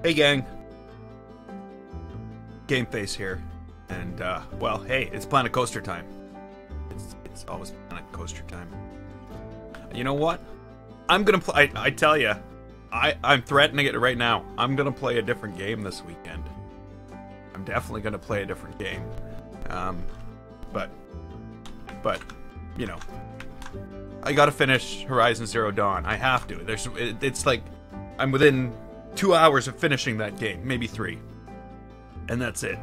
Hey gang, Gameface here, and well, hey, it's Planet Coaster time. It's always Planet Coaster time. You know what? I'm gonna play. I tell you, I'm threatening it right now. I'm gonna play a different game this weekend. I'm definitely gonna play a different game. But you know, I gotta finish Horizon Zero Dawn. I have to. It's like I'm within 2 hours of finishing that game, maybe 3, and that's it.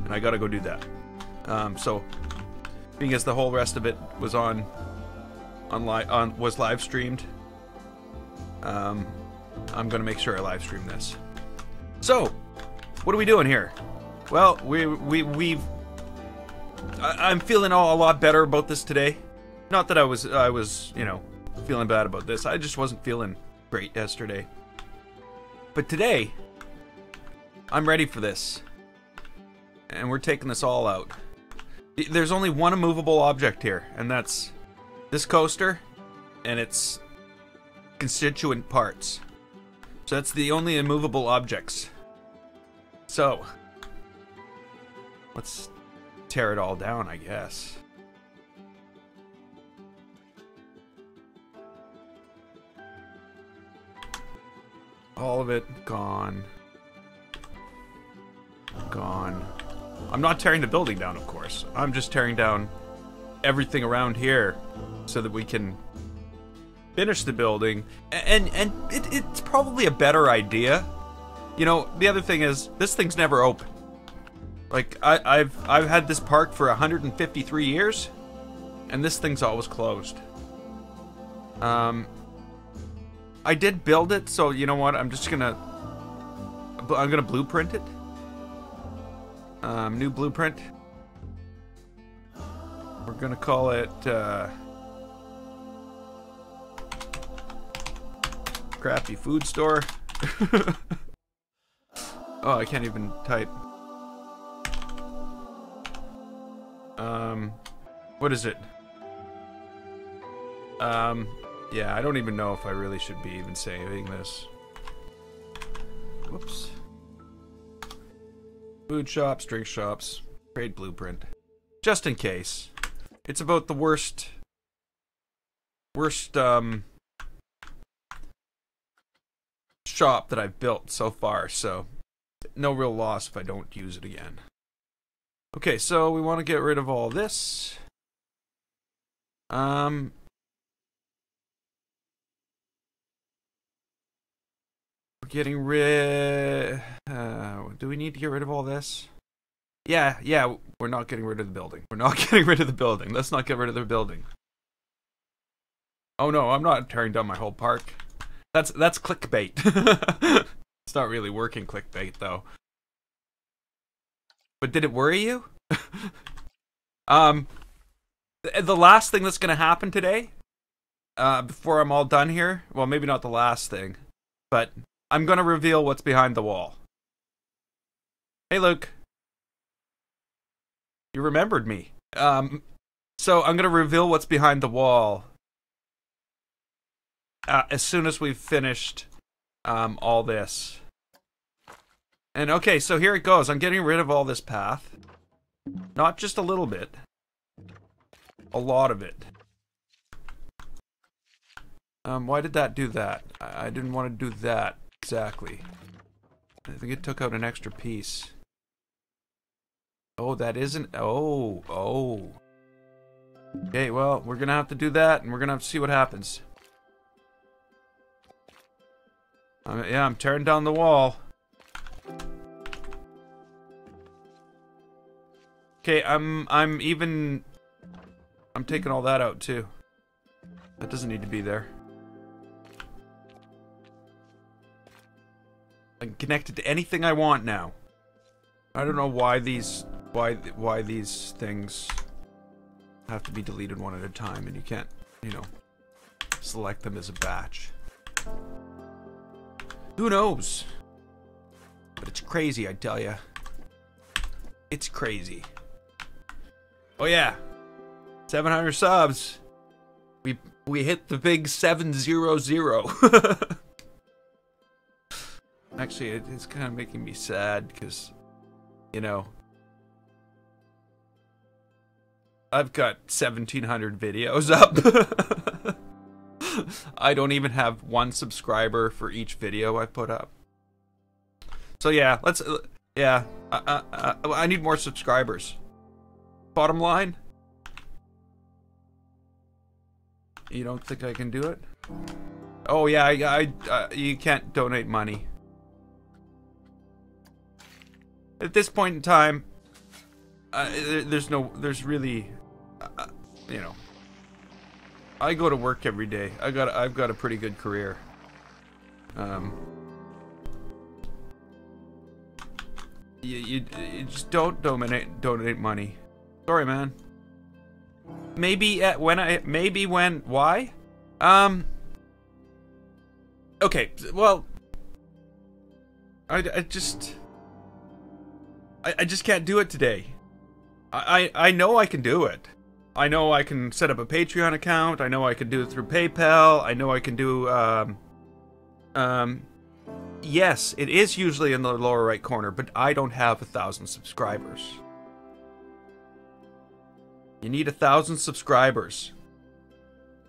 And I gotta go do that. So, being as the whole rest of it was was live streamed, I'm gonna make sure I live stream this. So, what are we doing here? Well, I'm feeling a lot better about this today. Not that I was, you know, feeling bad about this. I just wasn't feeling great yesterday. But today, I'm ready for this. And we're taking this all out. There's only one immovable object here, and that's this coaster and its constituent parts. So that's the only immovable objects. So, let's tear it all down, I guess. All of it gone. Gone. I'm not tearing the building down, of course. I'm just tearing down everything around here so that we can finish the building. And it's probably a better idea. You know, the other thing is, this thing's never open. Like, I've had this park for 153 years, and this thing's always closed. I did build it, so you know what? I'm gonna blueprint it. New blueprint. We're gonna call it Crappy Food Store. Oh, I can't even type. What is it? Yeah, I don't even know if I really should be even saying this. Whoops. Food shops, drink shops, trade blueprint. Just in case. It's about the worst shop that I've built so far, so no real loss if I don't use it again. Okay, so we want to get rid of all this. We're getting rid... do we need to get rid of all this? Yeah, we're not getting rid of the building. We're not getting rid of the building. Let's not get rid of the building. Oh no, I'm not tearing down my whole park. That's clickbait. It's not really working clickbait, though. But did it worry you? The last thing that's gonna happen today, before I'm all done here, well, maybe not the last thing, but I'm gonna reveal what's behind the wall. Hey, Luke. You remembered me. So I'm gonna reveal what's behind the wall as soon as we've finished all this. And okay, so here it goes. I'm getting rid of all this path. Not just a little bit. A lot of it. Why did that do that? I didn't want to do that exactly. I think it took out an extra piece. Oh, that isn't... Oh. Okay, well, we're gonna have to do that, and we're gonna have to see what happens. Yeah, I'm tearing down the wall. Okay, I'm taking all that out, too. That doesn't need to be there. I can connect it to anything I want now. I don't know why these things have to be deleted one at a time, and you can't, you know, select them as a batch. Who knows? But it's crazy, I tell ya. It's crazy. Oh yeah, 700 subs. We hit the big 700. Actually, it's kind of making me sad because, you know, I've got 1,700 videos up. I don't even have one subscriber for each video I put up. So yeah, I need more subscribers. Bottom line, you don't think I can do it? Oh yeah, you can't donate money. At this point in time, there's really, you know, I go to work every day. I've got a pretty good career. You just don't donate money. Sorry, man. Maybe why? Okay, well, I just can't do it today. I know I can do it. I know I can set up a Patreon account. I know I can do it through PayPal. I know I can do, yes, it is usually in the lower right corner, but I don't have 1,000 subscribers. You need 1,000 subscribers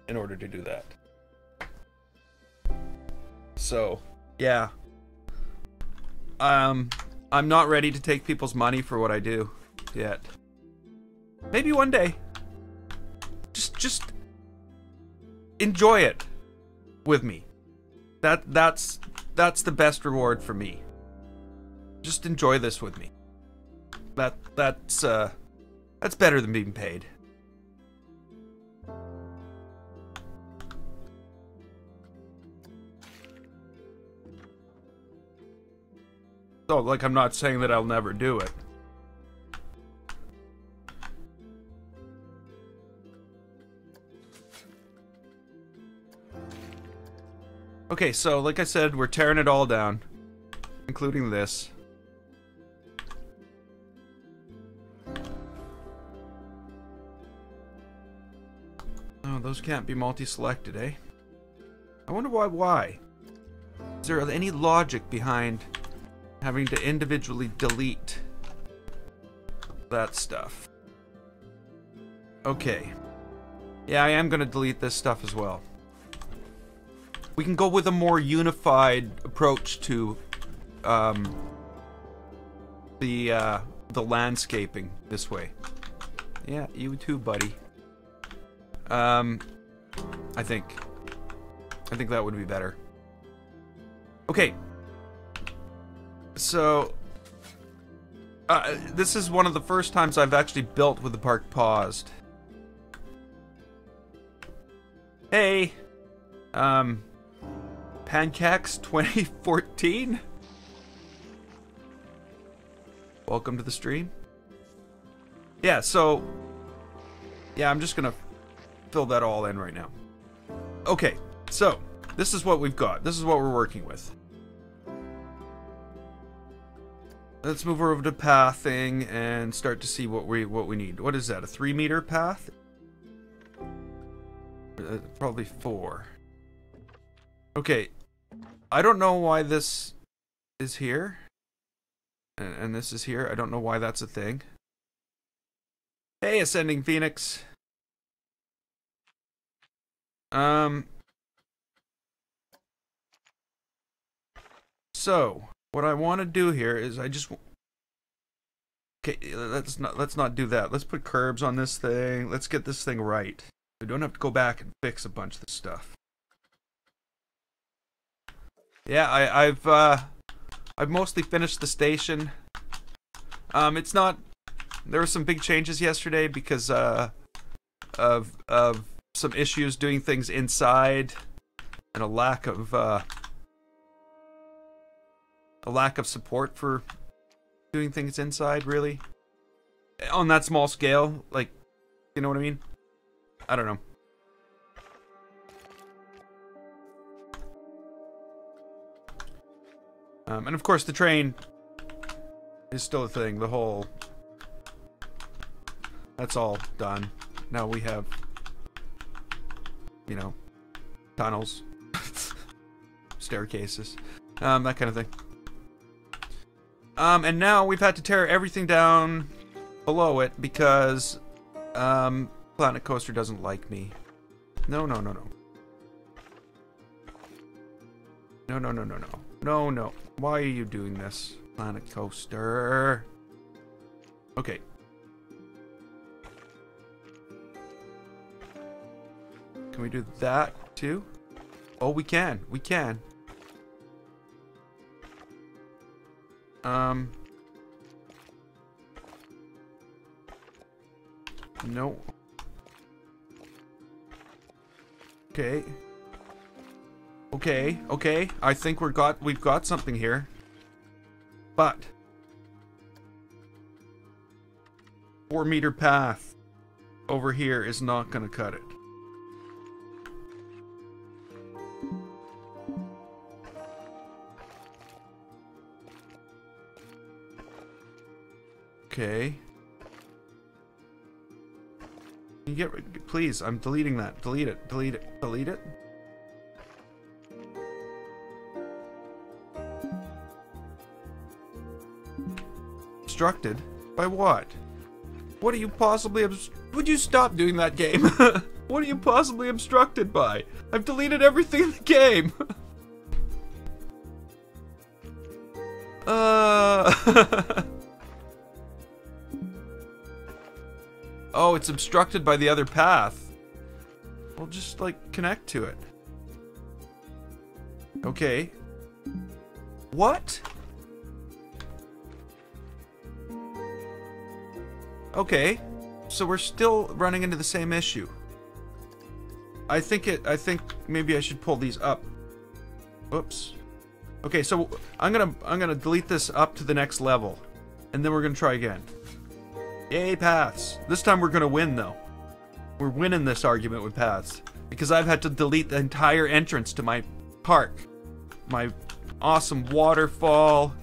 in order to do that. So, yeah. I'm not ready to take people's money for what I do yet. Maybe one day. Just enjoy it with me. That's the best reward for me. Just enjoy this with me. That's better than being paid. So, like, I'm not saying that I'll never do it. Okay, so, like I said, we're tearing it all down. Including this. Oh, those can't be multi-selected, eh? I wonder why. Is there any logic behind having to individually delete that stuff? Okay. Yeah, I am gonna delete this stuff as well. We can go with a more unified approach to the landscaping this way. Yeah, you too, buddy. I think that would be better. Okay. So this is one of the first times I've actually built with the park paused. Hey. Pancakes 2014? Welcome to the stream. Yeah, so yeah, I'm just gonna fill that all in right now. Okay, so this is what we've got. This is what we're working with. Let's move over to pathing and start to see what we need. What is that? A 3-meter path? Probably 4. Okay, I don't know why this is here, and this is here. I don't know why that's a thing. Hey, Ascending Phoenix. So what I want to do here is okay, let's not do that. Let's put curbs on this thing. Let's get this thing right. We don't have to go back and fix a bunch of this stuff. Yeah, I've mostly finished the station. It's not. There were some big changes yesterday because of some issues doing things inside, and a lack of support for doing things inside. Really, on that small scale, like, you know what I mean? I don't know. And of course the train is still a thing. The whole... That's all done. Now we have, you know, tunnels, staircases, that kind of thing. And now we've had to tear everything down below it because, Planet Coaster doesn't like me. No, no, no, no. No, no, no, no, no. No, no. Why are you doing this, Planet Coaster? Okay. Can we do that, too? Oh, we can. We can. No. Okay. Okay, okay. I think we've got something here. But 4-meter path over here is not gonna cut it. Okay. Can you get, please, I'm deleting that. Delete it, delete it, delete it. Obstructed? By what? What are you possibly would you stop doing that, game? What are you possibly obstructed by? I've deleted everything in the game. Oh, it's obstructed by the other path. We'll just, like, connect to it. Okay. What? Okay. So we're still running into the same issue. I think maybe I should pull these up. Oops. Okay, so I'm gonna delete this up to the next level. And then we're gonna try again. Yay, paths. This time we're gonna win, though. We're winning this argument with paths. Because I've had to delete the entire entrance to my park. My awesome waterfall.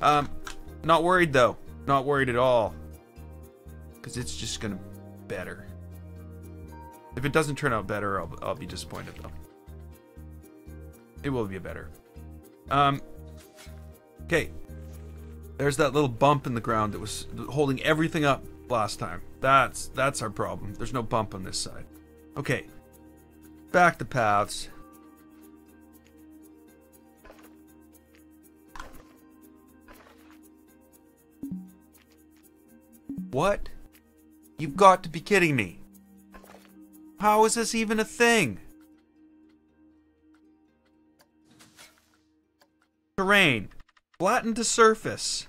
Not worried, though. Not worried at all. Because it's just gonna be better. If it doesn't turn out better, I'll be disappointed, though. It will be better. Okay. There's that little bump in the ground that was holding everything up last time. That's our problem. There's no bump on this side. Okay. Back to paths. What? You've got to be kidding me. How is this even a thing? Terrain. Flattened to surface.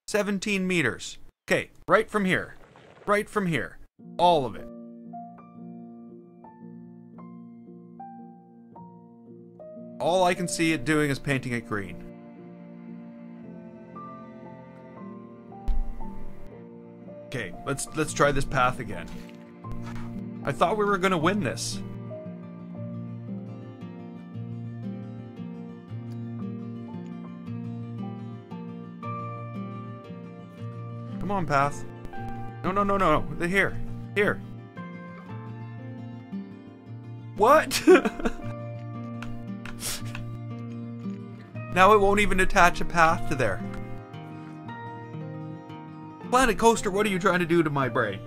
17 meters. Okay, right from here. Right from here. All of it. All I can see it doing is painting it green. Okay, let's try this path again. I thought we were gonna win this. Come on, path. No, no, no, no, no. Here. Here. What? Now it won't even attach a path to there. Planet Coaster, what are you trying to do to my brain?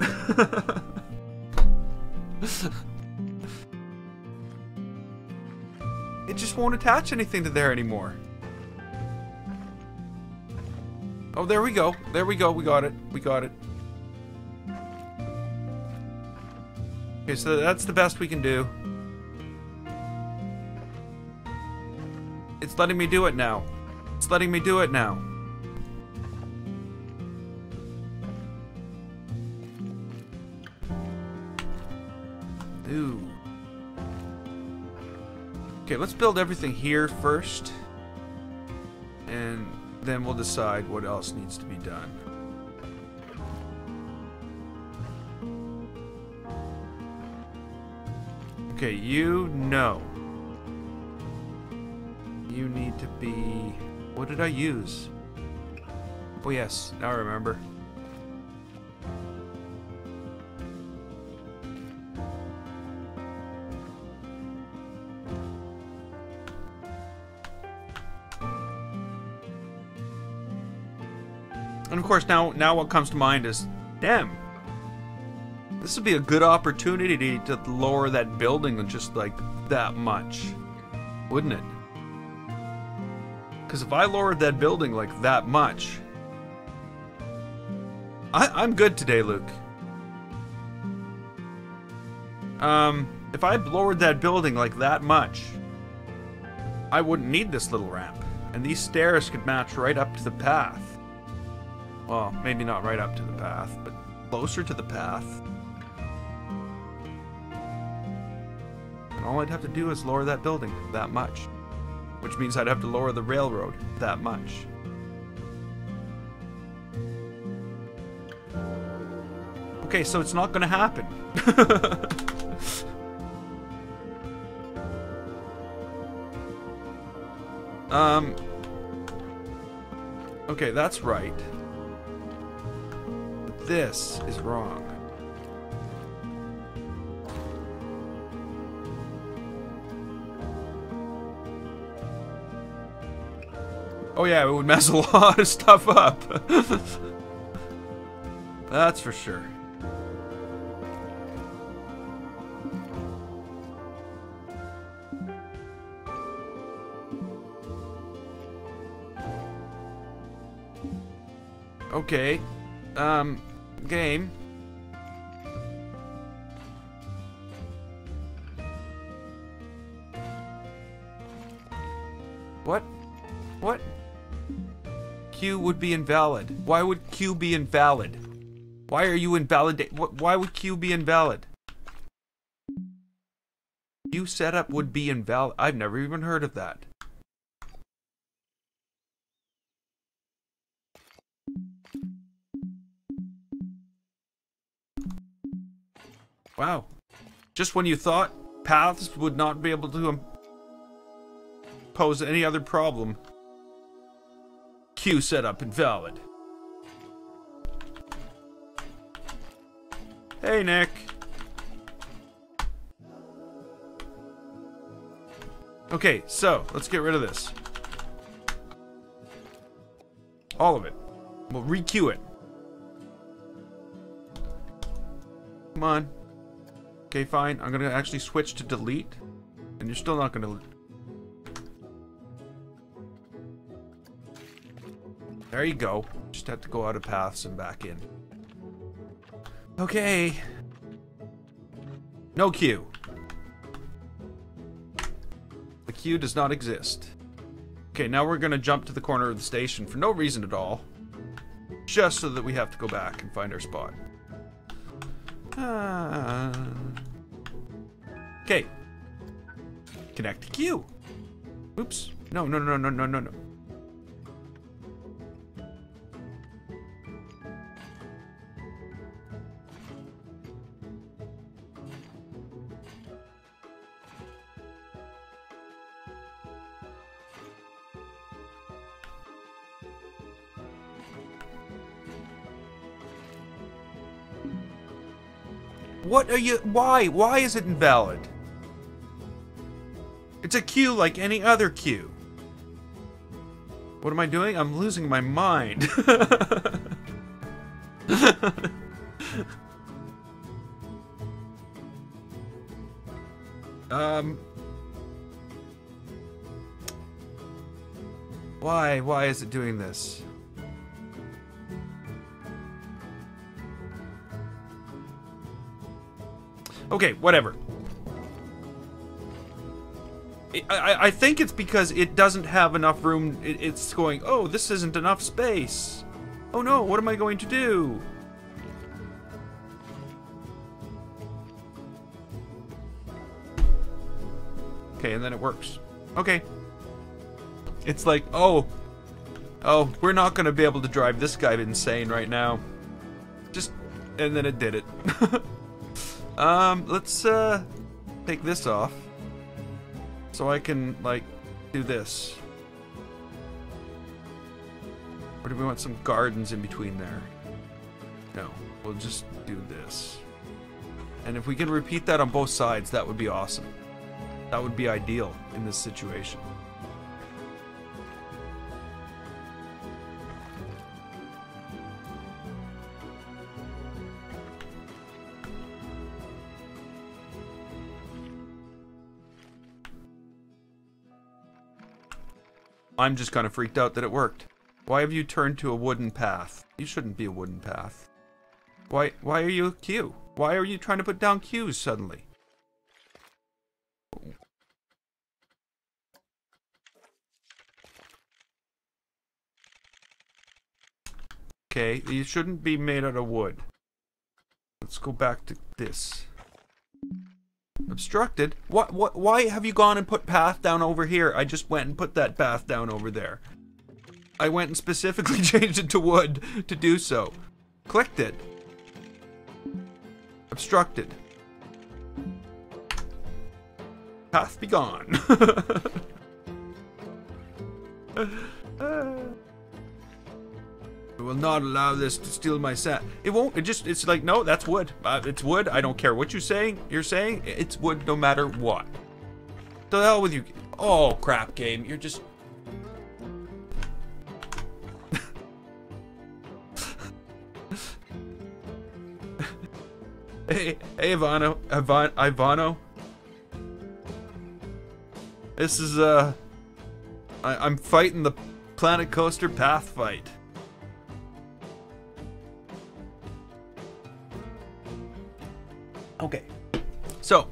It just won't attach anything to there anymore. Oh, there we go. There we go. We got it. We got it. Okay, so that's the best we can do. It's letting me do it now. It's letting me do it now. Ooh. Okay, let's build everything here first. And then we'll decide what else needs to be done. Okay, you know. You need to be... What did I use? Oh yes, now I remember. And of course, now what comes to mind is, damn, this would be a good opportunity to lower that building just like that much, wouldn't it? Because if I lowered that building like that much, I'm good today, Luke. If I lowered that building like that much, I wouldn't need this little ramp, and these stairs could match right up to the path. Well, maybe not right up to the path, but closer to the path. And all I'd have to do is lower that building that much. Which means I'd have to lower the railroad that much. Okay, so it's not gonna happen. Okay, that's right. But this is wrong. Oh yeah, it would mess a lot of stuff up. That's for sure. Okay. Game. What? What? Q would be invalid. Why would Q be invalid? Why are you invalidate? Why would Q be invalid? Q setup would be invalid. I've never even heard of that. Wow. Just when you thought paths would not be able to pose any other problem. Q setup invalid. Hey, Nick. Okay, so let's get rid of this. All of it. We'll re-queue it. Come on. Okay, fine. I'm gonna actually switch to delete. And you're still not gonna... There you go. Just have to go out of paths and back in. Okay. No queue. The queue does not exist. Okay, now we're gonna jump to the corner of the station for no reason at all. Just so that we have to go back and find our spot. Okay. Connect to queue. Oops. No. What are you... Why? Why is it invalid? It's a queue like any other queue. What am I doing? I'm losing my mind. Why? Why is it doing this? Okay, whatever. I think it's because it doesn't have enough room. It's going, oh, this isn't enough space. Oh no, what am I going to do? Okay, and then it works. Okay. It's like, oh, we're not going to be able to drive this guy insane right now. Just, and then it did it. Let's, take this off. So I can, like, do this. Or do we want some gardens in between there? No, we'll just do this. And if we can repeat that on both sides, that would be awesome. That would be ideal in this situation. I'm just kind of freaked out that it worked. Why have you turned to a wooden path? You shouldn't be a wooden path. Why are you a queue? Why are you trying to put down queues suddenly? Okay, you shouldn't be made out of wood. Let's go back to this. Obstructed? Why have you gone and put path down over here? I just went and put that path down over there. I went and specifically changed it to wood to do so. Clicked it. Obstructed. Path be gone. I will not allow this to steal my sand. It won't. It's like, no, that's wood. It's wood. I don't care what you're saying. It's wood no matter what. The hell with you. Oh, crap, game. You're just... Hey, Ivano. This is, I'm fighting the Planet Coaster path fight. Okay, so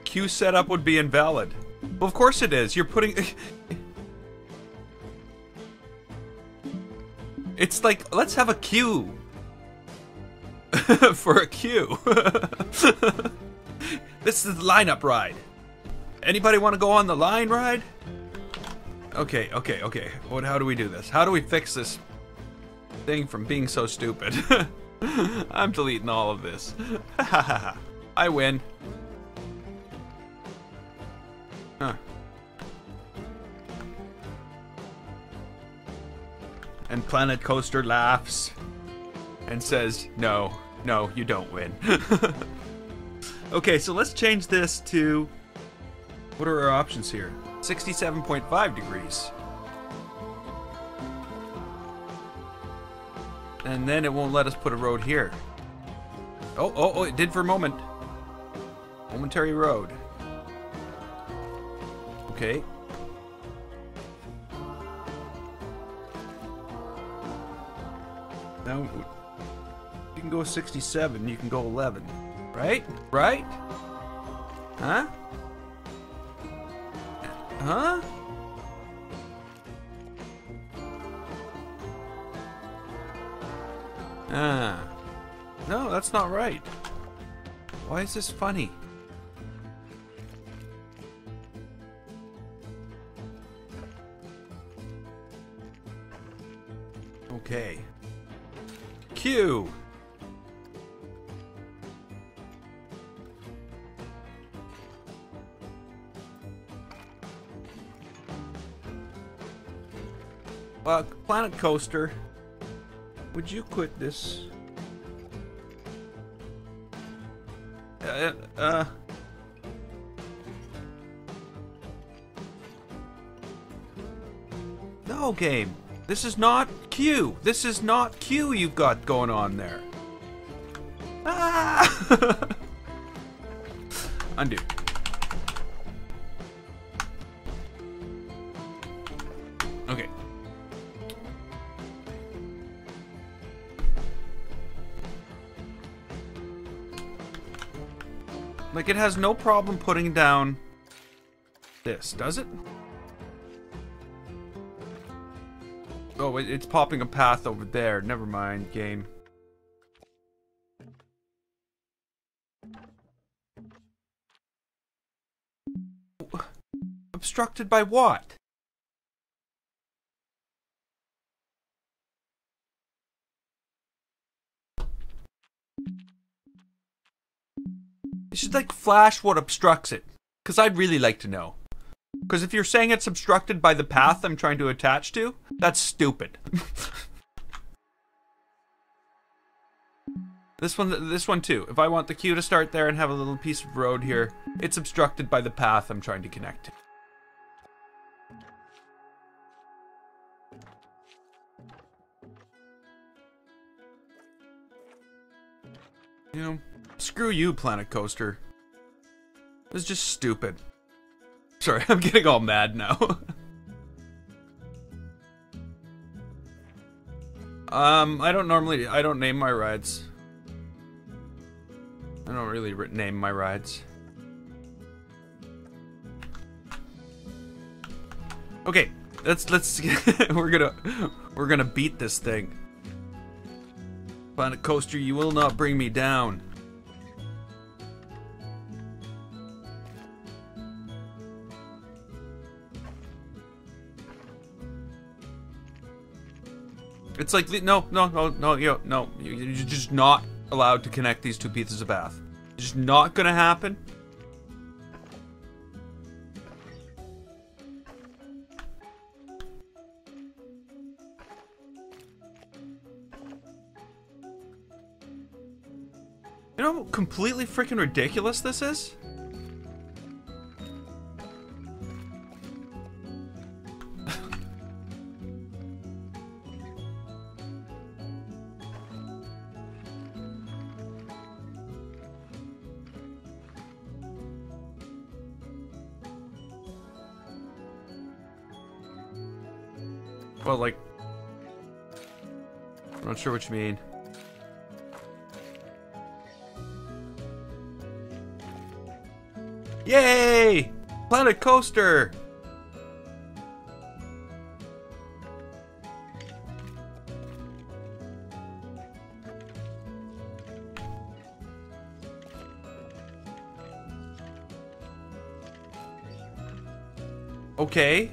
queue setup would be invalid. Well, of course it is. You're putting... It's like, let's have a queue. For a queue. This is the lineup ride. Anybody want to go on the line ride? Okay. How do we do this? How do we fix this thing from being so stupid? I'm deleting all of this. I win. Huh. And Planet Coaster laughs and says, no, you don't win. Okay, so let's change this to... What are our options here? 67.5 degrees. And then it won't let us put a road here. Oh, it did for a moment. Momentary road. Okay. Now, you can go 67, you can go 11. Right? Right? Huh? Huh? No, that's not right. Why is this funny? Okay. Q. Planet Coaster, would you quit this? No, game. This is not Q. This is not Q you've got going on there. Ah! Undo. Okay. Like, it has no problem putting down this, does it? Oh, it's popping a path over there. Never mind, game. Obstructed by what? You should, like, flash what obstructs it. Because I'd really like to know. Because if you're saying it's obstructed by the path I'm trying to attach to, that's stupid. This one too. If I want the queue to start there and have a little piece of road here, it's obstructed by the path I'm trying to connect to. You know, screw you, Planet Coaster. It was just stupid. Sorry, I'm getting all mad now. I don't name my rides. I don't really name my rides. Okay, let's we're gonna beat this thing. Planet Coaster, you will not bring me down. It's like no, you're just not allowed to connect these two pieces of path. It's just not gonna happen. You know how completely freaking ridiculous this is? Well, like, I'm not sure what you mean. Yay! Planet Coaster! Okay.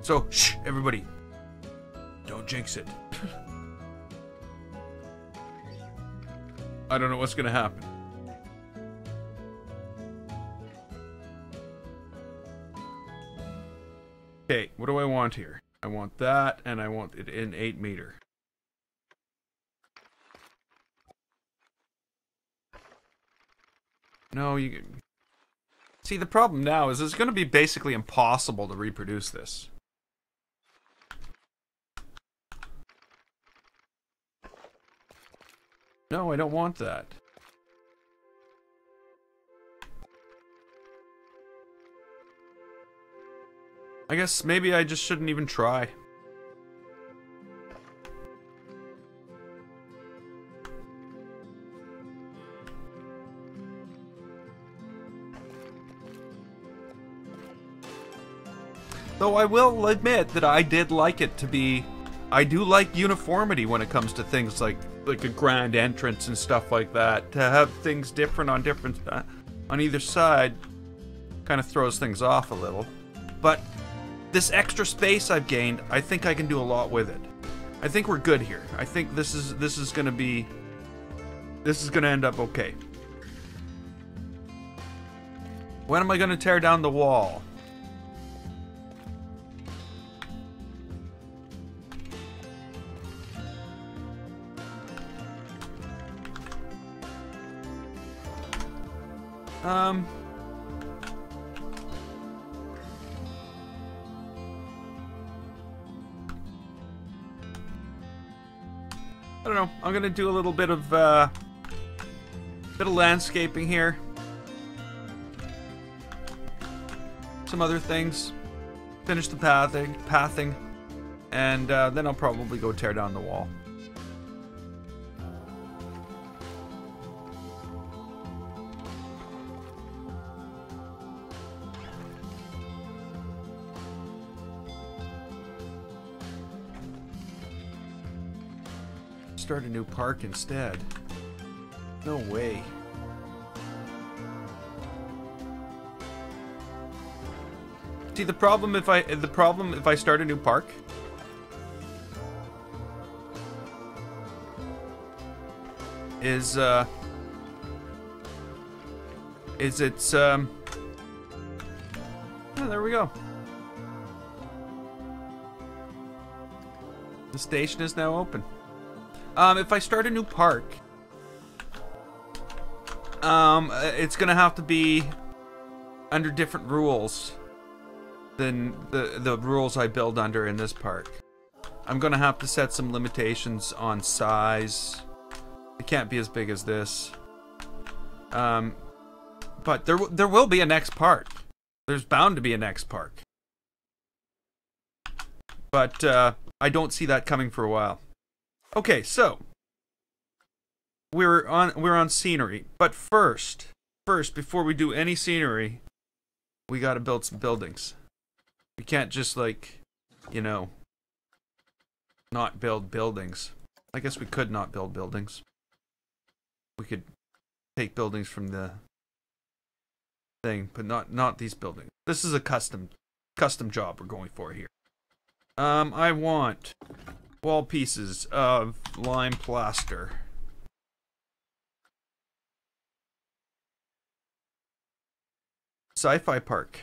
So, shh, everybody. Don't jinx it. I don't know what's gonna happen. Okay, what do I want here? I want that, and I want it in 8 meter. No, you... See, the problem now is it's gonna be basically impossible to reproduce this. No, I don't want that. I guess maybe I just shouldn't even try. Though I will admit that I did like it to be... I do like uniformity when it comes to things like a grand entrance and stuff like that. To have things different on on either side kind of throws things off a little. But this extra space I've gained, I think I can do a lot with it. I think we're good here. I think this is gonna be... This is gonna end up okay. When am I gonna tear down the wall? I don't know. I'm gonna do a little bit of landscaping here. Some other things. Finish the pathing, and then I'll probably go tear down the wall. Start a new park instead. No way. See, the problem if I start a new park is it's oh, there we go. The station is now open. If I start a new park, it's gonna have to be under different rules than the rules I build under in this park. I'm gonna have to set some limitations on size. It can't be as big as this. But there will be a next park. There's bound to be a next park. But I don't see that coming for a while. Okay, so we're on scenery, but first before we do any scenery, we got to build some buildings. We can't just, like, you know, not build buildings. I guess we could not build buildings. We could take buildings from the thing, but not these buildings. This is a custom job we're going for here. I want wall pieces of lime plaster. Sci-fi park.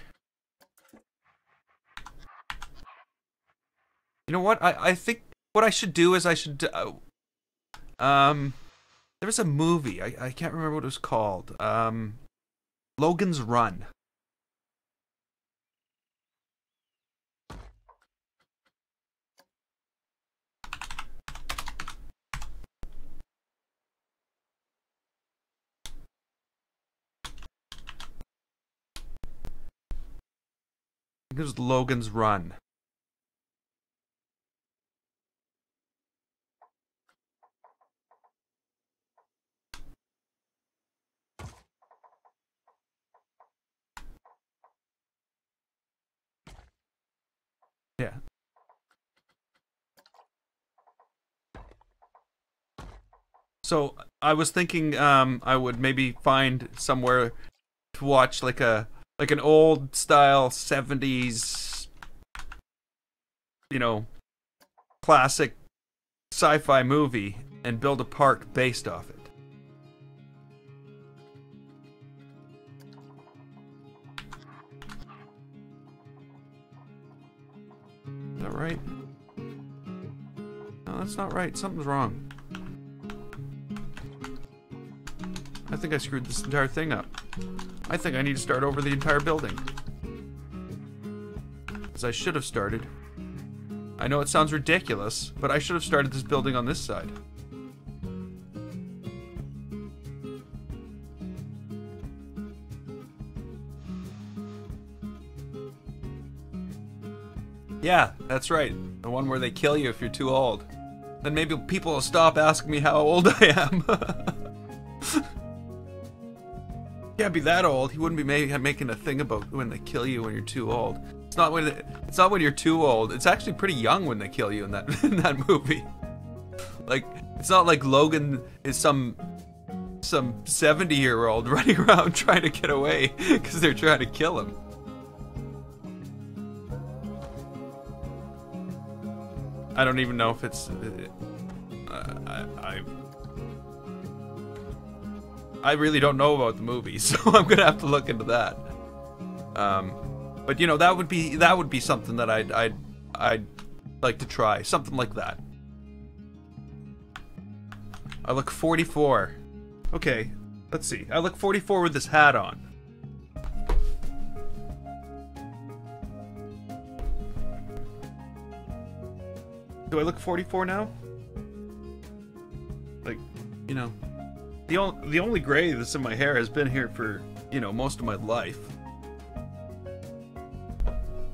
You know what? I think what I should do is I should there was a movie. I can't remember what it was called. Logan's Run. It was Logan's Run. Yeah. So I was thinking I would maybe find somewhere to watch like an old style 70s, you know, classic sci-fi movie and build a park based off it. Is that right? No, that's not right. Something's wrong. I think I screwed this entire thing up. I think I need to start over the entire building. As I should have started. I know it sounds ridiculous, but I should have started this building on this side. Yeah, that's right. The one where they kill you if you're too old. Then maybe people will stop asking me how old I am. Can't be that old. He wouldn't be making a thing about when they kill you when you're too old. It's not when you're too old. It's actually pretty young when they kill you in that movie. Like, it's not like Logan is some 70-year-old running around trying to get away because they're trying to kill him. I don't even know if it's I really don't know about the movie, so I'm gonna have to look into that. But you know, that would be something that I'd like to try, something like that. I look 44. Okay, let's see. I look 44 with this hat on. Do I look 44 now? Like, you know, the only gray that's in my hair has been here for, you know, most of my life.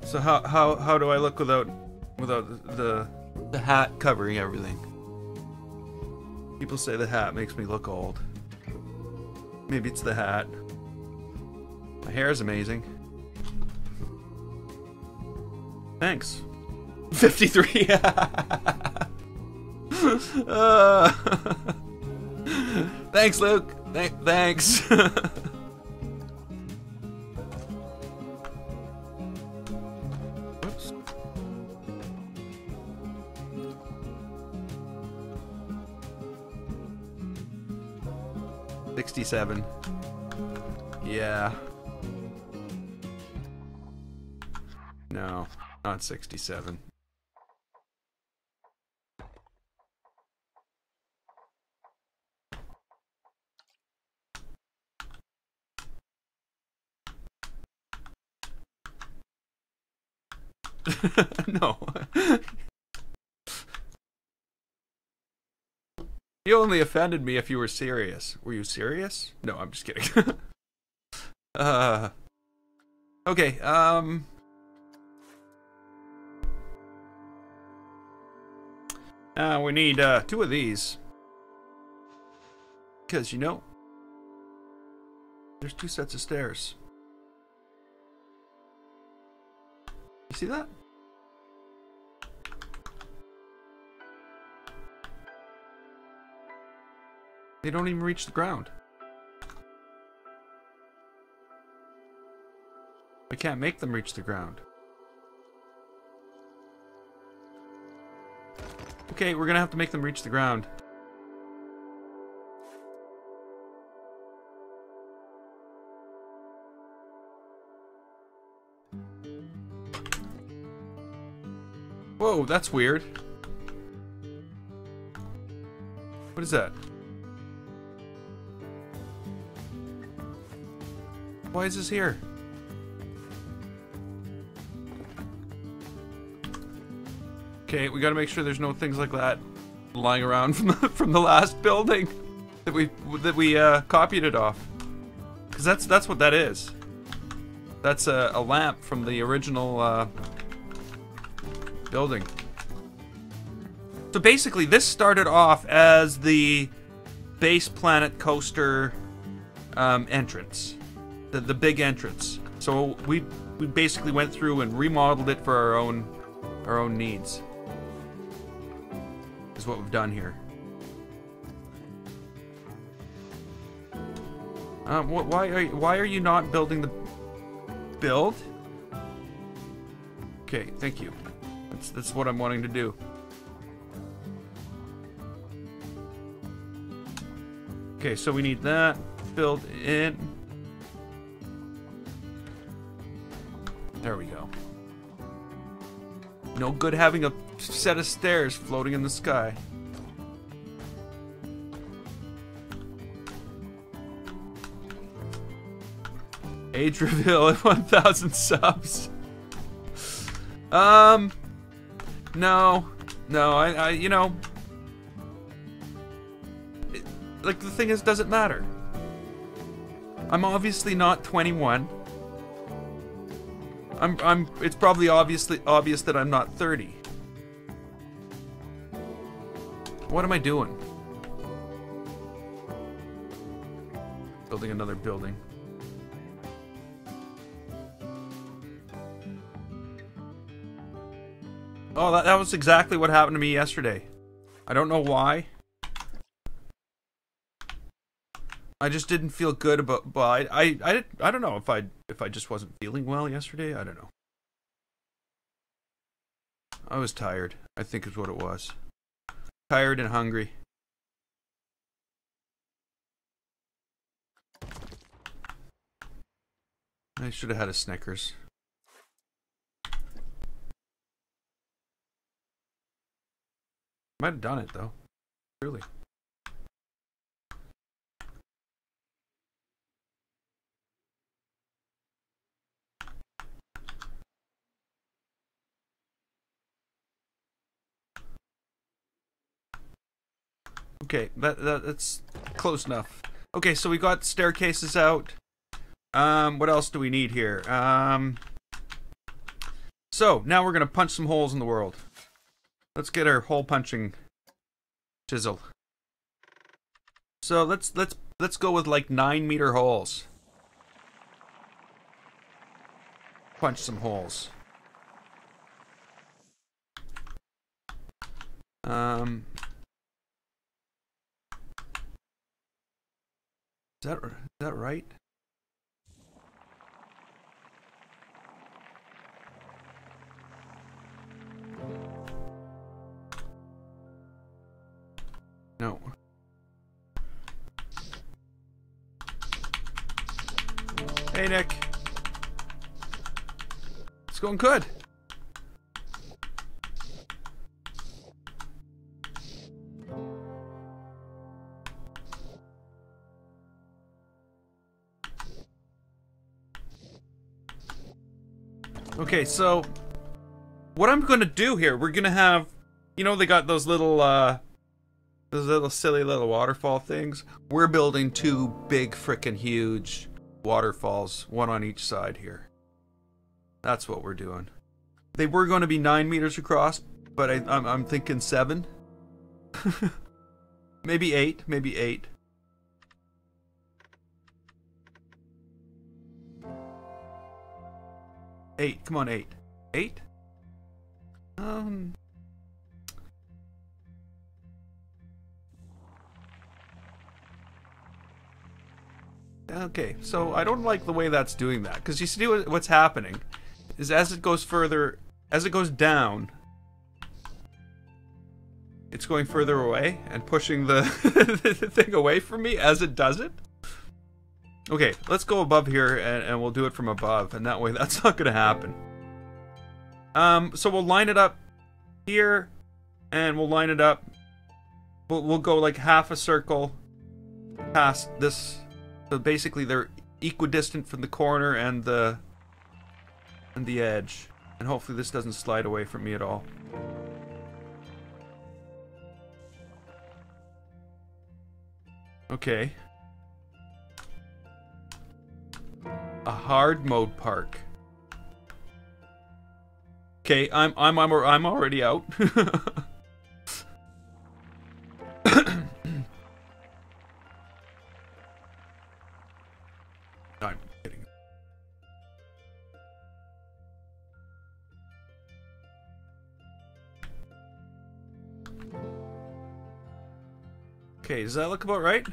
So how do I look without the hat covering everything? People say the hat makes me look old. Maybe it's the hat. My hair is amazing. Thanks. 53. Thanks, Luke. Thanks. Whoops. $67. Yeah. No, not 67. No. You only offended me if you were serious. Were you serious? No, I'm just kidding. Okay, we need, 2 of these. Because, you know, there's 2 sets of stairs. You see that? They don't even reach the ground. I can't make them reach the ground. Okay, we're gonna have to make them reach the ground. Whoa, that's weird. What is that? Why is this here? Okay, we gotta make sure there's no things like that lying around from the last building that we copied it off. Cause that's what that is. That's a lamp from the original building. So basically, this started off as the base planet coaster entrance, the big entrance. So we basically went through and remodeled it for our own needs. Is what we've done here. Why are you not building the build? Okay, thank you. That's what I'm wanting to do. Okay, so we need that build in. There we go. No good having a set of stairs floating in the sky. Age reveal at 1,000 subs. No, I you know, like the thing is, doesn't matter. I'm obviously not 21. It's probably obvious that I'm not 30. What am I doing? Building another building. Oh, that was exactly what happened to me yesterday. I don't know why. I just didn't feel good about. Well, I don't know if I just wasn't feeling well yesterday. I don't know. I was tired, I think is what it was. Tired and hungry. I should have had a Snickers. Might have done it though. Truly. Okay, that's close enough. Okay, so we got staircases out. What else do we need here? So now we're gonna punch some holes in the world. Let's get our hole punching chisel. So let's go with like 9-meter holes. Punch some holes. Is that right? No. Hey, Nick. It's going good. Okay, so what I'm gonna do here, we're gonna have, you know, they got those little silly little waterfall things. We're building two big frickin' huge waterfalls, one on each side here. That's what we're doing. They were going to be 9 meters across, but I'm thinking 7. Maybe 8, maybe 8. Eight, come on, 8. 8? Okay, so I don't like the way that's doing that, because you see what's happening is as it goes further, as it goes down, it's going further away and pushing the, the thing away from me as it does it. Okay, let's go above here and we'll do it from above, and that way that's not gonna happen. So we'll line it up here, and we'll line it up. We'll go like half a circle past this. So basically, they're equidistant from the corner and the edge, and hopefully this doesn't slide away from me at all. Okay. A hard mode park. Okay, I'm already out. I'm kidding. Okay, does that look about right?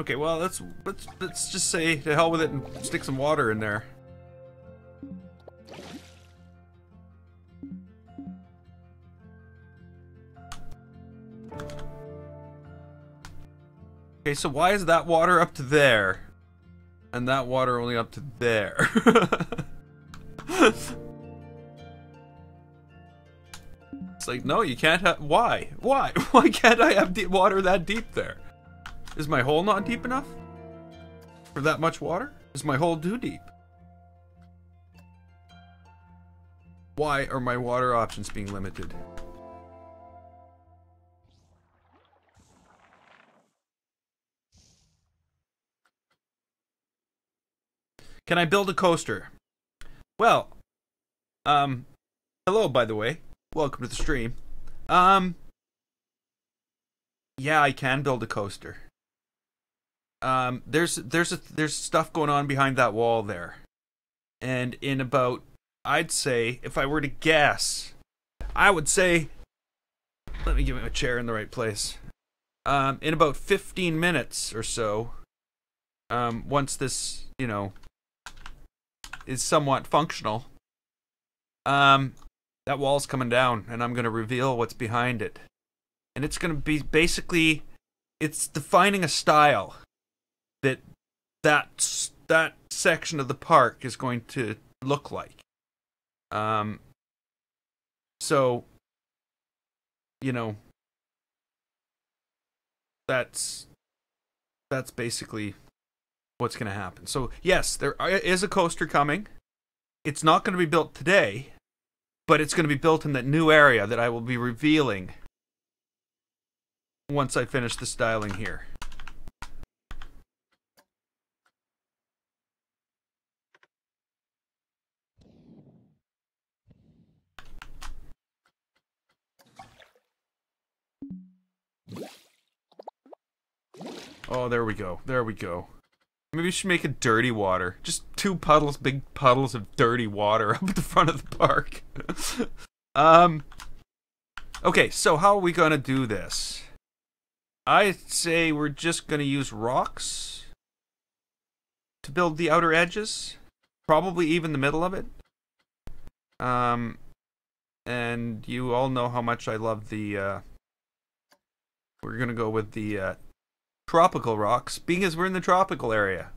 Okay, well, let's just say to hell with it and stick some water in there. Okay, so why is that water up to there, and that water only up to there? It's like, no, you can't have. Why? Why? Why can't I have water that deep there? Is my hole not deep enough for that much water? Is my hole too deep? Why are my water options being limited? Can I build a coaster? Well, hello, by the way. Welcome to the stream. Yeah, I can build a coaster. There's stuff going on behind that wall there. And in about, I'd say, if I were to guess, I would say, let me give him a chair in the right place. In about 15 minutes or so, once this, you know, is somewhat functional, that wall's coming down, and I'm going to reveal what's behind it. And it's going to be basically, it's defining a style that section of the park is going to look like. So, you know, that's basically what's going to happen. So, yes, there is a coaster coming. It's not going to be built today, but it's going to be built in that new area that I will be revealing once I finish the styling here. Oh, there we go. There we go. Maybe we should make it dirty water. Just two puddles, big puddles of dirty water up at the front of the park. Okay, so how are we gonna do this? I'd say we're just gonna use rocks to build the outer edges. Probably even the middle of it. And you all know how much I love the, we're gonna go with the, tropical rocks, being as we're in the tropical area.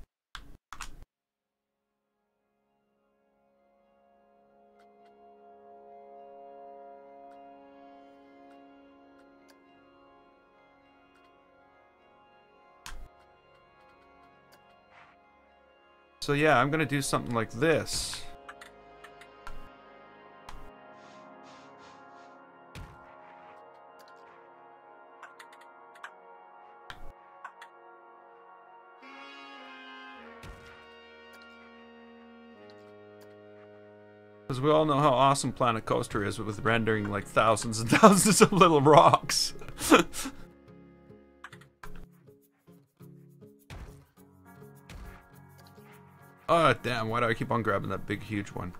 So yeah, I'm gonna do something like this. Because we all know how awesome Planet Coaster is with rendering like thousands and thousands of little rocks. Oh, damn, why do I keep on grabbing that big, huge one?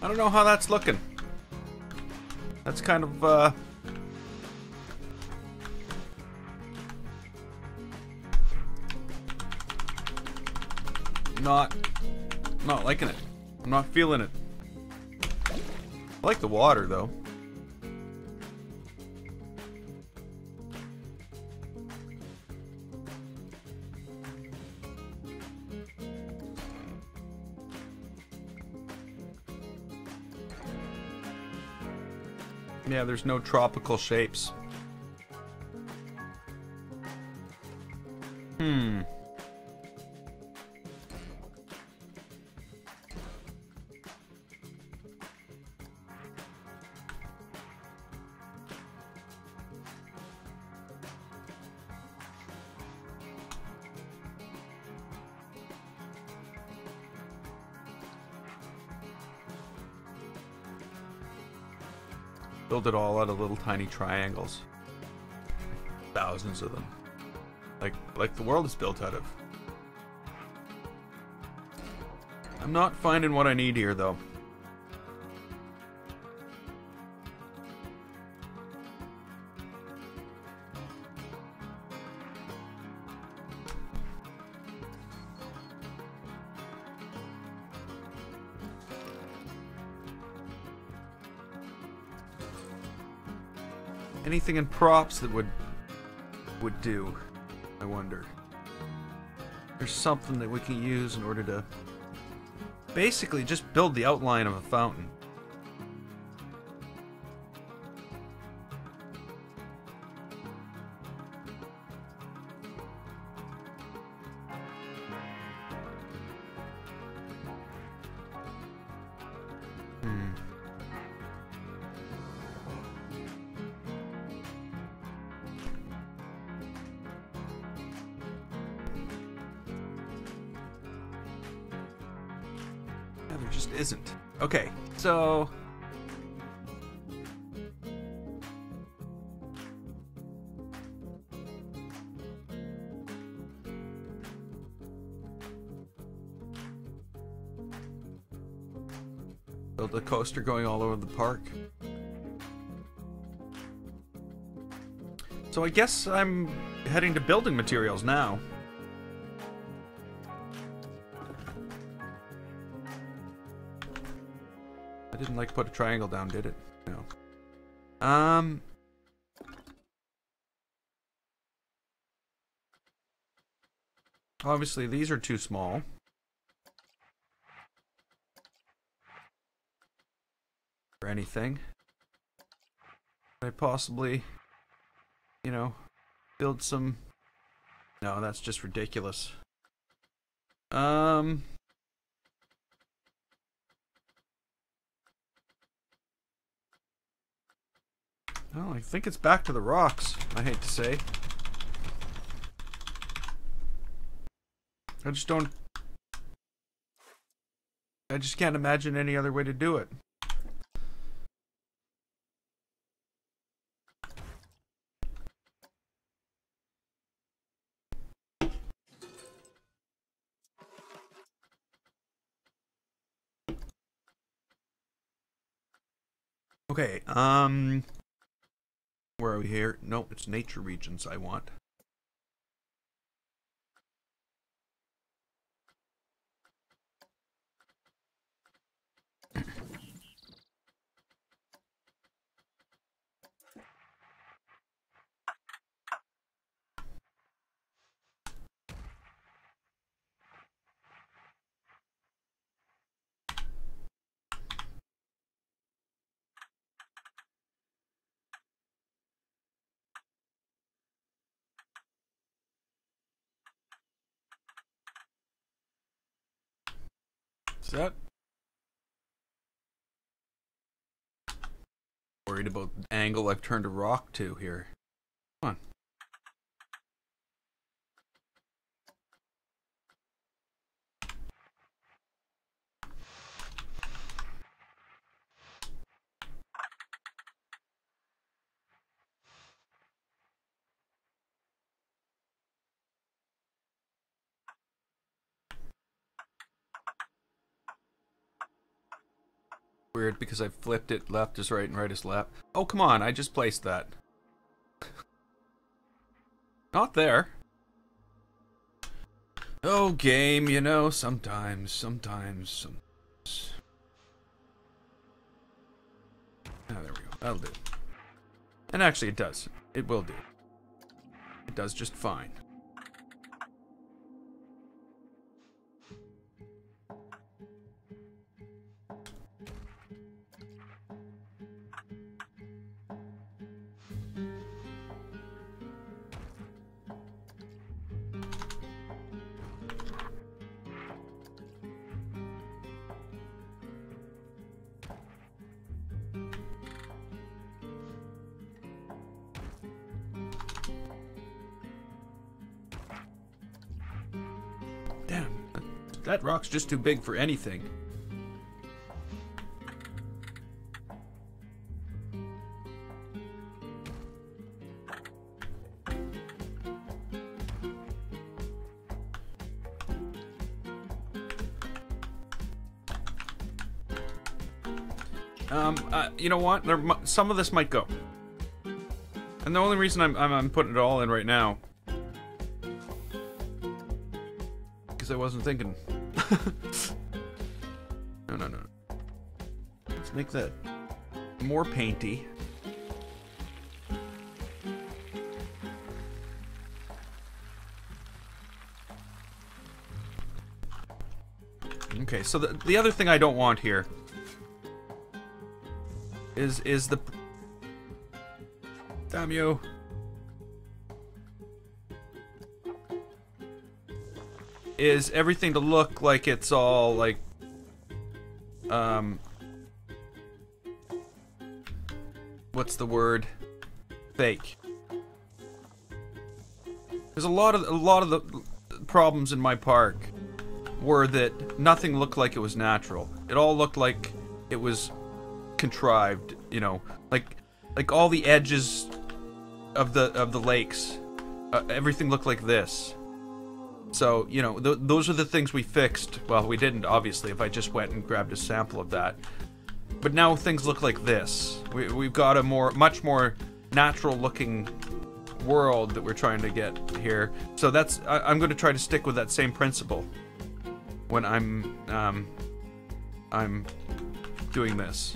I don't know how that's looking. That's kind of, not liking it. I'm not feeling it. I like the water, though. Yeah, there's no tropical shapes. Build it all out of little tiny triangles. Thousands of them. Like the world is built out of. I'm not finding what I need here, though. Anything in props that would do, I wonder. There's something that we can use in order to basically just build the outline of a fountain. There just isn't. Okay, so build a coaster going all over the park. So I guess I'm heading to building materials now. I didn't like put a triangle down, did it? No. Obviously these are too small. For anything. Could I possibly, you know, build some... No, that's just ridiculous. Well, I think it's back to the rocks, I hate to say. I just can't imagine any other way to do it. Okay, where are we here? No, it's nature regions I want. Is that? Worried about the angle I've turned a rock to here. Come on. Weird because I flipped it left is right and right is left. Oh, come on, I just placed that. Not there. Oh, game, you know, sometimes. Ah, there we go. That'll do. And actually it does. It will do. It does just fine. Damn, that rock's just too big for anything. You know what? Some of this might go. And the only reason I'm putting it all in right now, because I wasn't thinking. No. Let's make that more painty. Okay, so the other thing I don't want here is the... Damn you. Is everything to look like it's all, like... What's the word? Fake. There's a lot of the problems in my park were that nothing looked like it was natural. It all looked like it was contrived, you know, like all the edges of the lakes, everything looked like this. So, you know, those are the things we fixed. Well, we didn't, obviously, if I just went and grabbed a sample of that. But now things look like this. We've got a much more natural-looking world that we're trying to get here. So that's I'm going to try to stick with that same principle when I'm doing this.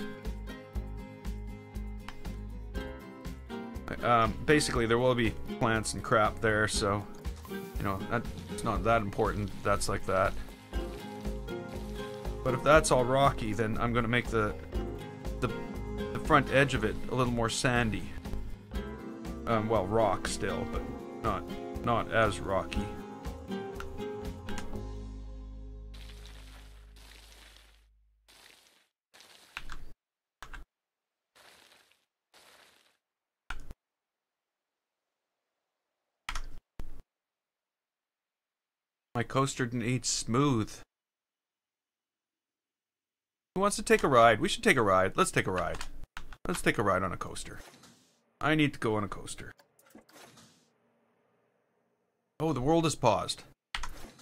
Basically, there will be plants and crap there, so, you know, it's not that important. That's like that. But if that's all rocky, then I'm going to make the front edge of it a little more sandy. Well, rock still, but not as rocky. My coaster needs smooth. Who wants to take a ride? We should take a ride. Let's take a ride. Let's take a ride on a coaster. I need to go on a coaster. Oh, the world is paused.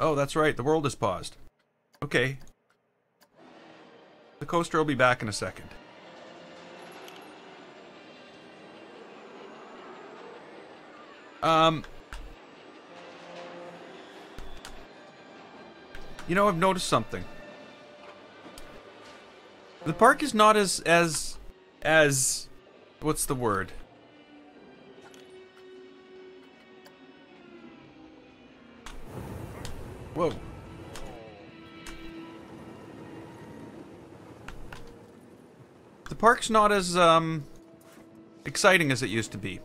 Oh, that's right. The world is paused. Okay. The coaster will be back in a second. You know, I've noticed something. The park is not as what's the word? Whoa. The park's not as exciting as it used to be,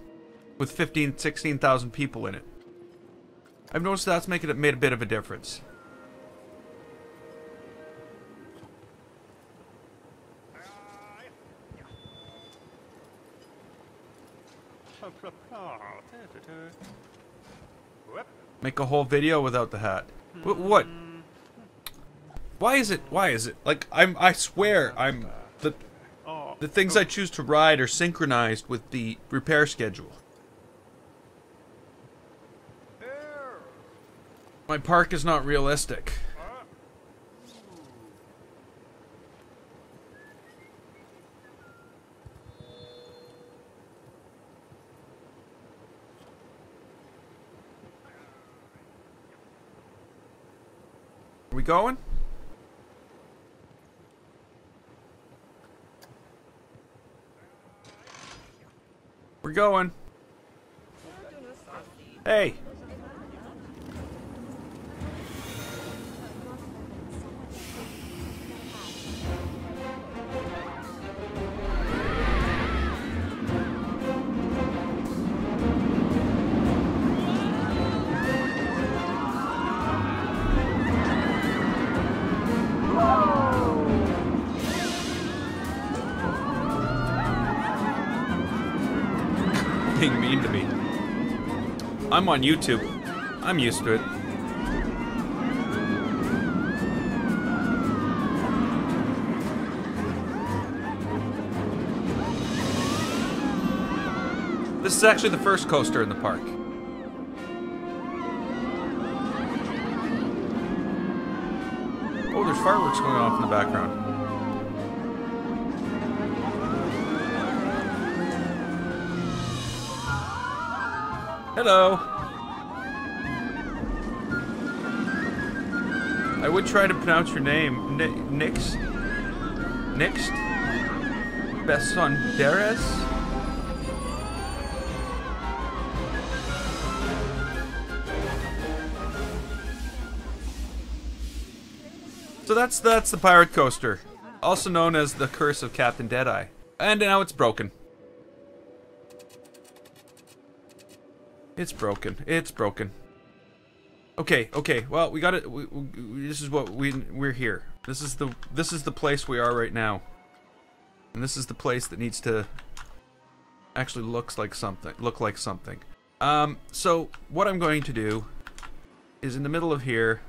with 16,000 people in it. I've noticed that's made a bit of a difference. Make a whole video without the hat. What? Why is it? Why is it? Like, I swear, the things I choose to ride are synchronized with the repair schedule. My park is not realistic. Are we going? We're going. Hey. Being mean to me. I'm on YouTube. I'm used to it. This is actually the first coaster in the park. Oh, there's fireworks going off in the background. Hello. I would try to pronounce your name. Nix? Nixt? Besonderes? So that's the pirate coaster, also known as the Curse of Captain Deadeye. And now it's broken. It's broken. It's broken. Okay, okay. Well, we got it. This is what we're here. This is the place we are right now. And this is the place that needs to actually look like something. So what I'm going to do is in the middle of here.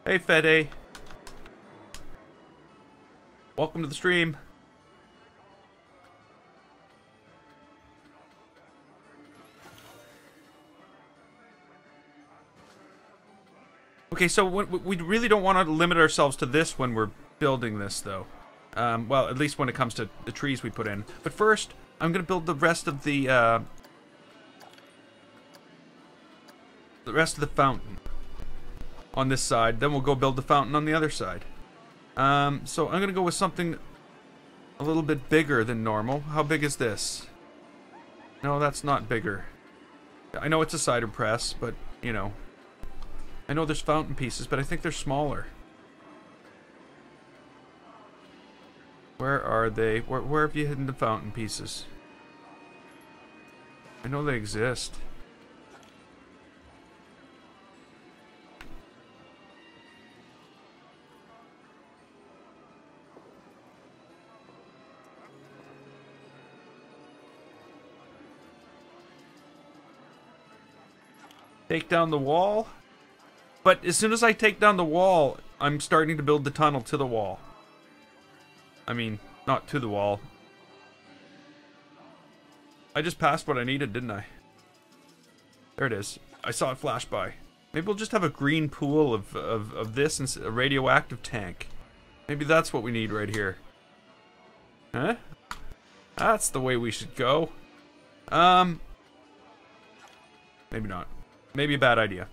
Hey, Fede. Welcome to the stream. Okay, so we really don't want to limit ourselves to this when we're building this, though. Well, at least when it comes to the trees we put in. But first, I'm going to build the rest of the fountain on this side. Then we'll go build the fountain on the other side. So I'm gonna go with something a little bit bigger than normal. How big is this? No, that's not bigger. I know it's a cider press, but, you know. I know there's fountain pieces, but I think they're smaller. Where are they? Where have you hidden the fountain pieces? I know they exist. take down the wall. But as soon as I take down the wall, I'm starting to build the tunnel to the wall. I mean, not to the wall. I just passed what I needed, didn't I? There it is. I saw it flash by. Maybe we'll just have a green pool of this and a radioactive tank. Maybe that's what we need right here. Huh? That's the way we should go. Maybe not. Maybe a bad idea.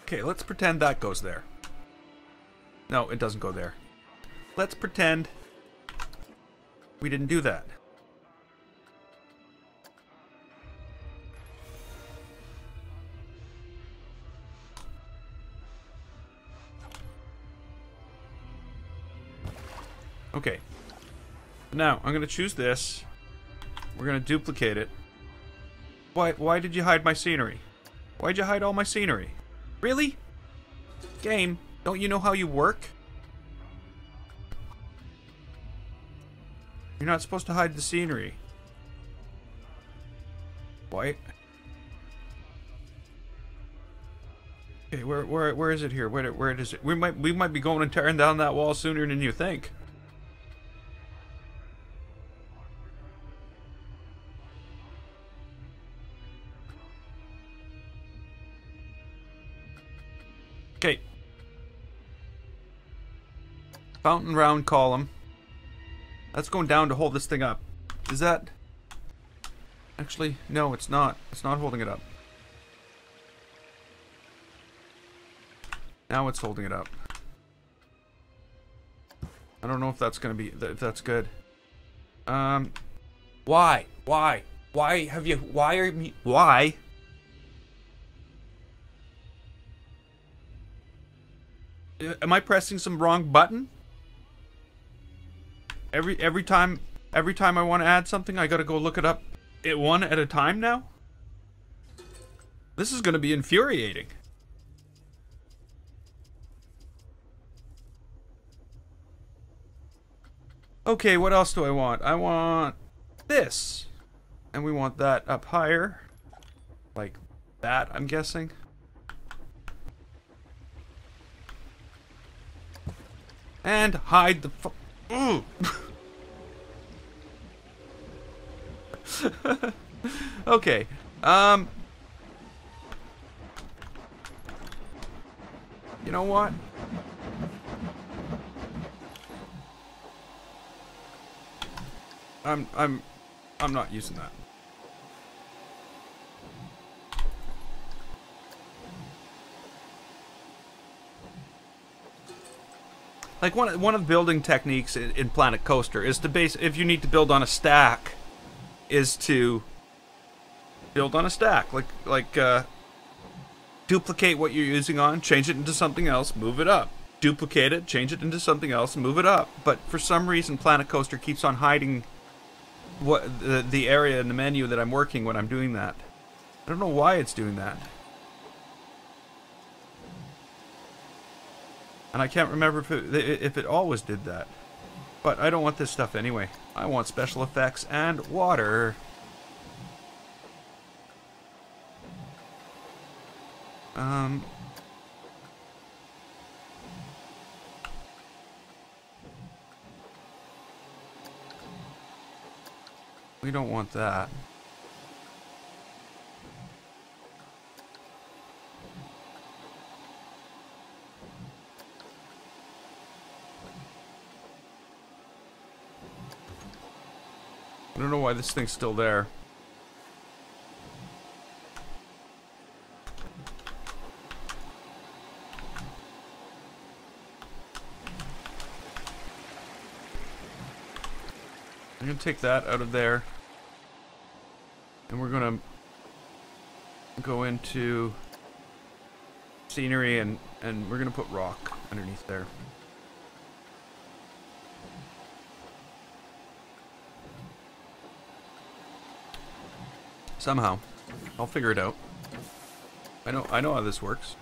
Okay, let's pretend that goes there. No, it doesn't go there. Let's pretend we didn't do that. Okay. Now, I'm going to choose this. We're going to duplicate it. Why did you hide my scenery? Why'd you hide all my scenery? Really? Game, don't you know how you work? You're not supposed to hide the scenery. Why? Okay, where is it here? Where is it? We might be going and tearing down that wall sooner than you think. Okay. Fountain round column. That's going down to hold this thing up. Is that... Actually, no, it's not. It's not holding it up. Now it's holding it up. I don't know if that's gonna be... if that's good. Why? Why? Why have you... Why are you... Why? Am I pressing some wrong button? Every time I want to add something, I gotta go look it up one at a time now? This is gonna be infuriating. Okay, what else do I want? I want this. And we want that up higher. Like that, I'm guessing. And hide the ooh. Okay. You know what? I'm not using that. Like one of the building techniques in Planet Coaster is to if you need to build on a stack, is to build on a stack. Like duplicate what you're using on, change it into something else, move it up. Duplicate it, change it into something else, move it up. But for some reason, Planet Coaster keeps on hiding what the area in the menu that I'm working when I'm doing that. I don't know why it's doing that. And I can't remember if it always did that. But I don't want this stuff anyway. I want special effects and water. We don't want that. I don't know why this thing's still there. I'm gonna take that out of there. And we're gonna go into scenery and we're gonna put rock underneath there. Somehow. I'll figure it out. I know how this works.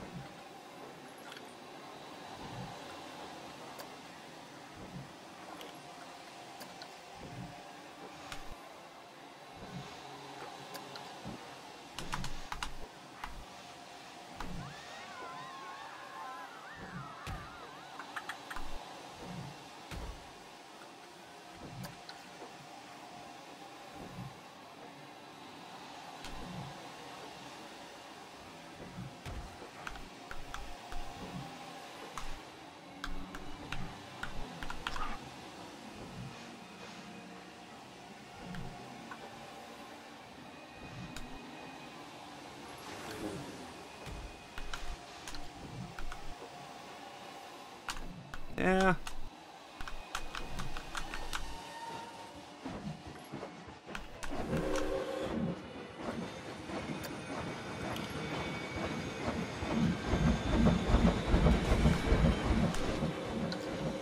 Yeah.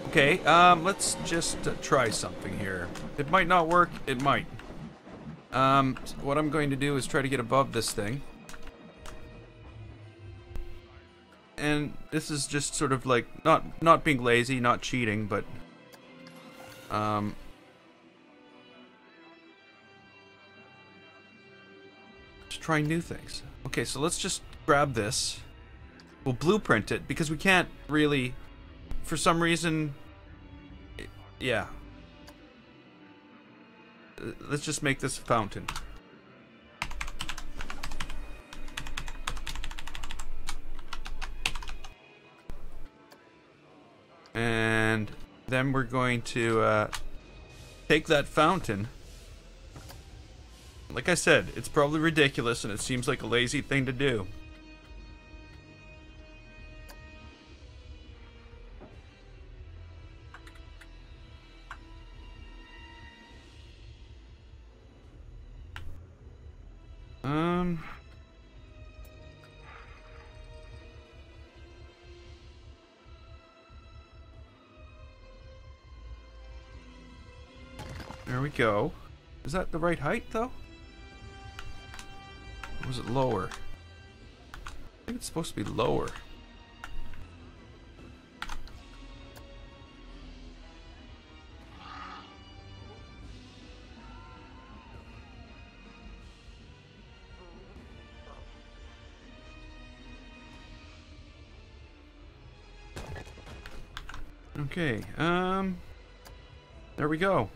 Okay, let's just try something here. It might not work, it might. What I'm going to do is try to get above this thing. And this is just sort of like, not being lazy, not cheating, but... just trying new things. Okay, so let's just grab this. We'll blueprint it, because we can't really... For some reason... Yeah. Let's just make this a fountain. And then we're going to take that fountain. Like I said, it's probably ridiculous and it seems like a lazy thing to do. There we go. Is that the right height, though? Or was it lower? I think it's supposed to be lower. Okay, there we go.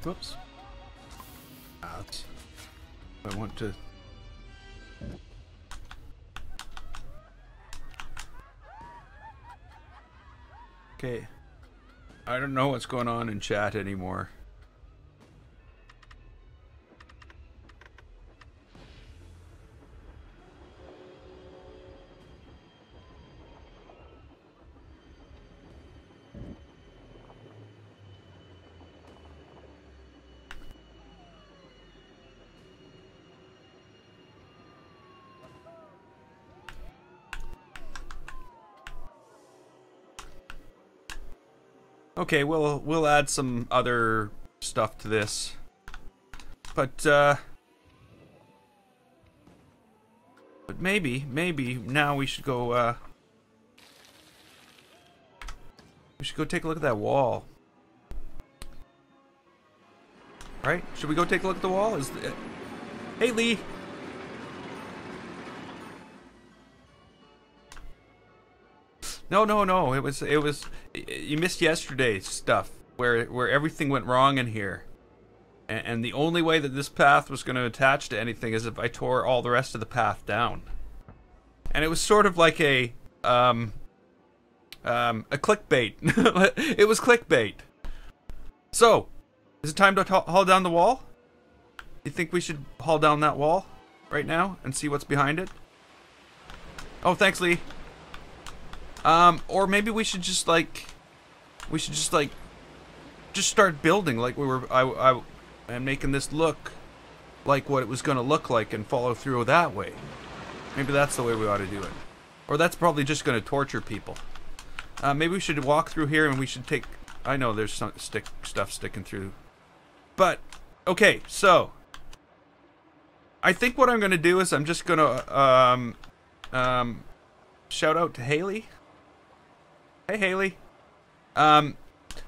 Whoops. Ouch. I want to... Okay. I don't know what's going on in chat anymore. Okay, we'll add some other stuff to this. But maybe now we should go take a look at that wall. Right? Should we go take a look at the wall? Hey, Lee. No. It was. You missed yesterday's stuff where everything went wrong in here, and the only way that this path was going to attach to anything is if I tore all the rest of the path down. And it was sort of like a clickbait. It was clickbait. So, is it time to haul down the wall? You think we should haul down that wall right now and see what's behind it? Oh, thanks, Lee. Or maybe we should just start building like we were, and making this look like what it was going to look like and follow through that way. Maybe that's the way we ought to do it. Or that's probably just going to torture people. Maybe we should walk through here and we should take, I know there's some stuff sticking through. But, okay, so, I think what I'm going to do is I'm just going to, shout out to Haley. Hey, Haley.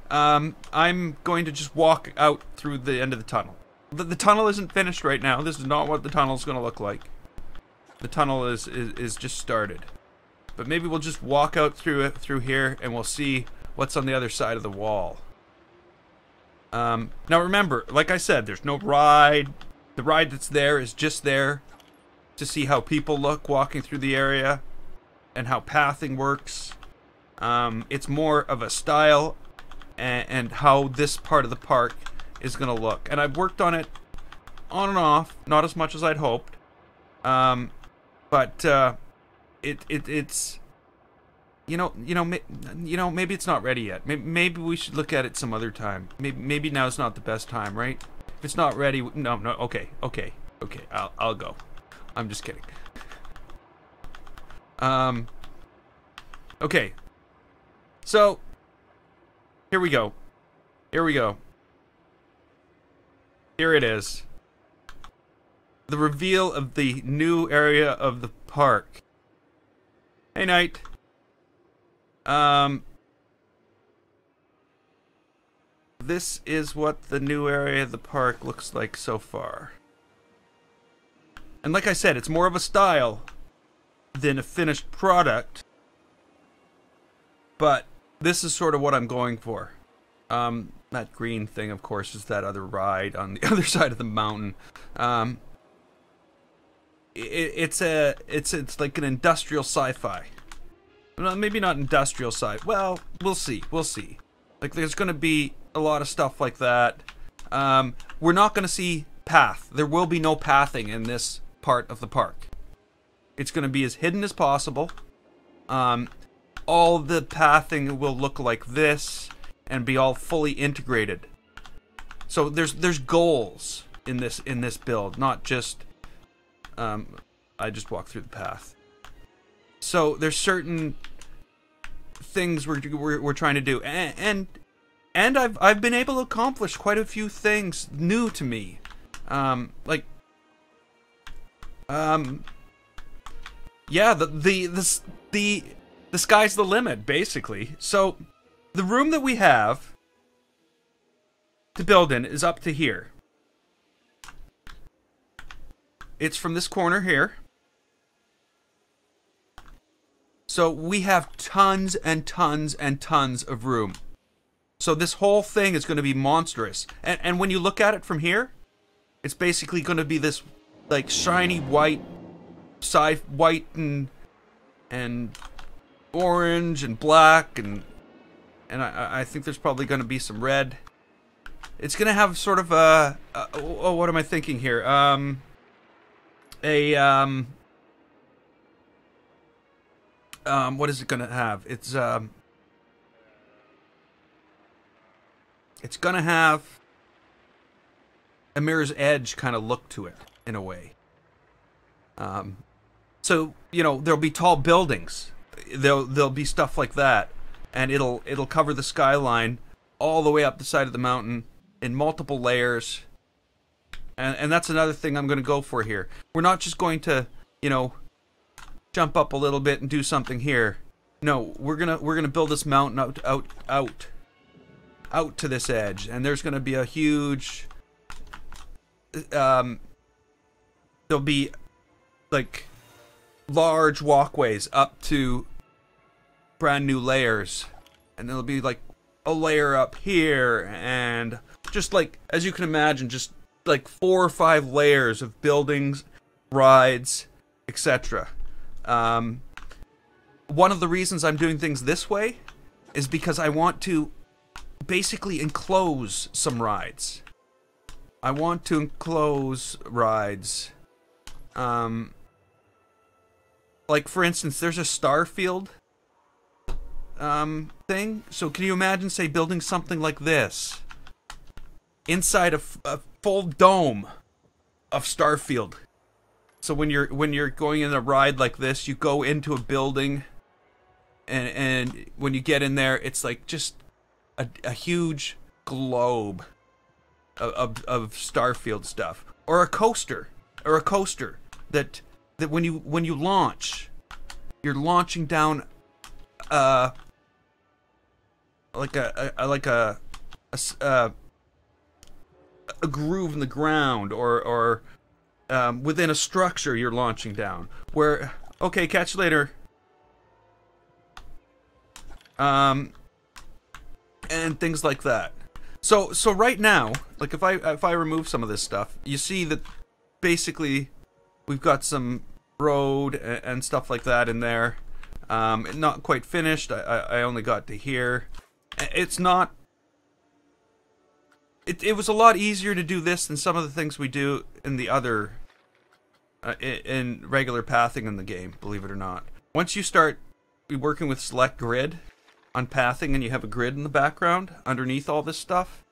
I'm going to just walk out through the end of the tunnel. The tunnel isn't finished right now. This is not what the tunnel is going to look like. The tunnel is just started. But maybe we'll just walk out through here, and we'll see what's on the other side of the wall. Now remember, like I said, there's no ride. The ride that's there is just there to see how people look walking through the area and how pathing works. It's more of a style and how this part of the park is going to look. And I've worked on it on and off, not as much as I'd hoped. But it's maybe it's not ready yet. Maybe we should look at it some other time. Maybe now's not the best time, right? If it's not ready, no, okay, I'll go. I'm just kidding. Okay. So, here we go. Here it is. The reveal of the new area of the park. Hey, Knight. This is what the new area of the park looks like so far. And like I said, it's more of a style than a finished product. But this is sort of what I'm going for. That green thing, of course, is that other ride on the other side of the mountain. It's like an industrial sci-fi. Well, maybe not industrial sci. Well, we'll see. Like, there's going to be a lot of stuff like that. We're not going to see path. There will be no pathing in this part of the park. It's going to be as hidden as possible. All the pathing will look like this and be all fully integrated. So there's goals in this build, not just I just walk through the path. So there's certain things we're trying to do, and I've been able to accomplish quite a few things new to me, yeah, the sky's the limit, basically. So the room that we have to build in is up to here. It's from this corner here. So we have tons and tons and tons of room. So this whole thing is going to be monstrous. And when you look at it from here, it's basically going to be this like shiny white, white and orange and black, and I think there's probably going to be some red. It's going to have sort of a what am I thinking here? What is it gonna have? It's gonna have a Mirror's Edge kind of look to it, in a way. So, you know, there'll be tall buildings. There'll be stuff like that, and it'll cover the skyline all the way up the side of the mountain in multiple layers. And that's another thing I'm going to go for here. We're not just going to, you know, jump up a little bit and do something here. No, we're gonna build this mountain out to this edge, and there's gonna be a huge. There'll be like large walkways up to brand new layers, and there'll be like a layer up here, and just like, as you can imagine, just like 4 or 5 layers of buildings, rides, etc. One of the reasons I'm doing things this way is because I want to basically enclose some rides. I want to enclose rides. Like, for instance, there's a Starfield thing. So can you imagine, say, building something like this inside a full dome of Starfield? So when you're going in a ride like this, you go into a building, and when you get in there, it's like just a huge globe of Starfield stuff, or a coaster that when you launch, you're launching down a a groove in the ground, or within a structure you're launching down. Where, okay, catch you later. And things like that. So right now, like if I remove some of this stuff, you see that basically we've got some road and stuff like that in there. Not quite finished. I only got to here. It's not. It was a lot easier to do this than some of the things we do in the other in regular pathing in the game. Believe it or not. Once you start working with select grid on pathing and you have a grid in the background underneath all this stuff,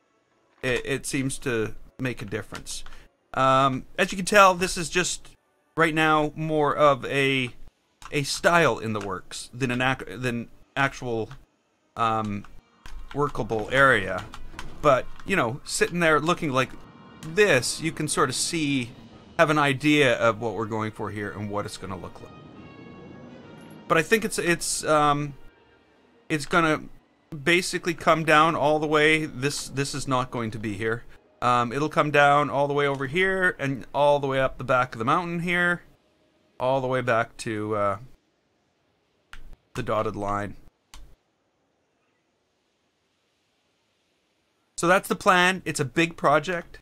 it seems to make a difference. As you can tell, this is just right now more of a style in the works than an actual workable area. But you know, sitting there looking like this, you can sort of have an idea of what we're going for here and what it's going to look like. But I think it's gonna basically come down all the way. This is not going to be here. It'll come down all the way over here and all the way up the back of the mountain here, all the way back to the dotted line. So that's the plan. It's a big project.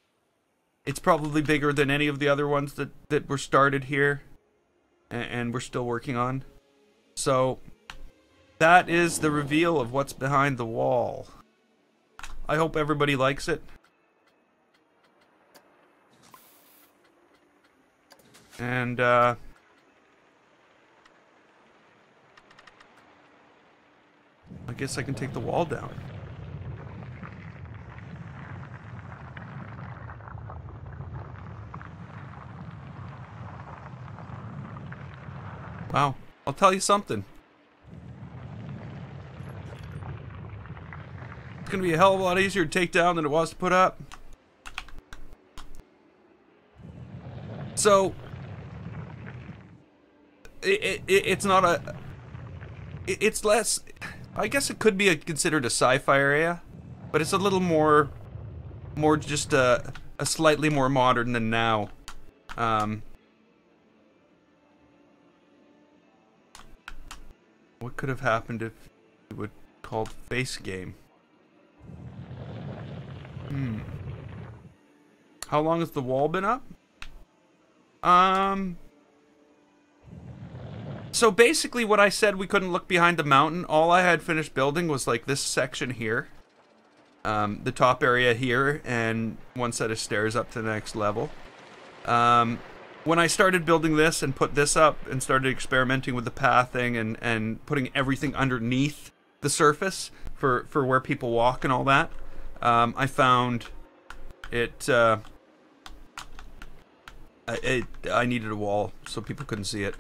It's probably bigger than any of the other ones that were started here and we're still working on. So that is the reveal of what's behind the wall. I hope everybody likes it. And I guess I can take the wall down. Wow, I'll tell you something. It's gonna be a hell of a lot easier to take down than it was to put up. So it's not a. It's less. I guess it could be considered a sci-fi area, but it's a little more just a slightly more modern than now. What could have happened if it would called Face Game? How long has the wall been up? So basically what I said we couldn't look behind the mountain, all I had finished building was like this section here. The top area here and one set of stairs up to the next level. When I started building this and put this up and started experimenting with the pathing and putting everything underneath the surface for where people walk and all that, I found I needed a wall so people couldn't see it.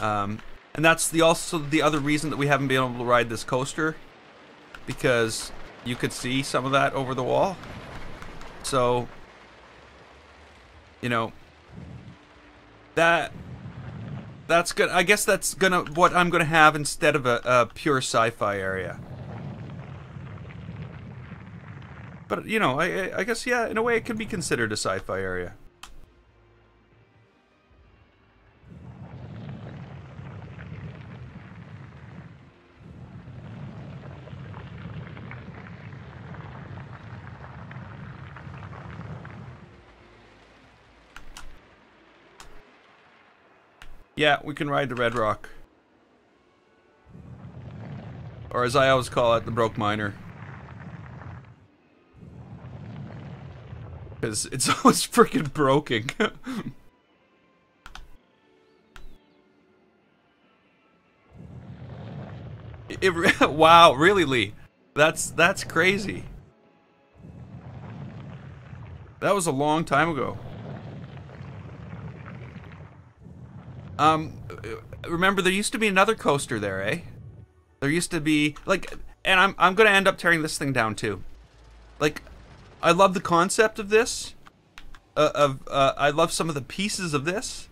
And that's also the other reason that we haven't been able to ride this coaster, because you could see some of that over the wall. So, you know, that's good. I guess that's what I'm gonna have instead of a pure sci-fi area. But you know, I guess yeah, in a way it could be considered a sci-fi area. Yeah, we can ride the Red Rock. Or as I always call it, the Broke Miner. Because it's always freaking broken. Wow, really, Lee? That's crazy. That was a long time ago. Remember there used to be another coaster there, eh? There used to be, like, and I'm gonna end up tearing this thing down too. Like, I love the concept of this. I love some of the pieces of this,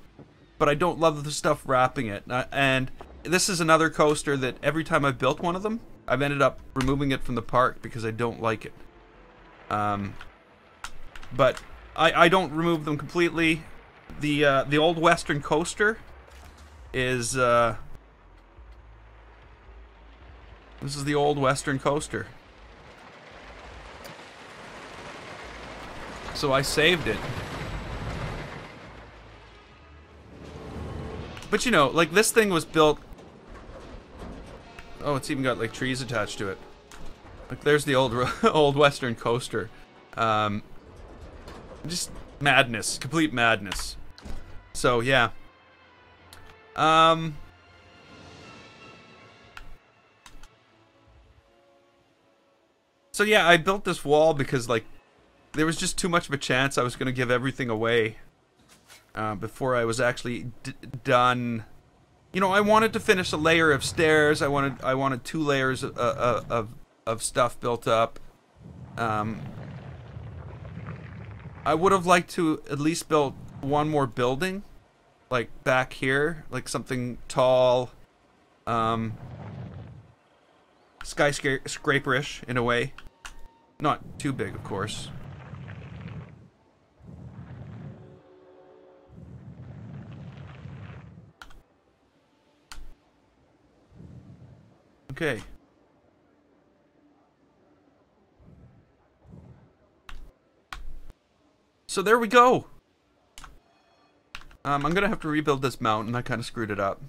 but I don't love the stuff wrapping it. And this is another coaster that every time I've built one of them, I've ended up removing it from the park because I don't like it. But I don't remove them completely. The old Western coaster is this is the old Western coaster. So I saved it. But you know, like this thing was built. Oh, it's even got like trees attached to it. Like there's the old Western coaster. Just madness, complete madness. So yeah. So yeah, I built this wall because like there was just too much of a chance I was going to give everything away before I was actually done. You know, I wanted to finish a layer of stairs. I wanted 2 layers of stuff built up. I would have liked to at least build one more building, like back here, like something tall, skyscraper-ish in a way. Not too big, of course. Okay. So there we go. I'm gonna have to rebuild this mountain. I kind of screwed it up.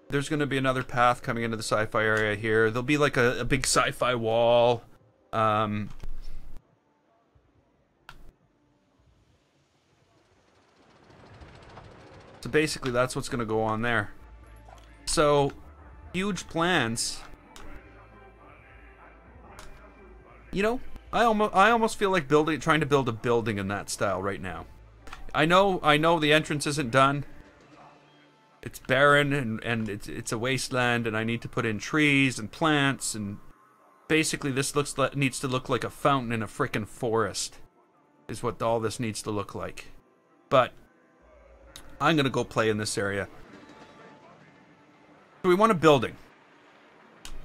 There's gonna be another path coming into the sci-fi area here. There'll be like a big sci-fi wall. So basically that's what's gonna go on there. So, huge plans. You know, I almost feel like trying to build a building in that style right now. I know the entrance isn't done. It's barren and it's a wasteland, and I need to put in trees and plants, and basically this needs to look like a fountain in a frickin' forest. Is what all this needs to look like. But I'm gonna go play in this area. So we want a building.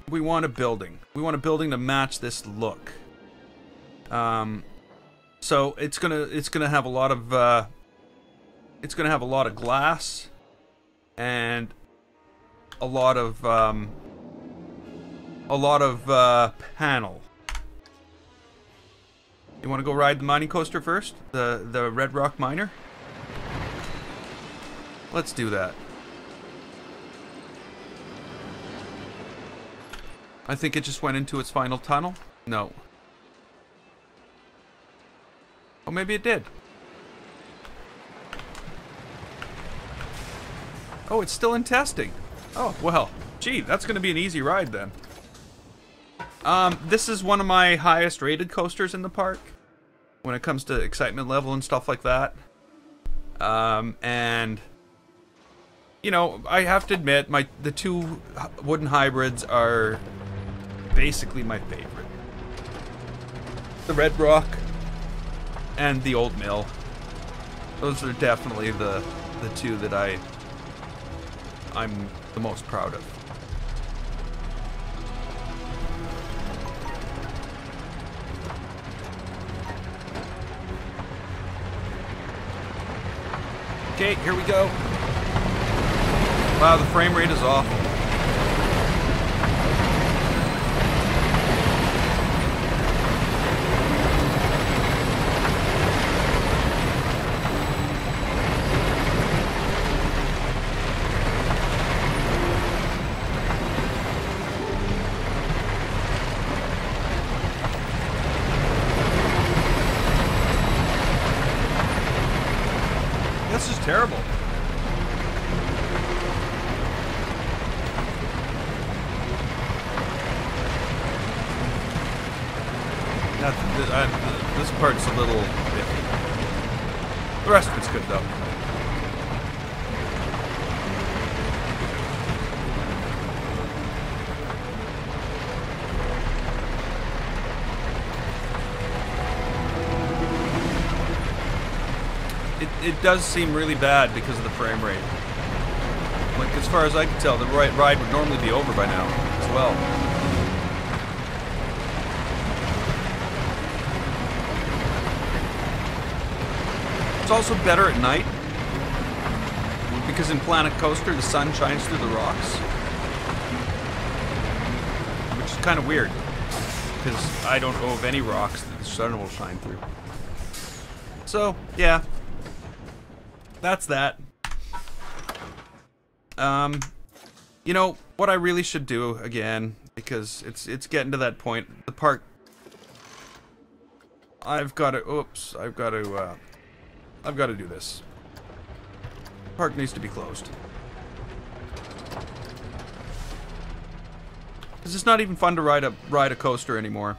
We want a building. We want a building to match this look. So it's gonna have a lot of glass and a lot of panel. You want to go ride the mining coaster first? The Red Rock Miner? Let's do that. I think it just went into its final tunnel. No. Oh, maybe it did. Oh, it's still in testing. Oh, well. Gee, that's going to be an easy ride then. This is one of my highest rated coasters in the park when it comes to excitement level and stuff like that. And you know, I have to admit, the 2 wooden hybrids are basically my favorite. The Red Rock and the Old Mill. Those are definitely the 2 that I'm the most proud of. Okay, here we go. Wow, the frame rate is off. This is terrible. This part's a little iffy. The rest of it's good though. It does seem really bad because of the frame rate. Like, as far as I can tell, the ride would normally be over by now, as well. It's also better at night, because in Planet Coaster, the sun shines through the rocks. Which is kind of weird, because I don't know of any rocks that the sun will shine through. So, yeah. That's that. You know, what I really should do, again, because it's getting to that point, the park... I've got to do this. The park needs to be closed. Because it's not even fun to ride a coaster anymore.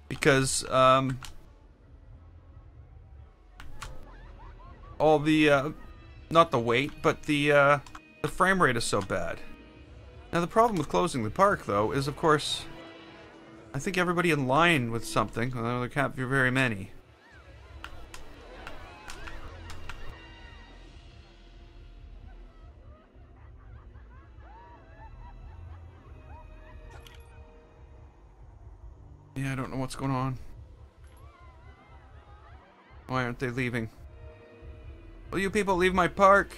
Because, all the, not the weight, but the frame rate is so bad. Now, the problem with closing the park, though, is, of course, I think everybody in line with something, although there can't be very many. Yeah, I don't know what's going on. Why aren't they leaving? Will you people leave my park?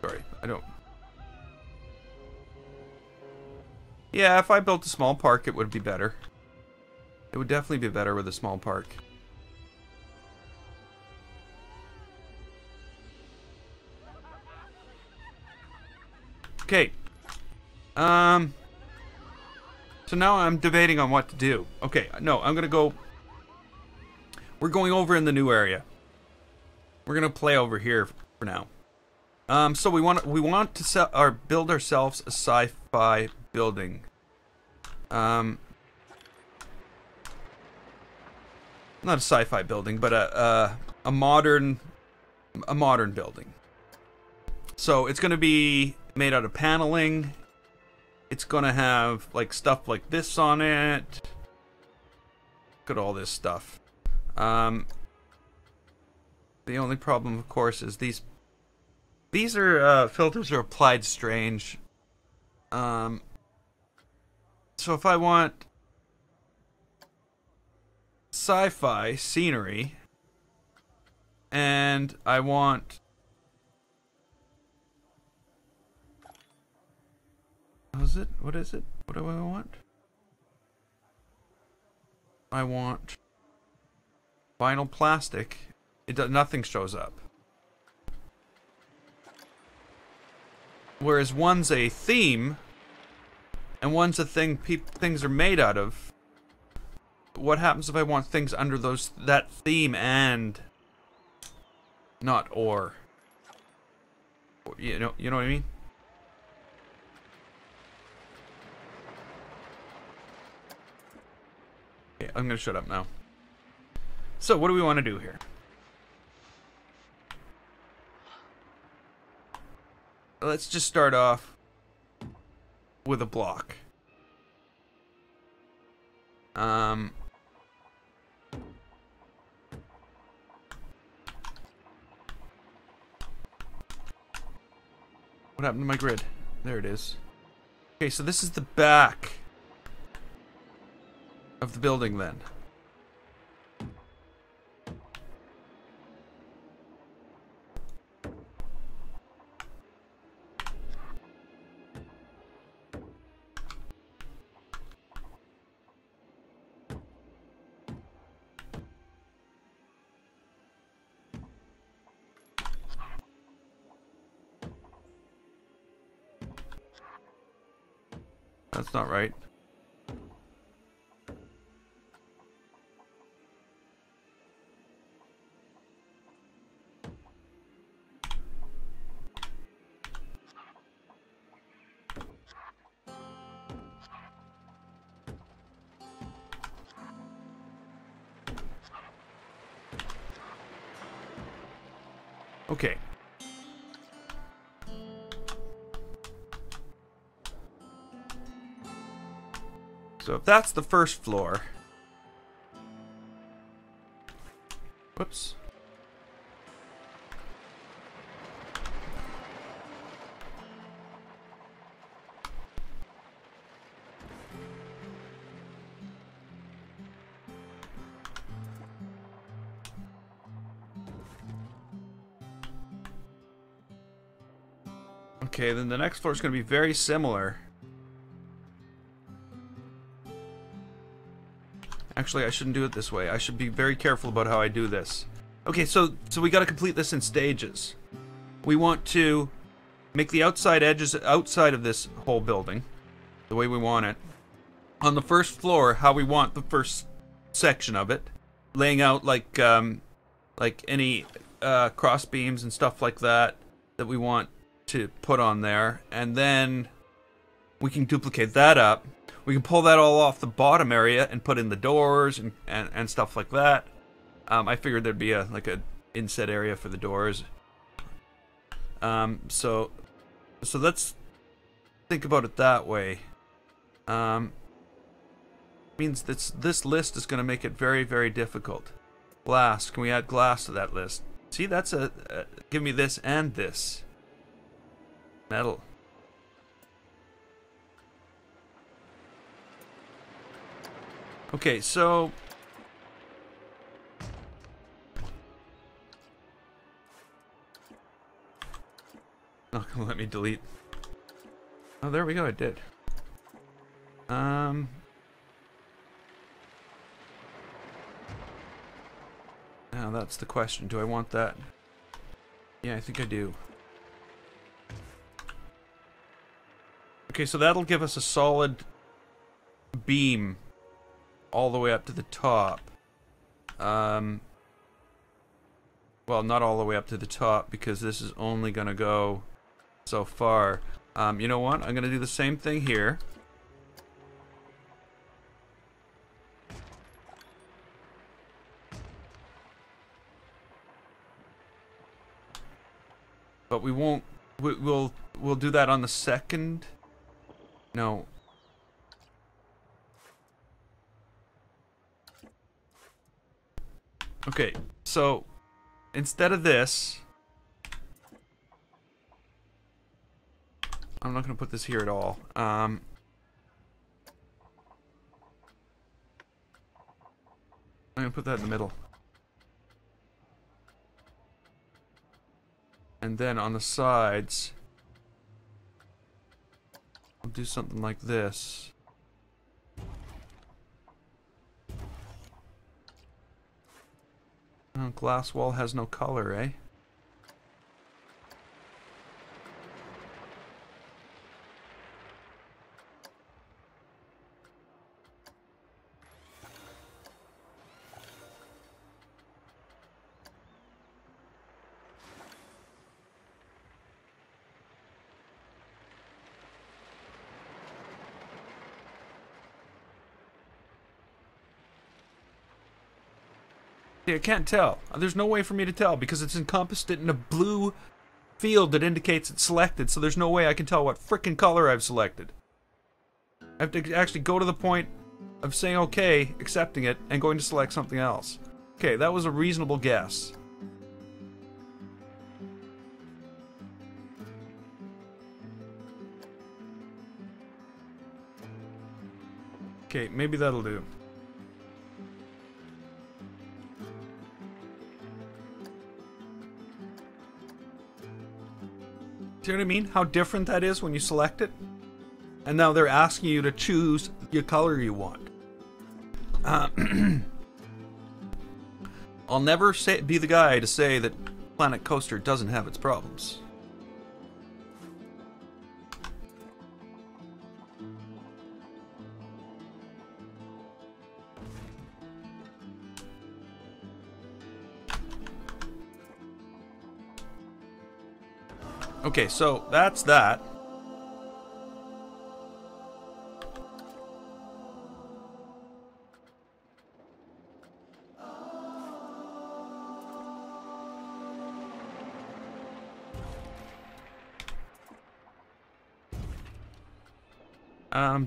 Sorry, I don't... Yeah, if I built a small park, it would be better. It would definitely be better with a small park. Okay. So now I'm debating on what to do. Okay, no, I'm gonna go... We're going over in the new area. We're gonna play over here for now. So we want to build ourselves a sci-fi building. Not a sci-fi building, but a modern building. So it's gonna be made out of paneling. It's gonna have like stuff like this on it. Look at all this stuff. The only problem, of course, is these are filters are applied strange. So if I want sci-fi scenery and I want what is it? What do I want? I want vinyl plastic. Nothing shows up. Whereas one's a theme, and one's a thing things are made out of. What happens if I want things under that theme and not or? You know what I mean? Okay, I'm gonna shut up now. So what do we want to do here? Let's just start off with a block. What happened to my grid? There it is. Okay, so this is the back of the building then. That's not right. Okay. So if that's the first floor... Whoops. Okay, then the next floor is going to be very similar. Actually, I shouldn't do it this way. I should be very careful about how I do this. Okay, so we got to complete this in stages. We want to make the outside edges outside of this whole building the way we want it. On the first floor, how we want the first section of it, laying out like any cross beams and stuff like that we want to put on there, and then we can duplicate that up. We can pull that all off the bottom area and put in the doors and stuff like that. I figured there'd be a inset area for the doors. So let's think about it that way. Means this list is going to make it very, very difficult. Glass. Can we add glass to that list? See, that's give me this and this. Metal. Okay, so not gonna let me delete. Oh, there we go. I did. Now that's the question. Do I want that? Yeah, I think I do. Okay, so that'll give us a solid beam all the way up to the top. Well, not all the way up to the top because this is only gonna go so far. You know what? I'm gonna do the same thing here. But we won't. We'll do that on the second. No. Okay, so instead of this, I'm not going to put this here at all. I'm going to put that in the middle. And then on the sides, I'll do something like this. Oh, glass wall has no color, eh? See, I can't tell. There's no way for me to tell because it's encompassed it in a blue field that indicates it's selected, so there's no way I can tell what frickin' color I've selected. I have to actually go to the point of saying okay, accepting it, and going to select something else. Okay, that was a reasonable guess. Okay, maybe that'll do. Do you know what I mean? How different that is when you select it? And now they're asking you to choose your color you want. I'll never be the guy to say that Planet Coaster doesn't have its problems. Okay, so that's that.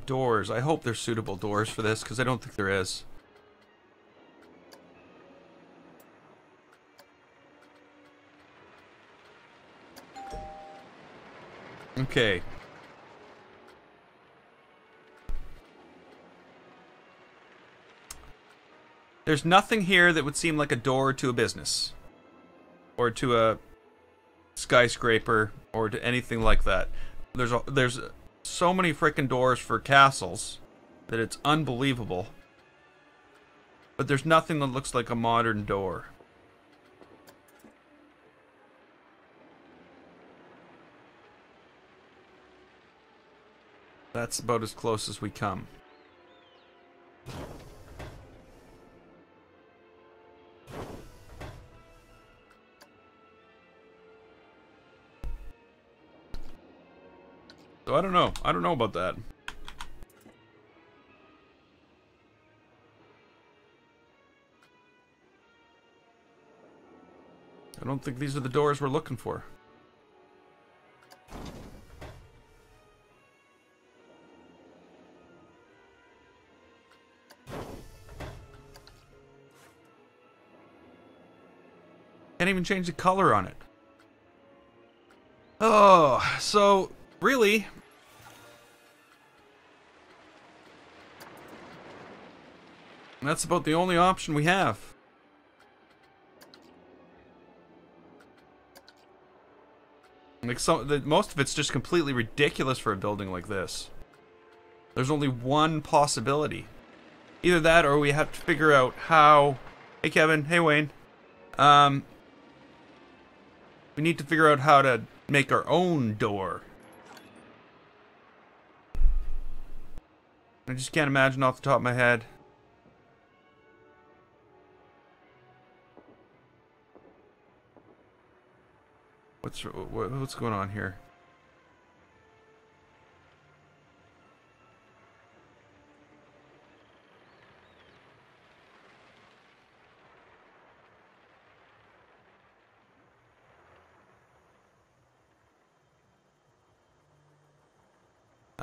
Doors. I hope there's suitable doors for this, because I don't think there is. Okay. There's nothing here that would seem like a door to a business. Or to a skyscraper or to anything like that. There's so many freaking doors for castles that it's unbelievable. But there's nothing that looks like a modern door. That's about as close as we come. So I don't know. I don't know about that. I don't think these are the doors we're looking for. Can't even change the color on it. Oh, so really, that's about the only option we have. Like most of it's just completely ridiculous for a building like this. There's only one possibility. Either that or we have to figure out how... Hey Kevin, hey Wayne. We need to figure out how to make our own door. I just can't imagine off the top of my head. What's going on here?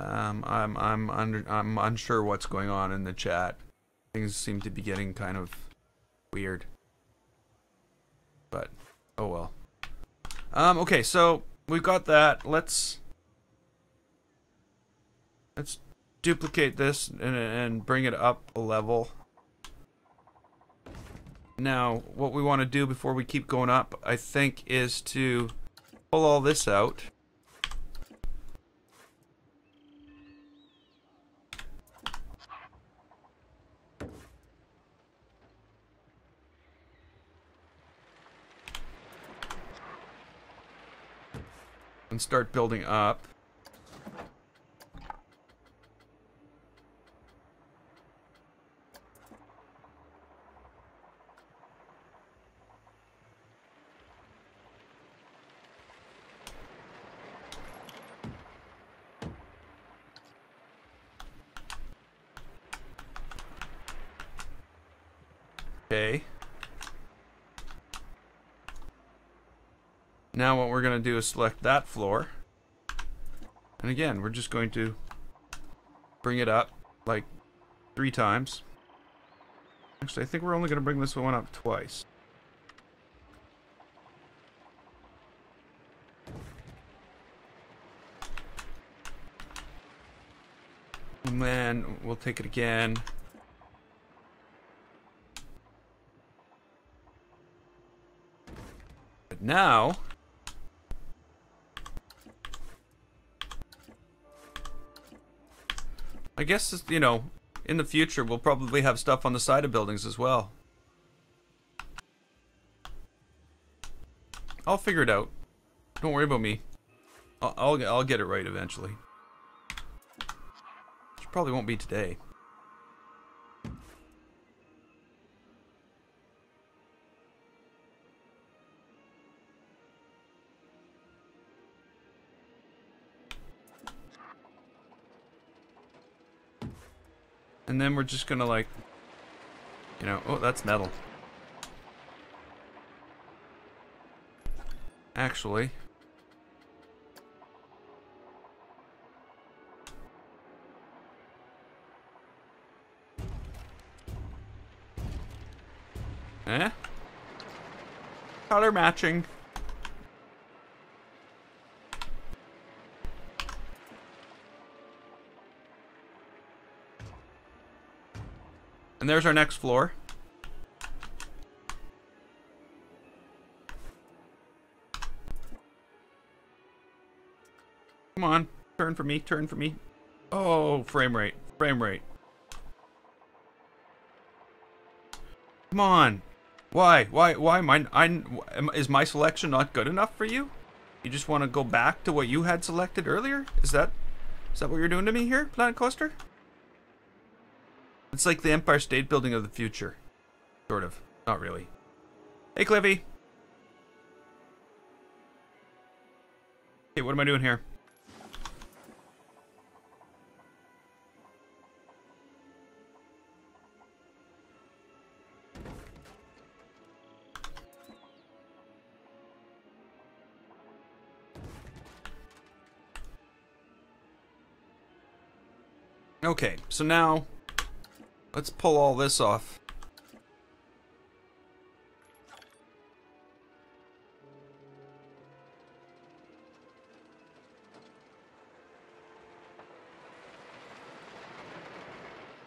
I'm unsure what's going on in the chat. Things seem to be getting kind of weird. But oh well. Okay, so we've got that. Let's duplicate this and bring it up a level. Now, what we want to do before we keep going up, I think, is to pull all this out. And start building up. Okay. Now what we're going to do is select that floor. And again, we're just going to bring it up like 3 times. Actually, I think we're only going to bring this one up twice. And then we'll take it again. But now... I guess, you know, in the future we'll probably have stuff on the side of buildings as well. I'll figure it out. Don't worry about me. I'll get it right eventually. Which probably won't be today. And then we're just gonna, like, you know, oh, that's metal. Actually, color matching. And there's our next floor. Come on. Turn for me. Turn for me. Oh, frame rate. Frame rate. Come on. Why? Why is my selection not good enough for you? You just want to go back to what you had selected earlier? Is that what you're doing to me here, Planet Coaster? It's like the Empire State Building of the future. Sort of. Not really. Hey, Cliffy. Hey, what am I doing here? Okay, so now let's pull all this off.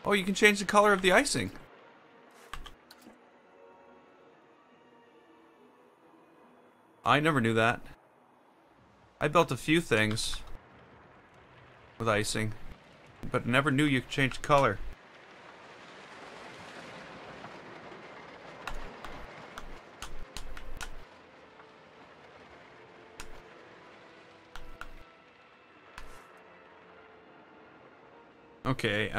Oh, you can change the color of the icing. I never knew that. I built a few things with icing, but never knew you could change the color. Okay,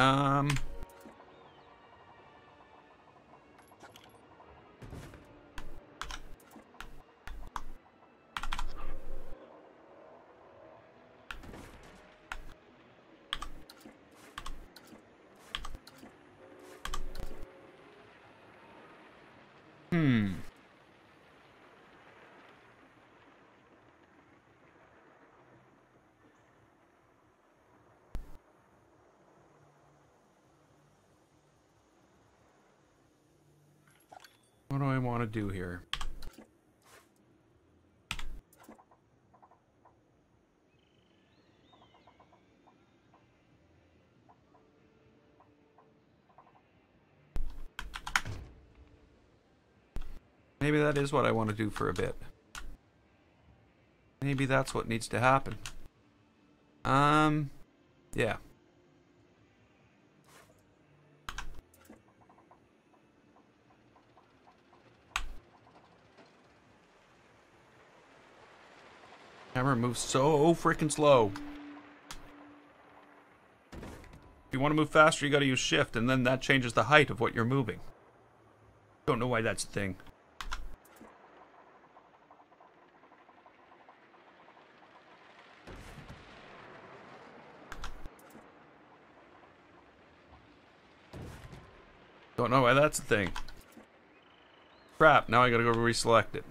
what do I want to do here? Maybe that is what I want to do for a bit. Maybe that's what needs to happen. Yeah. Camera moves so freaking slow. If you want to move faster, you gotta use shift, and then that changes the height of what you're moving. Don't know why that's a thing. Don't know why that's a thing. Crap, now I gotta go reselect it.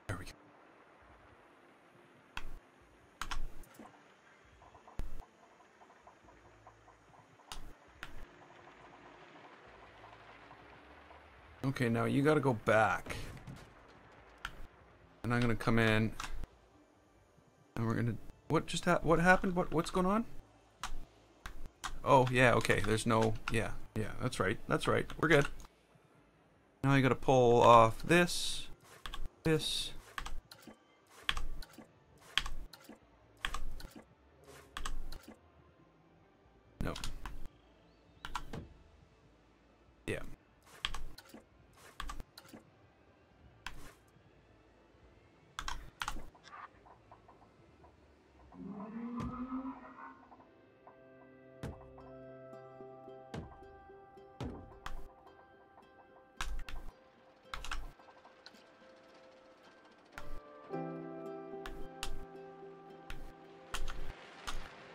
There we go. Okay, now you gotta go back. And I'm gonna come in, and we're gonna. What just what happened? What's going on? Oh yeah, okay. There's no. Yeah, that's right. That's right. We're good. Now I gotta pull off this. No. Yeah.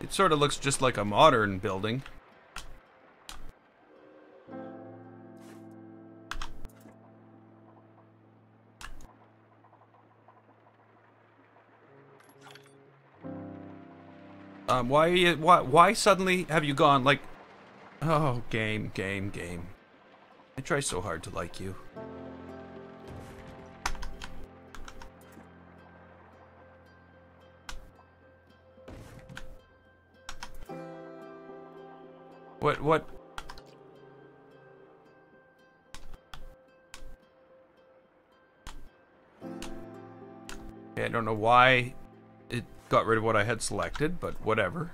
It sort of looks just like a modern building. Why suddenly have you gone like, oh, game. I try so hard to like you. What? Okay, I don't know why it got rid of what I had selected, but whatever.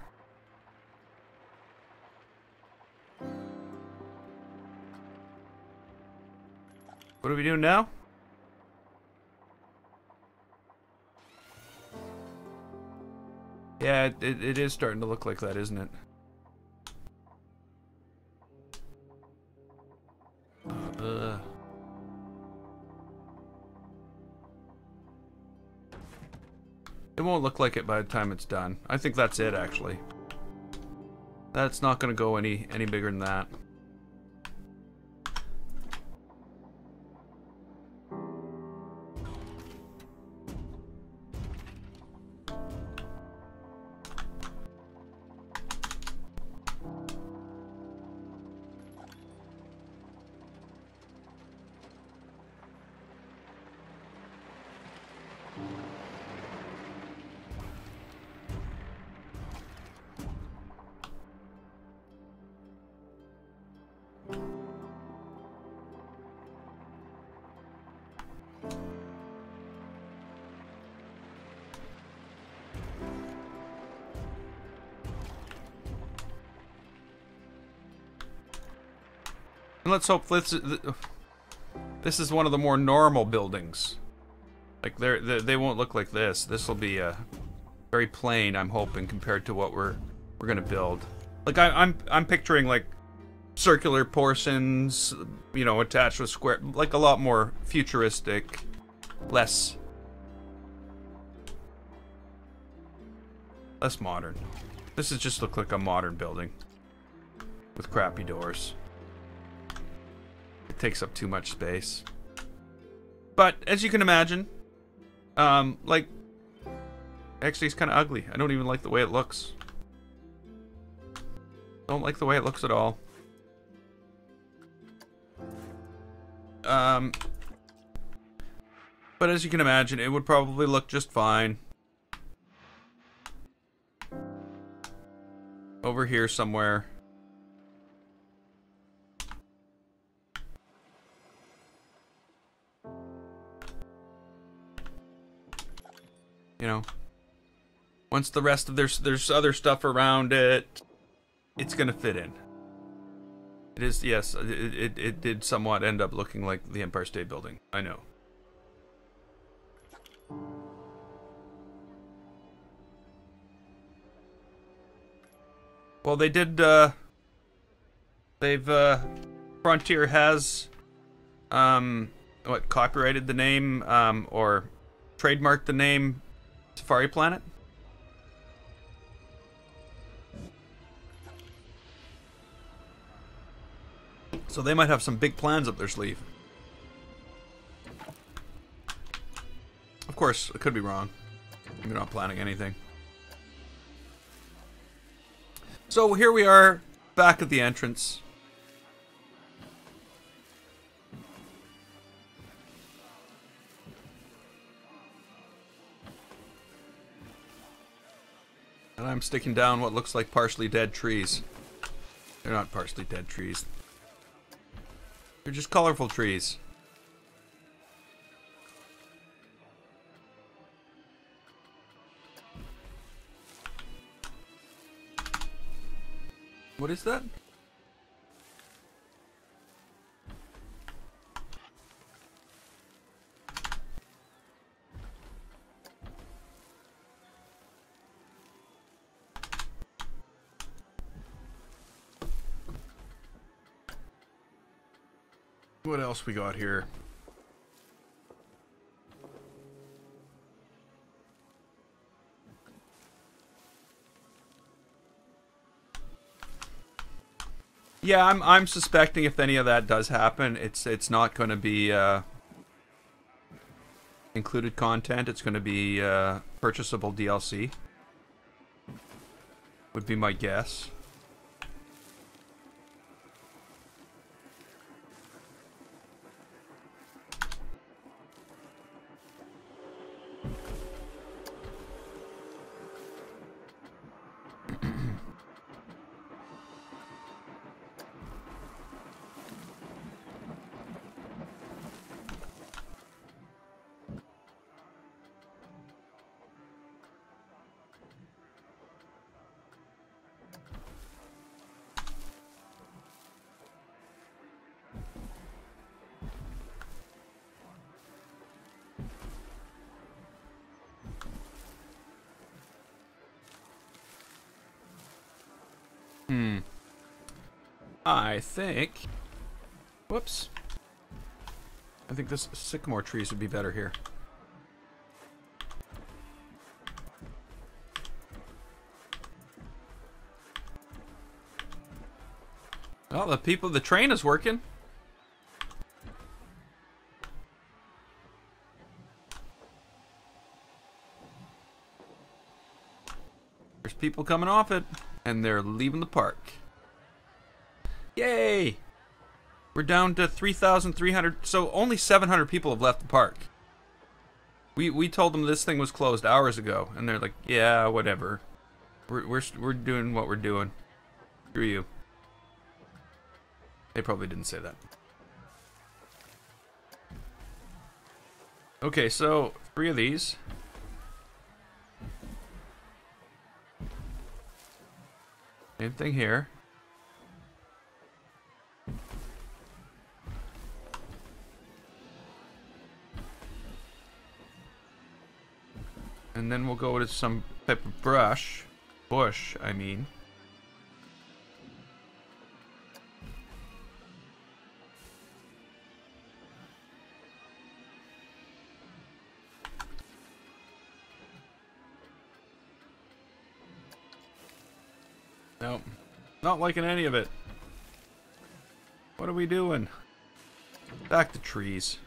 What are we doing now? Yeah, it is starting to look like that, isn't it? It won't look like it by the time it's done. I think that's it, actually. That's not going to go any bigger than that. And let's hope this is one of the more normal buildings. Like they won't look like this. This will be very plain, I'm hoping, compared to what we're gonna build. Like I'm picturing like circular portions, you know, attached with square, like a lot more futuristic, less modern. This is just look like a modern building with crappy doors. It takes up too much space. But as you can imagine, like, actually it's kind of ugly. I don't even like the way it looks. Don't like the way it looks at all. But as you can imagine, it would probably look just fine over here somewhere. You know, once the rest of there's other stuff around it, it's gonna fit in. It is, yes, it did somewhat end up looking like the Empire State Building. I know. Well, they did, Frontier has, copyrighted the name, or trademarked the name Safari Planet? So they might have some big plans up their sleeve. Of course, I could be wrong. I'm not planning anything. So here we are, back at the entrance. And I'm sticking down what looks like partially dead trees. They're not partially dead trees. They're just colorful trees. What is that? What else we got here? Yeah, I'm suspecting if any of that does happen, it's not going to be included content. It's going to be purchasable DLC. Would be my guess. Hmm. I think... Whoops. I think this sycamore trees would be better here. Well, the train is working. There's people coming off it, and they're leaving the park. Yay! We're down to 3,300, so only 700 people have left the park. We told them this thing was closed hours ago, and they're like, yeah, whatever. We're doing what we're doing. Screw you. They probably didn't say that. Okay, so 3 of these. Same thing here. And then we'll go to some type of bush, I mean. Nope. Not liking any of it. What are we doing? Back to trees.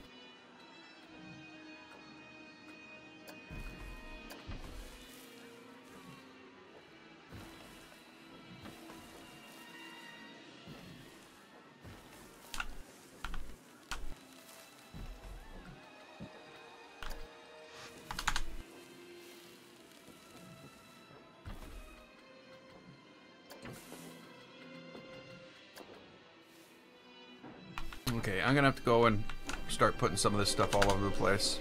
Okay, I'm gonna have to go and start putting some of this stuff all over the place.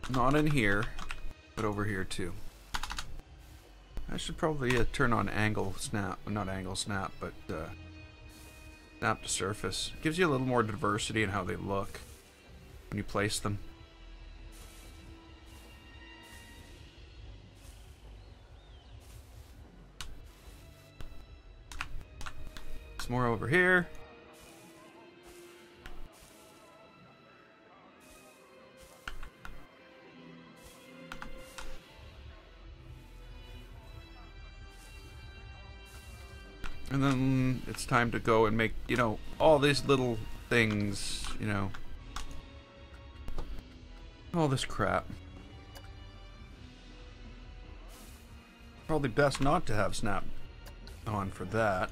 Not in here, but over here too. I should probably turn on angle snap, not angle snap, but snap to surface. Gives you a little more diversity in how they look when you place them. Some more over here. And then it's time to go and make, you know, all these little things, you know. All this crap. Probably best not to have snap on for that.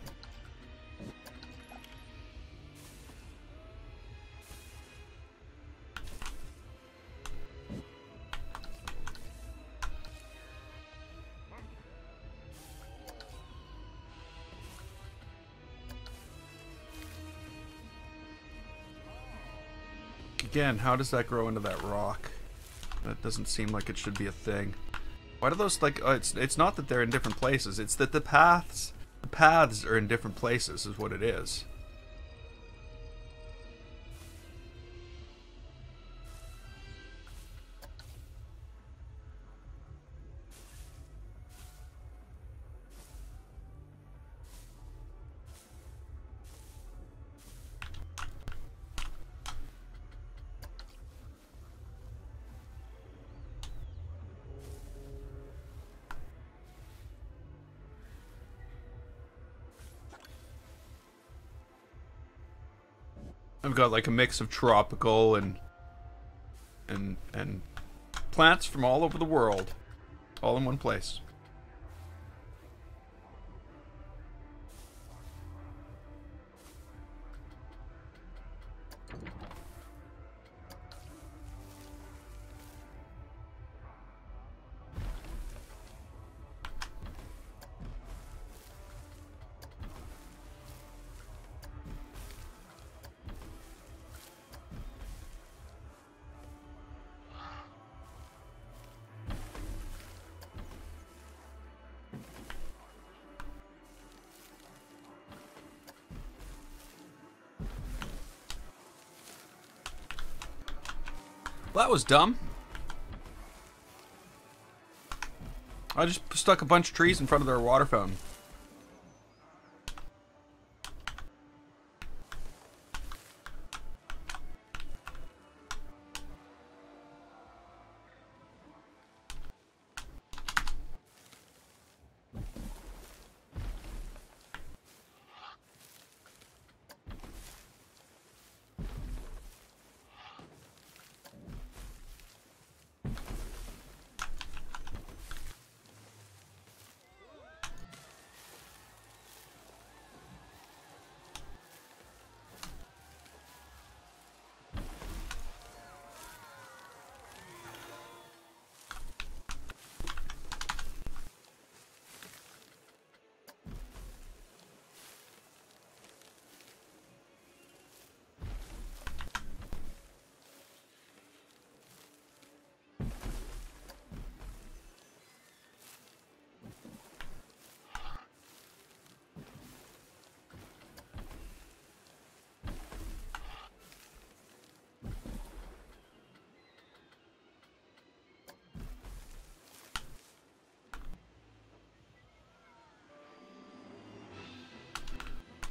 Again, how does that grow into that rock? That doesn't seem like it should be a thing. Why do those, like, it's not that they're in different places, it's that the paths are in different places is what it is. I've got like a mix of tropical and plants from all over the world, all in one place. Well, that was dumb. I just stuck a bunch of trees in front of their water fountain.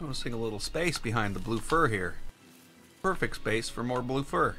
Noticing a little space behind the blue fur here. Perfect space for more blue fur.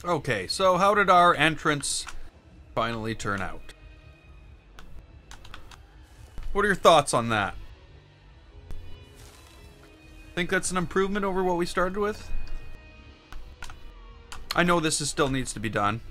Okay, so how did our entrance finally turn out? What are your thoughts on that? Think that's an improvement over what we started with? I know this still needs to be done.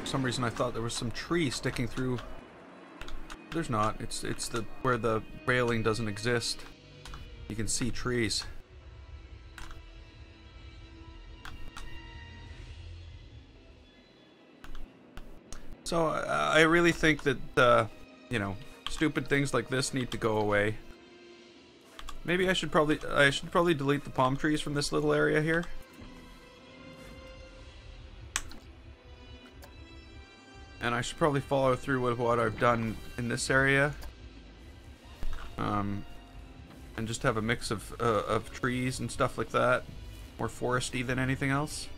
For some reason I thought there was some tree sticking through. There's not. It's the where the railing doesn't exist. You can see trees. So I really think that you know, stupid things like this need to go away. Maybe I should probably delete the palm trees from this little area here. And I should probably follow through with what I've done in this area. And just have a mix of trees and stuff like that. More foresty than anything else.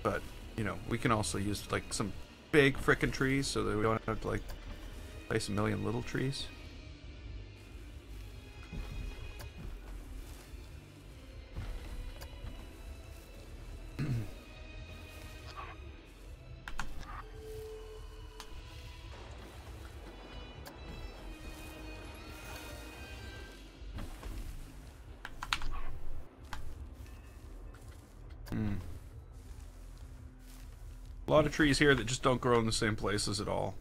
But, you know, we can also use like some big frickin' trees so that we don't have to like place a million little trees. A lot of trees here that just don't grow in the same places at all.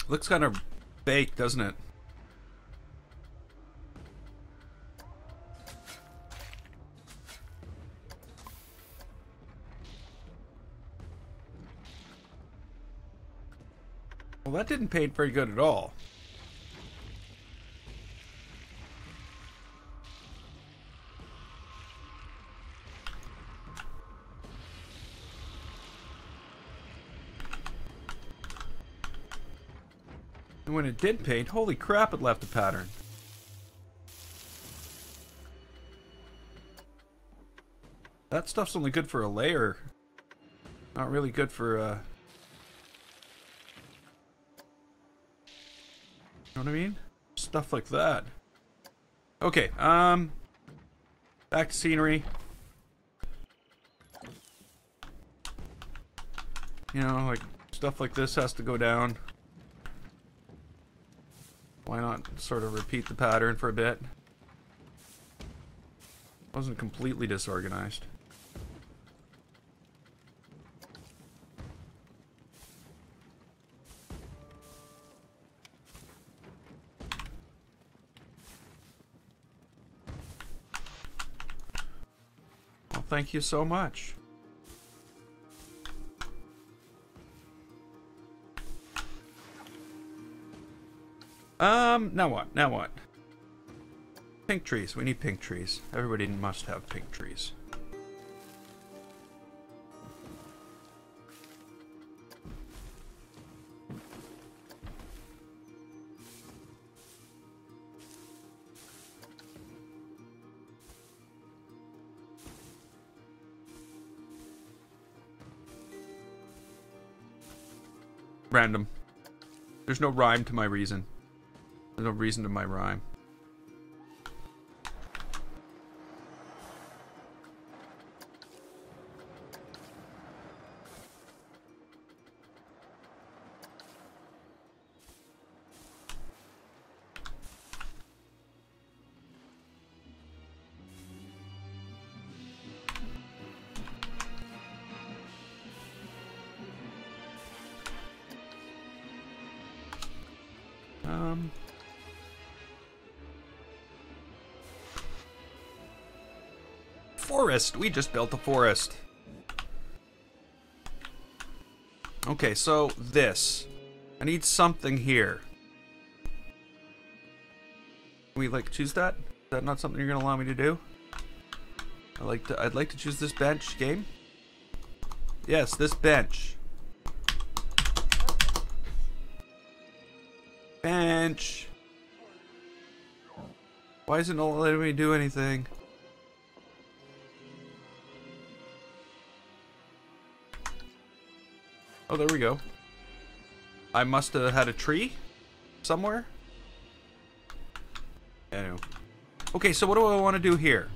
Looks kind of baked, doesn't it? Well, that didn't paint very good at all. And when it did paint, holy crap, it left a pattern. That stuff's only good for a layer. Not really good for, you know what I mean? Stuff like that. Okay, back to scenery. You know, like, stuff like this has to go down. Why not sort of repeat the pattern for a bit? Wasn't completely disorganized. Well, thank you so much. Now what? Now what? Pink trees. We need pink trees. Everybody must have pink trees. Random. There's no rhyme to my reason. There's no reason to my rhyme. Forest. We just built a forest. Okay, so this. I need something here. Can we like choose that? Is that not something you're gonna allow me to do? I'd like to choose this bench game. Yes, this bench. Bench. Why isn't it letting me do anything? Oh, there we go. I must have had a tree somewhere. Anyway. Okay, so what do I want to do here?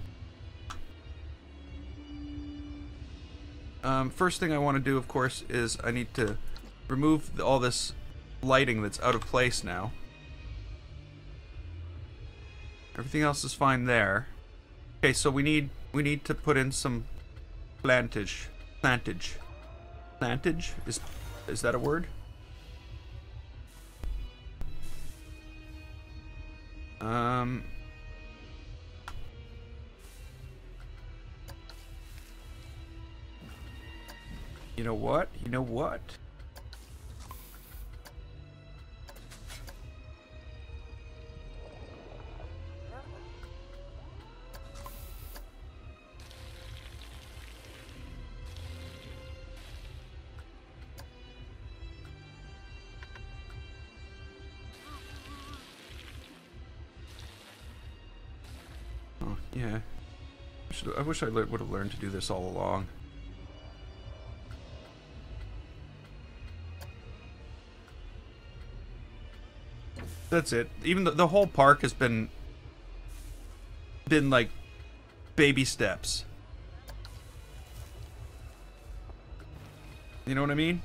First thing I want to do, of course, is I need to remove all this lighting that's out of place now. Everything else is fine there. Okay, so we need to put in some plantage. Plantage? Is that a word? You know what? You know what? Oh, yeah. I wish I would have learned to do this all along. That's it. Even the whole park has been like baby steps. You know what I mean?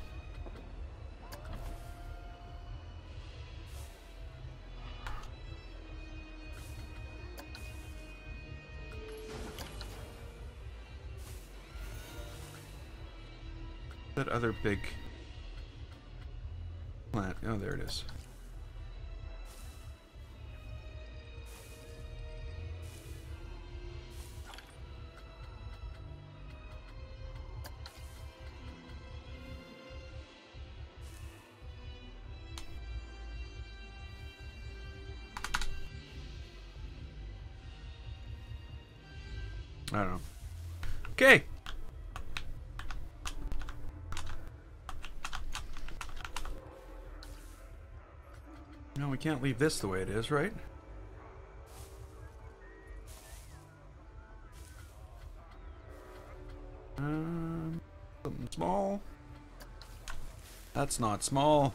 That other big plant. Oh, there it is. I don't know. Okay. No, we can't leave this the way it is, right? Something small. That's not small.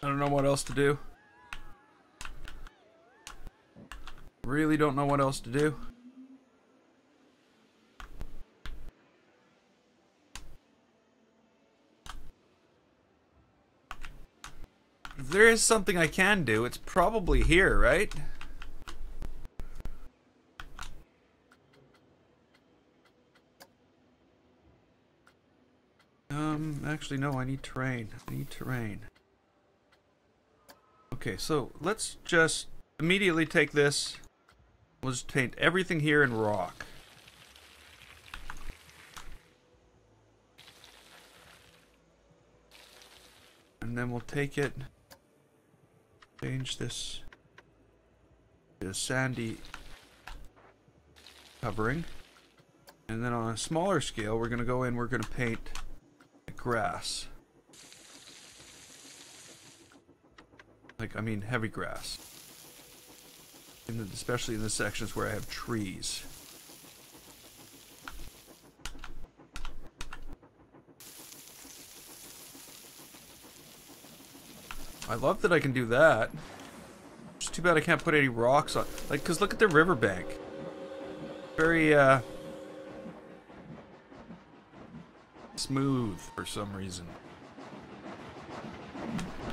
I don't know what else to do. Really don't know what else to do. If there is something I can do, it's probably here, right? Actually, no, I need terrain. I need terrain. Okay, so let's just immediately take this. We'll just paint everything here in rock. And then we'll take it, change this to sandy covering. And then on a smaller scale, we're going to go in, we're going to paint the grass. Like, I mean, heavy grass. Especially in the sections where I have trees. I love that I can do that. It's too bad I can't put any rocks on. Like, because look at the riverbank. Very, smooth for some reason.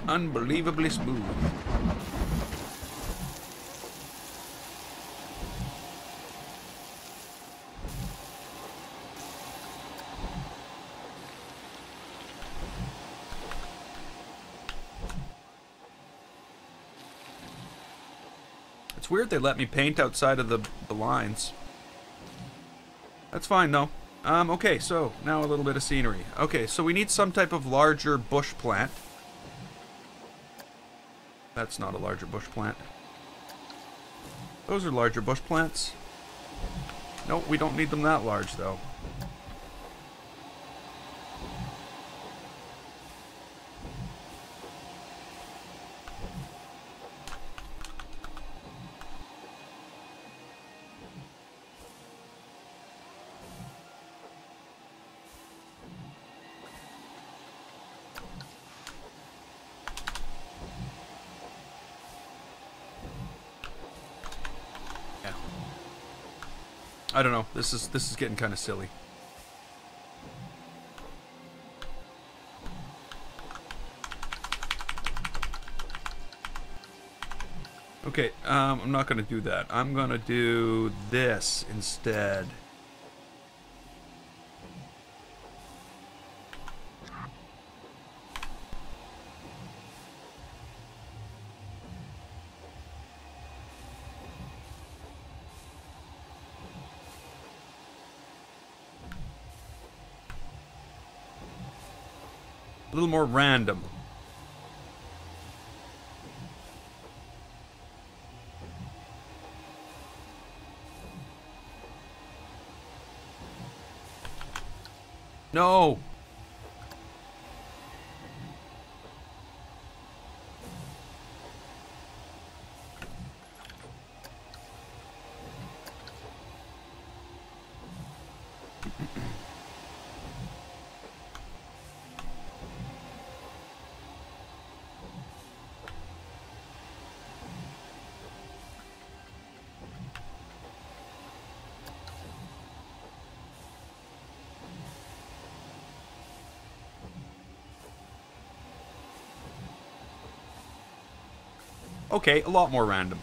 Unbelievably smooth. It's weird they let me paint outside of the lines. That's fine though. Okay, so now a little bit of scenery. Okay, so we need some type of larger bush plant. That's not a larger bush plant. Those are larger bush plants. Nope, we don't need them that large though. I don't know. This is getting kind of silly. Okay, I'm not gonna do that. I'm gonna do this instead. A little more random. No. Okay, a lot more random.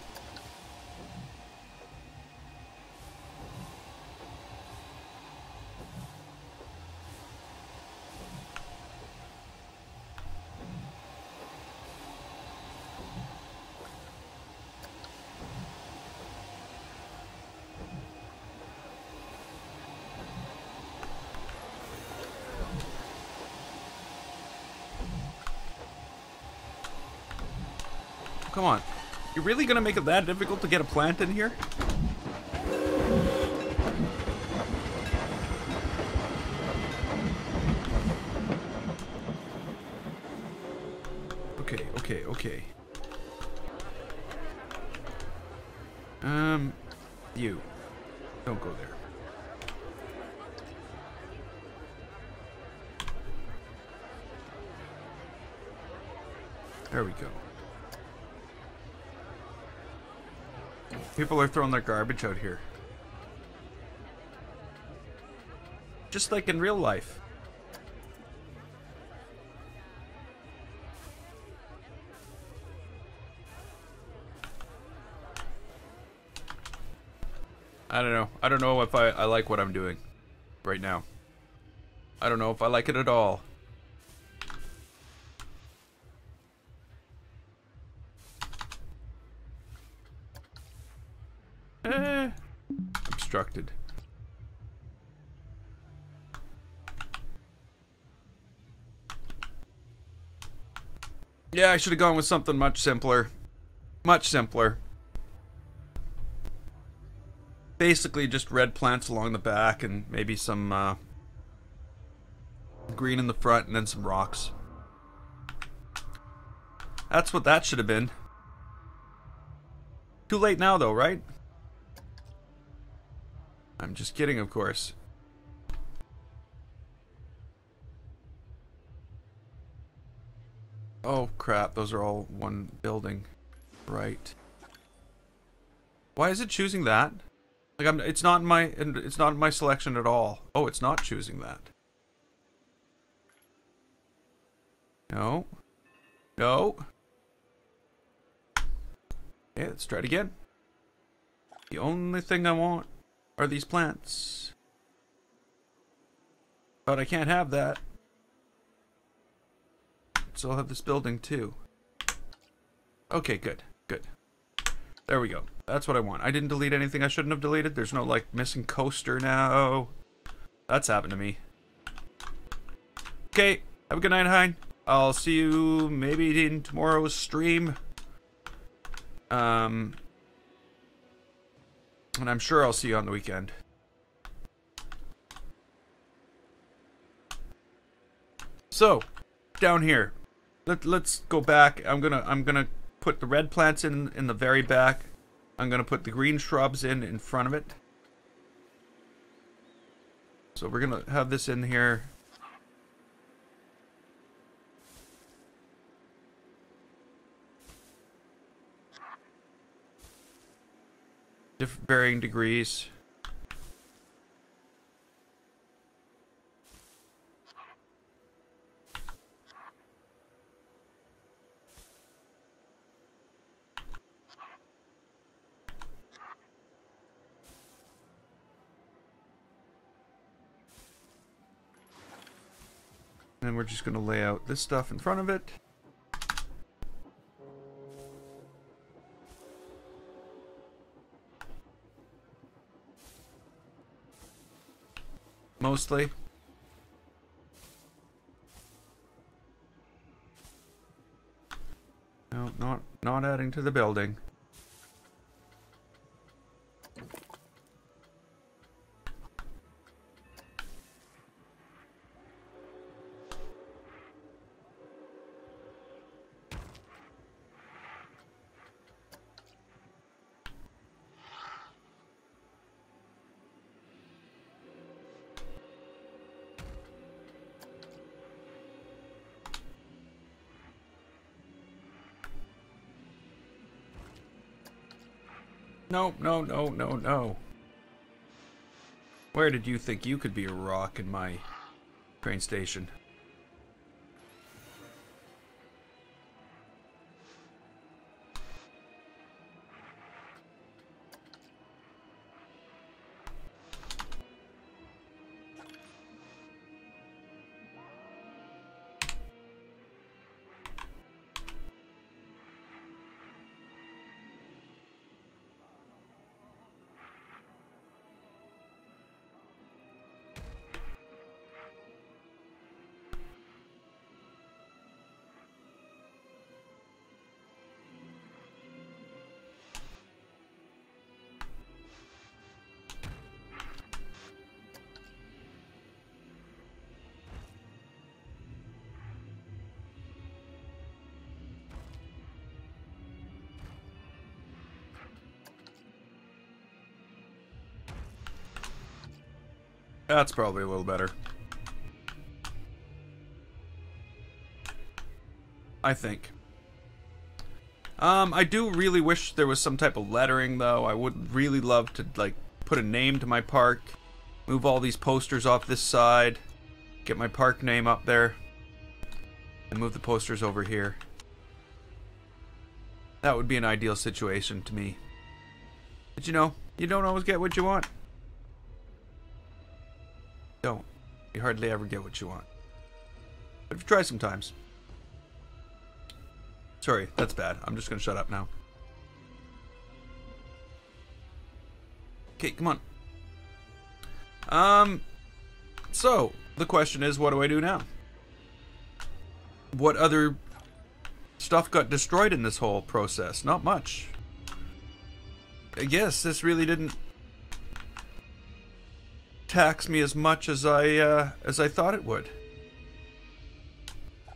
Come on. You're really gonna make it that difficult to get a plant in here? Okay. You. Don't go there. There we go. People are throwing their garbage out here. Just like in real life. I don't know. I don't know if I like what I'm doing right now. I don't know if I like it at all. Obstructed. Yeah, I should have gone with something much simpler. Much simpler. Basically just red plants along the back and maybe some green in the front and then some rocks. That's what that should have been. Too late now though, right? I'm just kidding, of course. Oh crap, those are all one building. Right. Why is it choosing that? Like it's not in my selection at all. Oh, it's not choosing that. No. No. Okay, let's try it again. The only thing I want are these plants. But I can't have that. So I'll have this building too. Okay, good. Good. There we go. That's what I want. I didn't delete anything I shouldn't have deleted. There's no, like, missing coaster now. That's happened to me. Okay. Have a good night, Hein. I'll see you maybe in tomorrow's stream. And I'm sure I'll see you on the weekend. So, down here. Let's go back. I'm gonna put the red plants in the very back. I'm gonna put the green shrubs in front of it. So we're gonna have this in here. Varying degrees. And then we're just going to lay out this stuff in front of it. Mostly. No, not adding to the building. No, no, no, no, no. Where did you think you could be a rock in my train station? That's probably a little better. I think. I do really wish there was some type of lettering, though. I would really love to, like, put a name to my park. Move all these posters off this side. Get my park name up there. And move the posters over here. That would be an ideal situation to me. But you know, you don't always get what you want. Don't. You hardly ever get what you want. But if you try sometimes. Sorry, that's bad. I'm just gonna shut up now. Okay, come on. So, the question is, what do I do now? What other stuff got destroyed in this whole process? Not much. I guess this really didn't tax me as much as I thought it would. I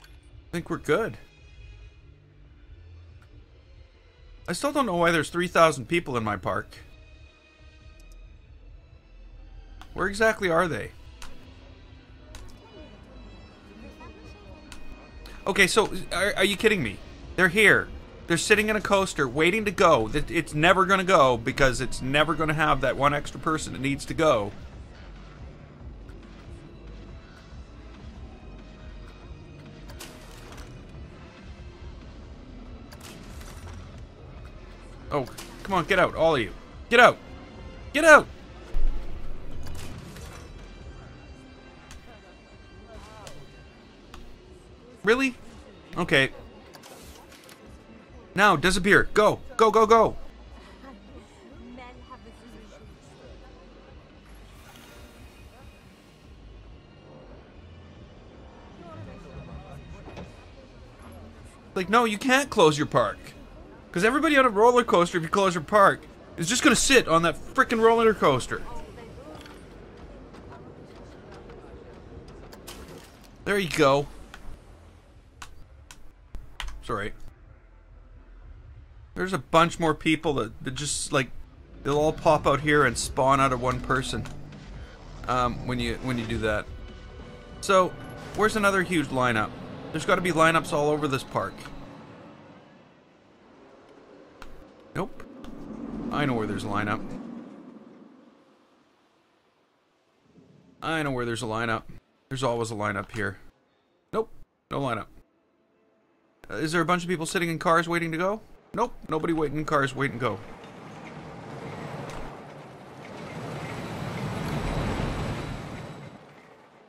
think we're good. I still don't know why there's 3,000 people in my park. Where exactly are they? Okay, so are you kidding me? They're here. They're sitting in a coaster waiting to go. It's never going to go because it's never going to have that one extra person that needs to go. Oh, come on, get out, all of you. Get out! Get out! Really? Okay. Now, disappear. Go! Go, go, go! Like, no, you can't close your park. Because everybody on a roller coaster, if you close your park, is just going to sit on that frickin' roller coaster. There you go. Sorry. There's a bunch more people that just, like, they'll all pop out here and spawn out of one person. When you do that. So, where's another huge lineup? There's got to be lineups all over this park. Nope. I know where there's a lineup. I know where there's a lineup. There's always a lineup here. Nope. No lineup. Is there a bunch of people sitting in cars waiting to go? Nope. Nobody waiting in cars waiting to go.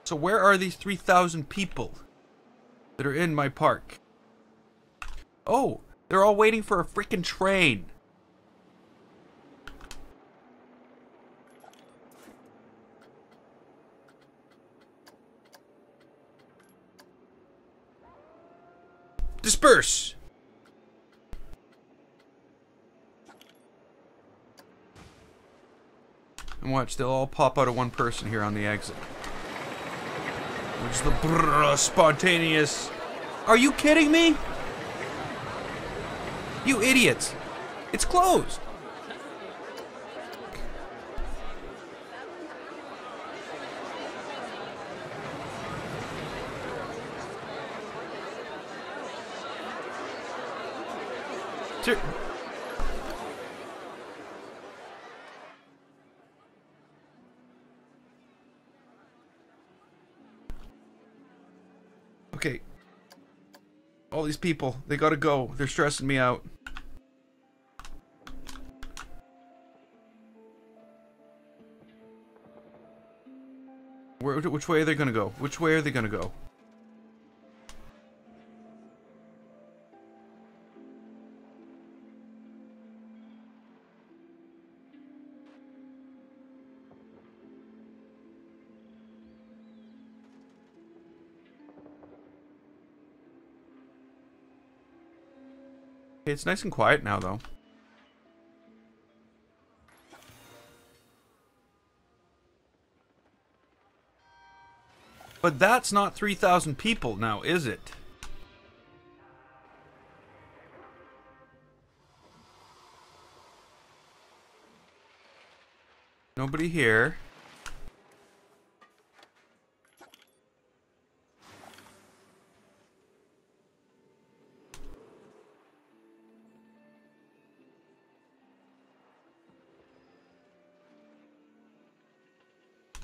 So where are these 3,000 people that are in my park? Oh, they're all waiting for a freaking train. Disperse! And watch, they'll all pop out of one person here on the exit. Which is the spontaneous... Are you kidding me? You idiots! It's closed! Okay. All these people, they gotta go. They're stressing me out. Which way are they gonna go? Which way are they gonna go? It's nice and quiet now, though. But that's not 3,000 people now, is it? Nobody here.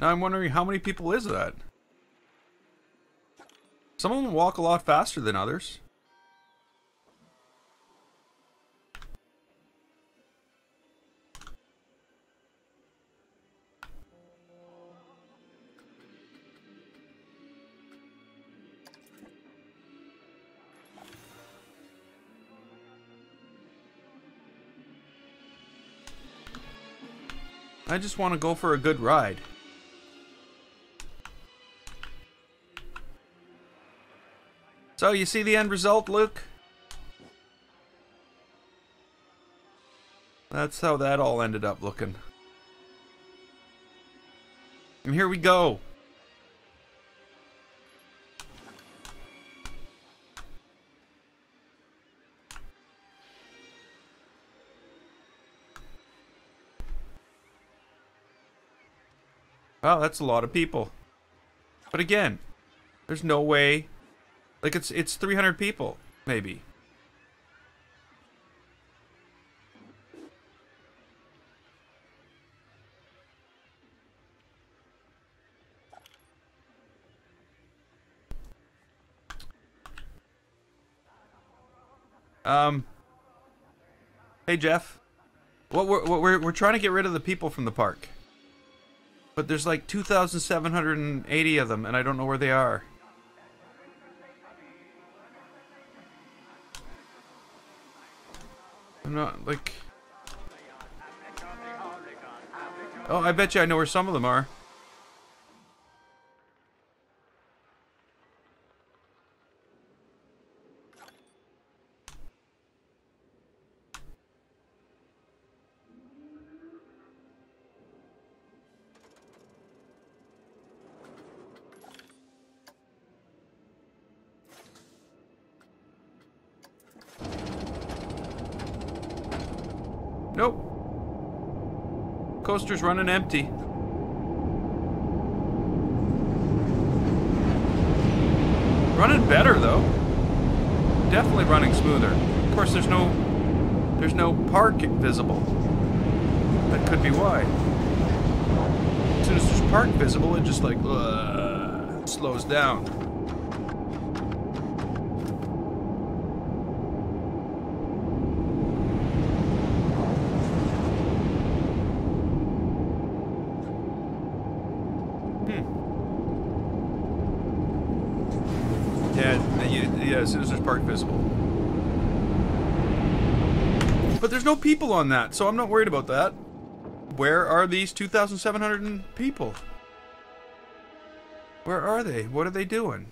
Now I'm wondering how many people is that? Some of them walk a lot faster than others. I just want to go for a good ride. So, you see the end result, Luke? That's how that all ended up looking. And here we go. Wow, that's a lot of people. But again, there's no way. Like it's 300 people, maybe. Hey Jeff. We're trying to get rid of the people from the park. But there's like 2,780 of them, and I don't know where they are. I'm not, like... Oh, I bet you I know where some of them are. Nope. Coaster's running empty. Running better though. Definitely running smoother. Of course, there's no park visible. That could be why. As soon as there's park visible, it just like slows down. Yeah, as soon as there's park visible. But there's no people on that, so I'm not worried about that. Where are these 2,700 people? Where are they? What are they doing?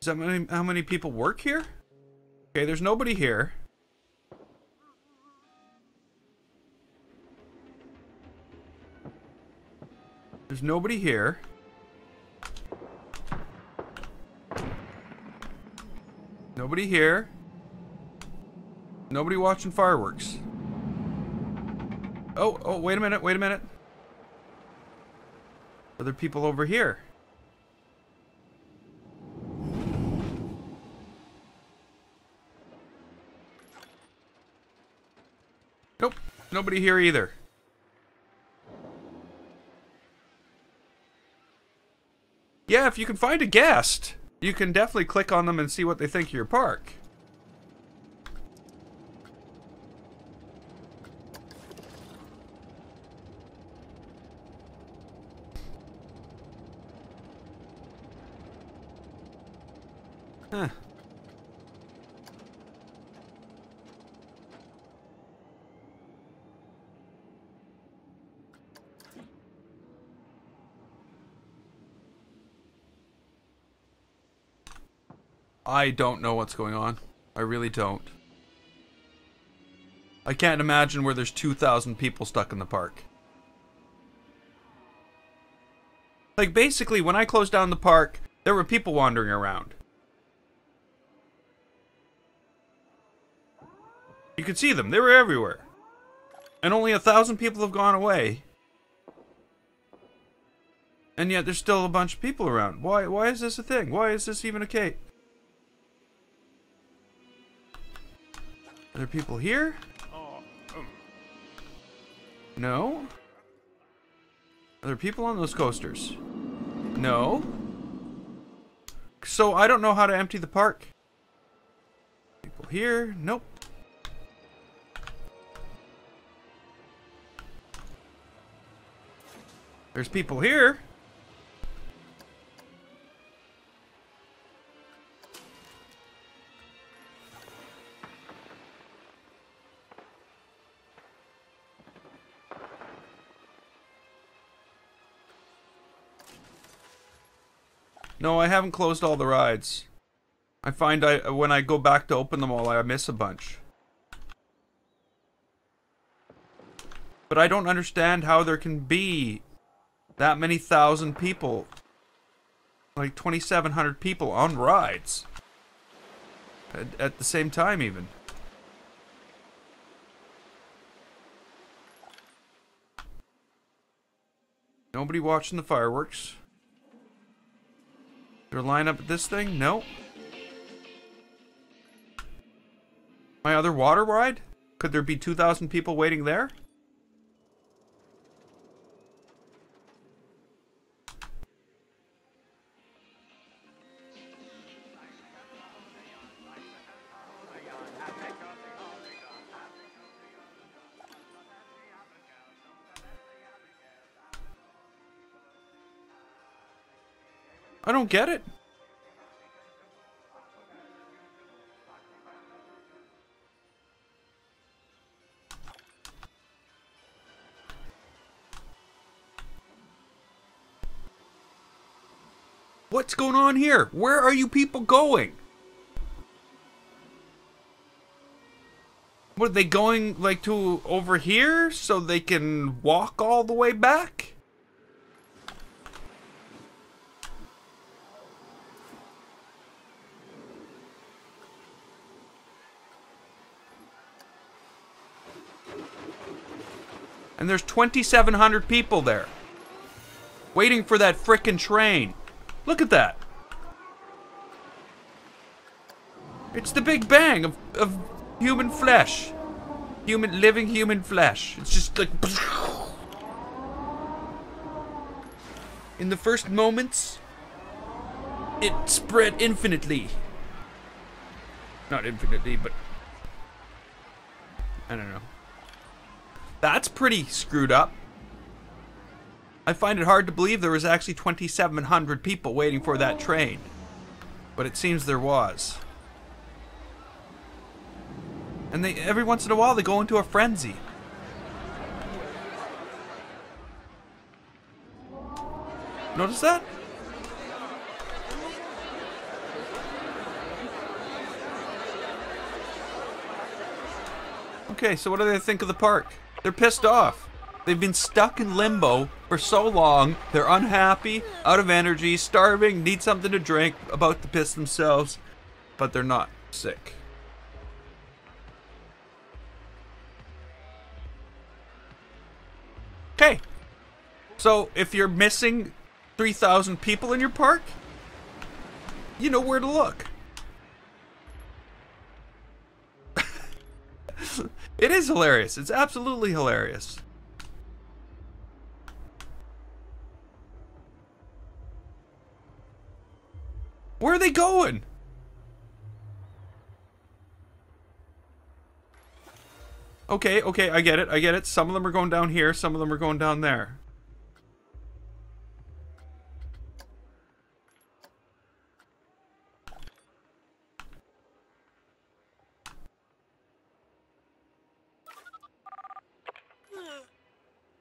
Is that how many people work here? Okay, there's nobody here. There's nobody here. Nobody here. Nobody watching fireworks. Oh, wait a minute, wait a minute. Are there people over here? Nope, nobody here either. Yeah, if you can find a guest, you can definitely click on them and see what they think of your park. Huh. I don't know what's going on. I really don't. I can't imagine where there's 2,000 people stuck in the park. Like, basically, when I closed down the park, there were people wandering around. You could see them. They were everywhere. And only 1,000 people have gone away. And yet there's still a bunch of people around. Why is this a thing? Why is this even a case? Are there people here? No? Are there people on those coasters? No. So I don't know how to empty the park. People here? Nope. There's people here. No, I haven't closed all the rides. I find when I go back to open them all, I miss a bunch. But I don't understand how there can be that many thousand people. Like 2,700 people on rides. At the same time, even. Nobody watching the fireworks. There a line up at this thing? No. My other water ride? Could there be 2,000 people waiting there? I don't get it. What's going on here? Where are you people going? What, are they going like to over here so they can walk all the way back? And there's 2,700 people there. Waiting for that frickin' train. Look at that. It's the Big Bang of human flesh. Living human flesh. It's just like... In the first moments, it spread infinitely. Not infinitely, but... I don't know. That's pretty screwed up. I find it hard to believe there was actually 2,700 people waiting for that train. But it seems there was. And they, every once in a while, they go into a frenzy. Notice that? Okay, so what do they think of the park? They're pissed off. They've been stuck in limbo for so long. They're unhappy, out of energy, starving, need something to drink, about to piss themselves, but they're not sick. Okay. So, if you're missing 3,000 people in your park, you know where to look. It is hilarious. It's absolutely hilarious. Where are they going? Okay, I get it. Some of them are going down here, some of them are going down there.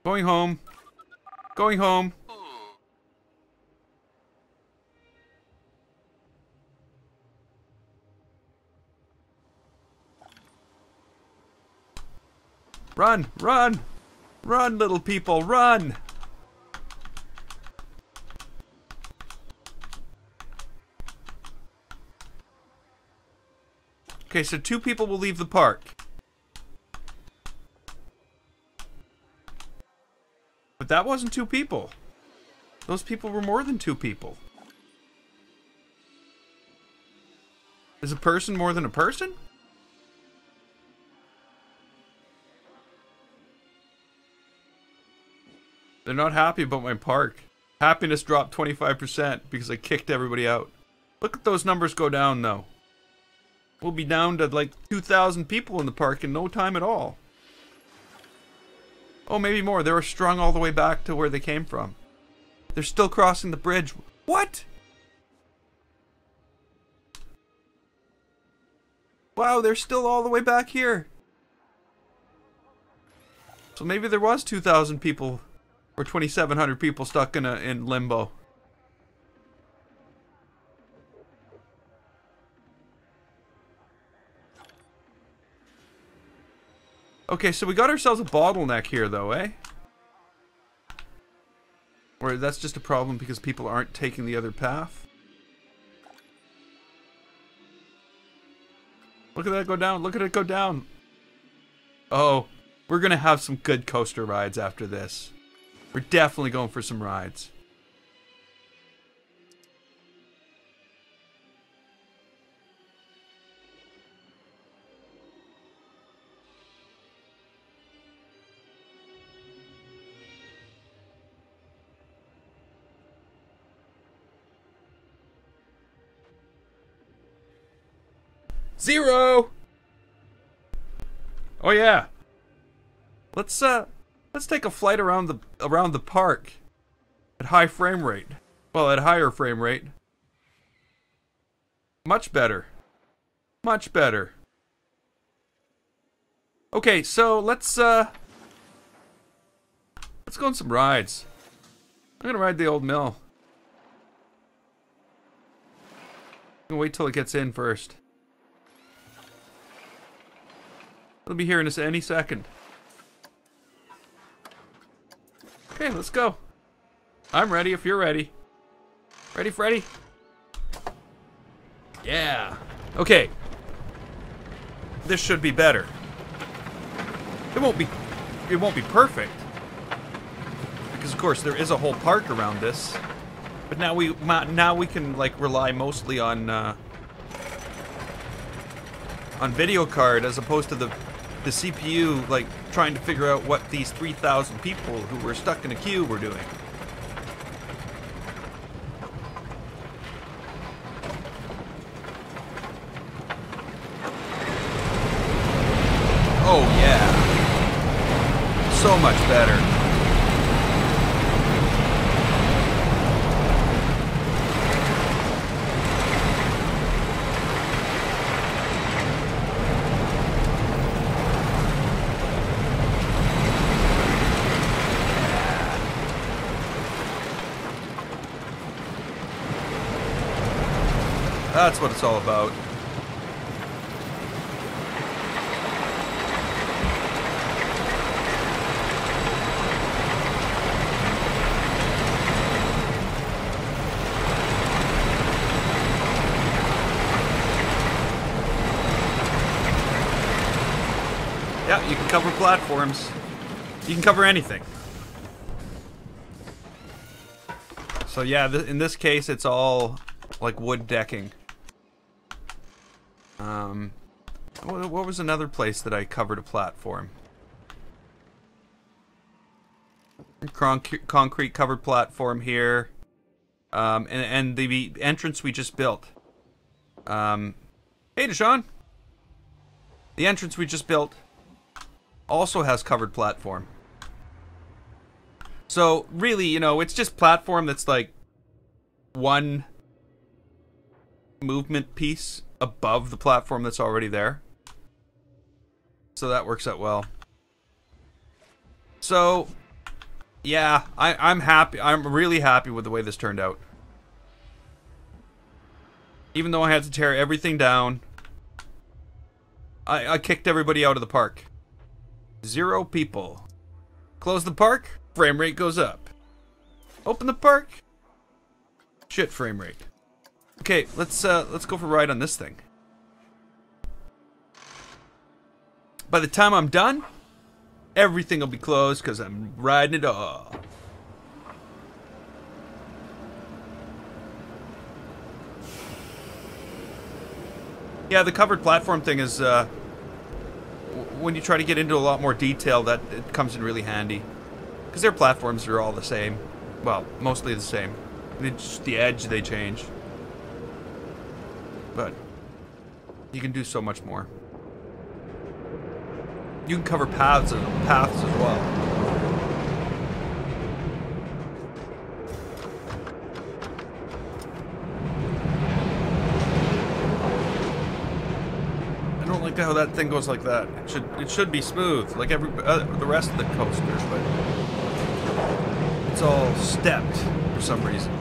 Going home. Going home. Run, run, run, little people, run. Okay, so 2 people will leave the park. But that wasn't 2 people. Those people were more than 2 people. Is a person more than a person? They're not happy about my park. Happiness dropped 25% because I kicked everybody out. Look at those numbers go down, though. We'll be down to like 2,000 people in the park in no time at all. Oh, maybe more. They were strung all the way back to where they came from. They're still crossing the bridge. What? Wow, they're still all the way back here. So maybe there was 2,000 people or 2,700 people stuck in limbo. Okay, so we got ourselves a bottleneck here, though, eh? Or that's just a problem because people aren't taking the other path. Look at that go down. Look at it go down. Oh, we're going to have some good coaster rides after this. We're definitely going for some rides. Zero! Oh yeah. Let's take a flight around the park at high frame rate. Well, at higher frame rate. Much better. Much better. Okay, so let's go on some rides. I'm gonna ride the old mill. I'm gonna wait till it gets in first. It'll be here in any second. Okay, let's go. I'm ready if you're ready. Ready, Freddy? Yeah. Okay. This should be better. It won't be perfect. Because of course there is a whole park around this. But now we can like rely mostly on video card as opposed to the CPU, like, trying to figure out what these 3,000 people who were stuck in a queue were doing. Oh, yeah. So much better. That's what it's all about. Yeah, you can cover platforms. You can cover anything. So yeah, in this case, it's all like wood decking. What was another place that I covered a platform? Concrete covered platform here. And the entrance we just built. Hey, Deshaun. The entrance we just built also has covered platform. So, really, you know, it's just platform that's like one movement piece above the platform that's already there. So that works out well. So, yeah, I'm happy. I'm really happy with the way this turned out. Even though I had to tear everything down, I kicked everybody out of the park. 0 people. Close the park, frame rate goes up. Open the park, shit frame rate. Okay, let's go for a ride on this thing. By the time I'm done, everything will be closed because I'm riding it all. Yeah, the covered platform thing is, when you try to get into a lot more detail, that it comes in really handy. Because their platforms are all the same. Well, mostly the same. Just the edge they change. But you can do so much more. You can cover paths as well. I don't like how that thing goes like that. It should be smooth, like the rest of the coaster, but it's all stepped for some reason.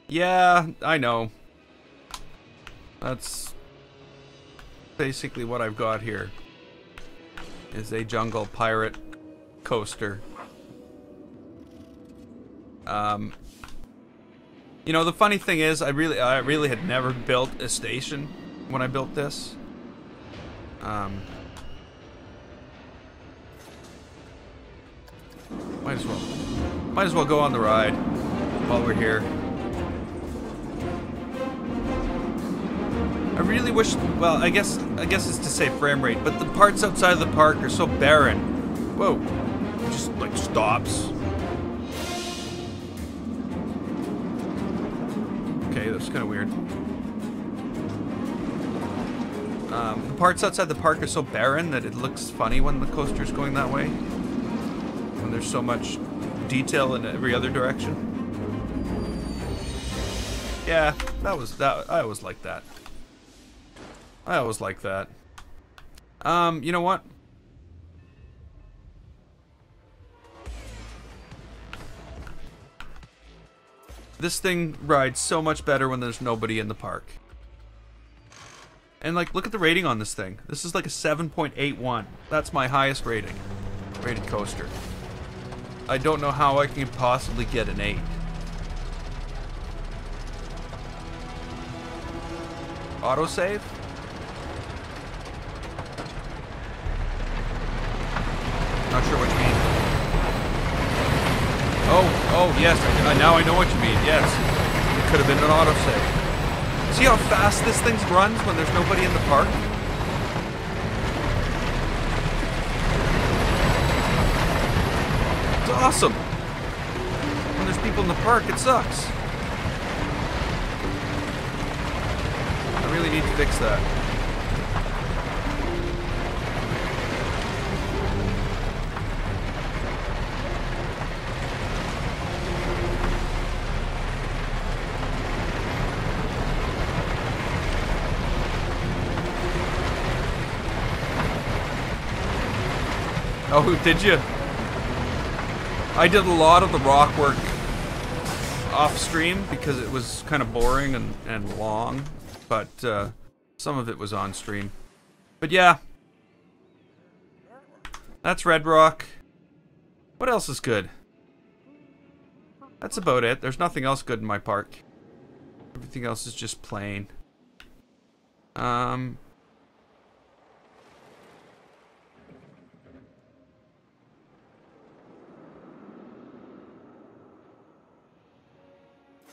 Yeah, I know. That's basically what I've got here. Is a jungle pirate coaster. You know, the funny thing is, I really had never built a station when I built this. Might as well go on the ride while we're here. I really wish, well, I guess it's to say frame rate, but the parts outside of the park are so barren. Whoa. It just, like, stops. Okay, that's kind of weird. The parts outside the park are so barren that it looks funny when the coaster's going that way. When there's so much detail in every other direction. Yeah, I always like that. I always like that. You know what? This thing rides so much better when there's nobody in the park. And like, look at the rating on this thing. This is like a 7.81. That's my highest rated coaster. I don't know how I can possibly get an 8. Autosave? Not sure what you mean. Oh, yes. Now I know what you mean. Yes. It could have been an autosave. See how fast this thing runs when there's nobody in the park? It's awesome. When there's people in the park, it sucks. I really need to fix that. Oh, did you? I did a lot of the rock work off stream because it was kind of boring and long, but some of it was on stream. But yeah, that's Red Rock. What else is good? That's about it. There's nothing else good in my park. Everything else is just plain.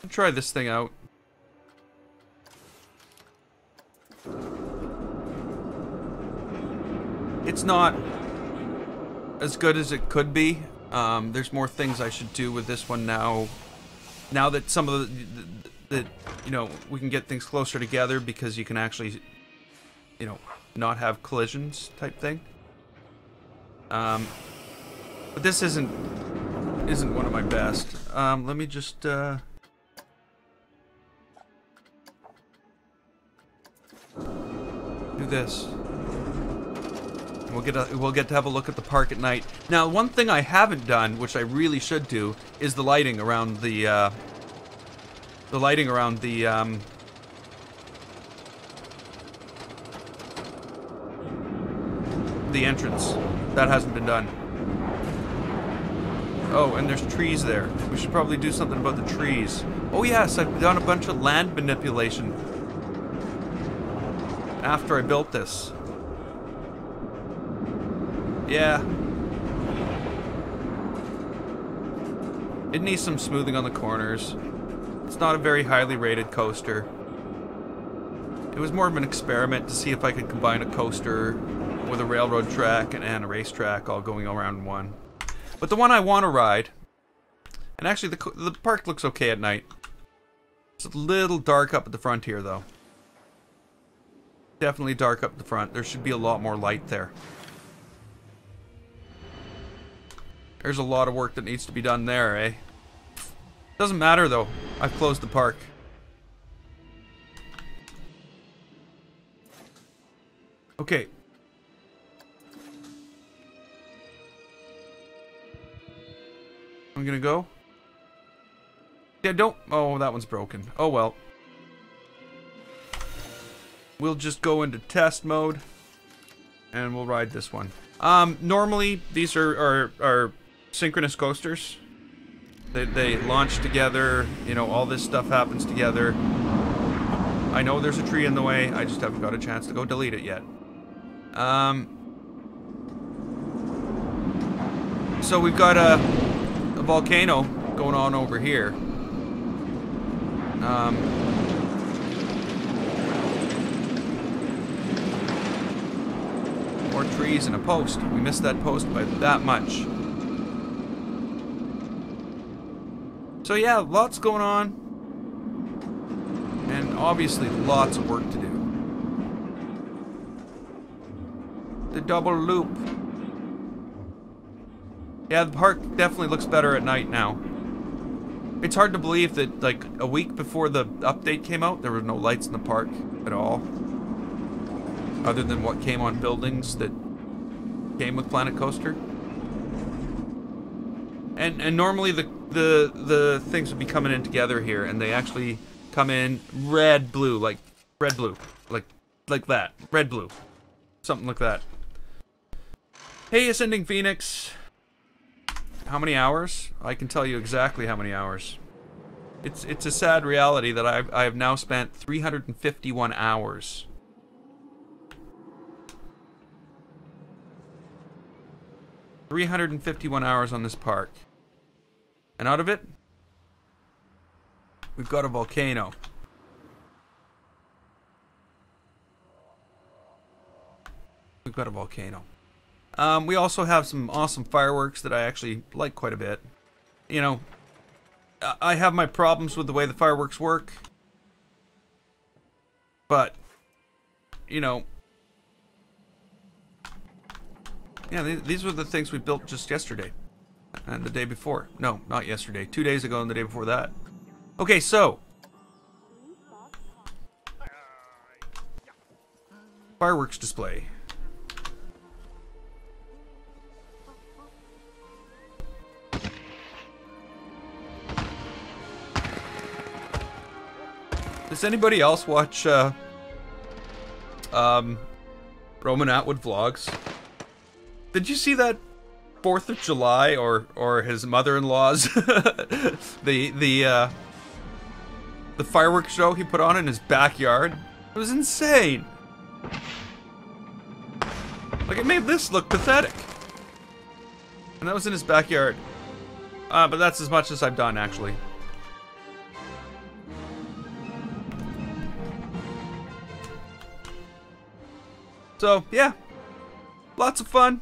I'll try this thing out. It's not as good as it could be. There's more things I should do with this one now. Now that some of the you know, we can get things closer together because you can actually, you know, not have collisions type thing. But this isn't one of my best. Let me just do this. We'll get to have a look at the park at night. Now, one thing I haven't done, which I really should do, is the lighting around the entrance. That hasn't been done. Oh, and there's trees there. We should probably do something about the trees. Oh yes, I've done a bunch of land manipulation after I built this. Yeah. It needs some smoothing on the corners. It's not a very highly rated coaster. It was more of an experiment to see if I could combine a coaster with a railroad track and a racetrack all going around one. But the one I want to ride, and actually the park looks okay at night. It's a little dark up at the front here though. Definitely dark up the front. There should be a lot more light there. There's a lot of work that needs to be done there, eh? Doesn't matter though. I've closed the park. Okay. I'm gonna go. Yeah, don't. Oh, that one's broken. Oh well. We'll just go into test mode, and we'll ride this one. Normally these are synchronous coasters. They launch together. You know, all this stuff happens together. I know there's a tree in the way. I just haven't got a chance to go delete it yet. So we've got a volcano going on over here. More trees and a post. We missed that post by that much. So yeah, lots going on. And obviously lots of work to do. The double loop. Yeah, the park definitely looks better at night now. It's hard to believe that, like, a week before the update came out, there were no lights in the park at all. Other than what came on buildings that came with Planet Coaster. And normally the things would be coming in together here, and they actually come in red, blue, like that. Red, blue. Something like that. Hey, Ascending Phoenix. How many hours? I can tell you exactly how many hours. It's a sad reality that I have now spent 351 hours. $351 hours on this park. And out of it, we've got a volcano. We've got a volcano. We also have some awesome fireworks that I actually like quite a bit. You know, I have my problems with the way the fireworks work. But, you know, yeah, these were the things we built just yesterday. And the day before. No, not yesterday. 2 days ago and the day before that. Okay, so. Fireworks display. Does anybody else watch Roman Atwood vlogs? Did you see that 4th of July or his mother-in-law's the fireworks show he put on in his backyard? It was insane. Like, it made this look pathetic. And that was in his backyard. But that's as much as I've done, actually. So, yeah. Lots of fun.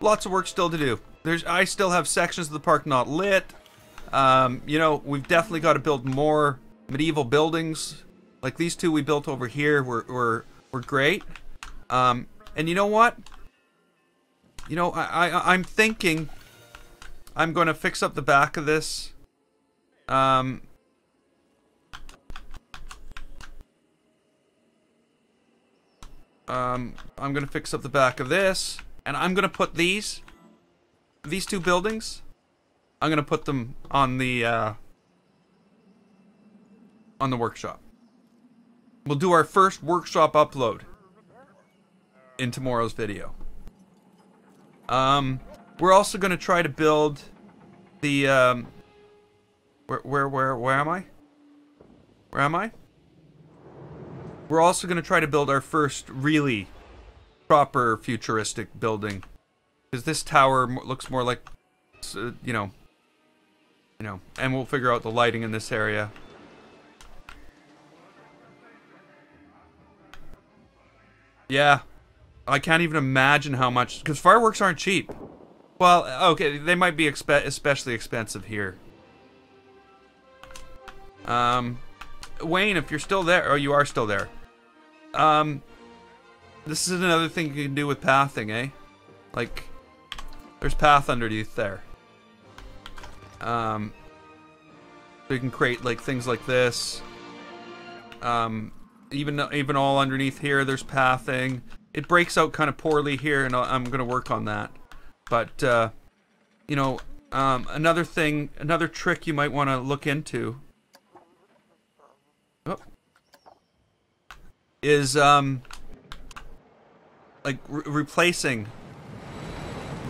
Lots of work still to do. I still have sections of the park not lit. You know, we've definitely got to build more medieval buildings. Like these two we built over here were great. And you know what? You know, I'm thinking I'm going to fix up the back of this. I'm gonna fix up the back of this, and I'm gonna put these two buildings. I'm gonna put them on the workshop. We'll do our first workshop upload in tomorrow's video. We're also gonna try to build the where am I? Where am I? We're also gonna try to build our first really proper futuristic building, because this tower looks more like, you know, and we'll figure out the lighting in this area. Yeah, I can't even imagine how much, because fireworks aren't cheap. Well, okay, they might be especially expensive here. Wayne, if you're still there, oh, you are still there. This is another thing you can do with pathing, eh? Like, there's path underneath there. So you can create like things like this. Even all underneath here, there's pathing. It breaks out kind of poorly here, and I'm gonna work on that. But you know, another trick you might want to look into is like replacing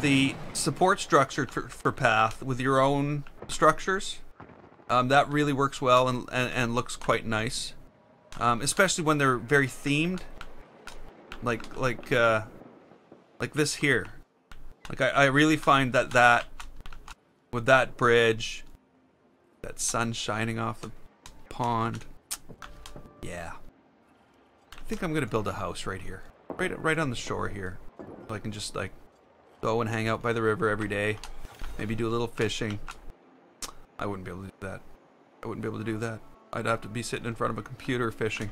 the support structure for path with your own structures. That really works well and looks quite nice, especially when they're very themed, like this here. Like I really find that with that bridge, that sun shining off the pond, yeah. I think I'm gonna build a house right here, right on the shore here, so I can just like go and hang out by the river every day, maybe do a little fishing. I wouldn't be able to do that. I wouldn't be able to do that. I'd have to be sitting in front of a computer fishing.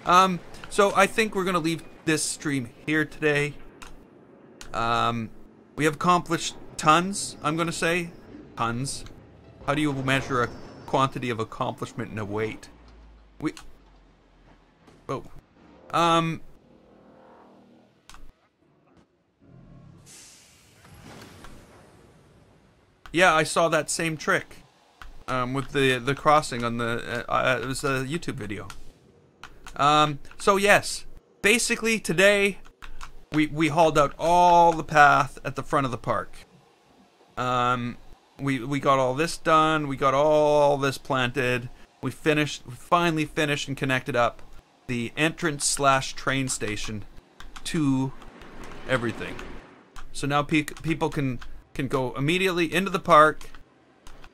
So I think we're gonna leave this stream here today. We have accomplished tons, I'm gonna say. Tons. How do you measure a quantity of accomplishment in a weight? Oh. Yeah, I saw that same trick. With the crossing on the, it was a YouTube video. So yes, basically today, we hauled out all the path at the front of the park. We got all this done. We got all this planted. We finally finished and connected up the entrance / train station to everything. So now people can go immediately into the park,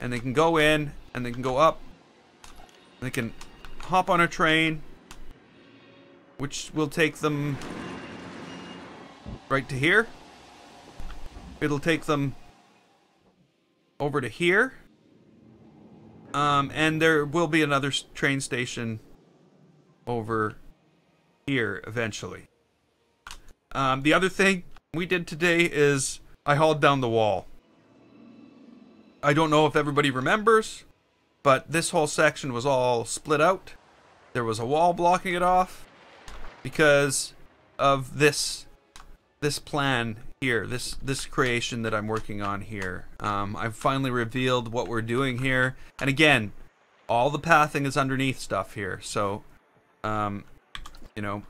and they can go in, and they can go up. They can hop on a train, which will take them right to here. It'll take them over to here. And there will be another train station over here eventually. The other thing we did today is I hauled down the wall. I don't know if everybody remembers, but this whole section was all split out. There was a wall blocking it off because of this plan here, this creation that I'm working on here. I've finally revealed what we're doing here, and again, all the pathing is underneath stuff here. So, you know,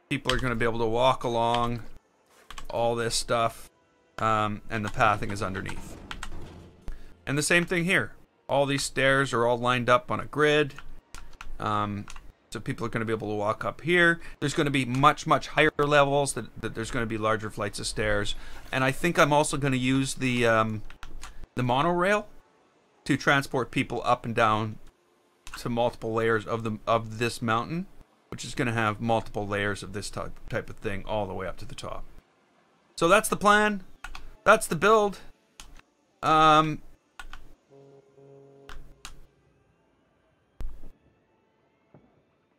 people are going to be able to walk along all this stuff, and the pathing is underneath. And the same thing here. All these stairs are all lined up on a grid. So people are going to be able to walk up here. There's going to be much higher levels. That there's going to be larger flights of stairs. And I think I'm also going to use the monorail to transport people up and down to multiple layers of this mountain, which is going to have multiple layers of this type of thing all the way up to the top. So that's the plan. That's the build.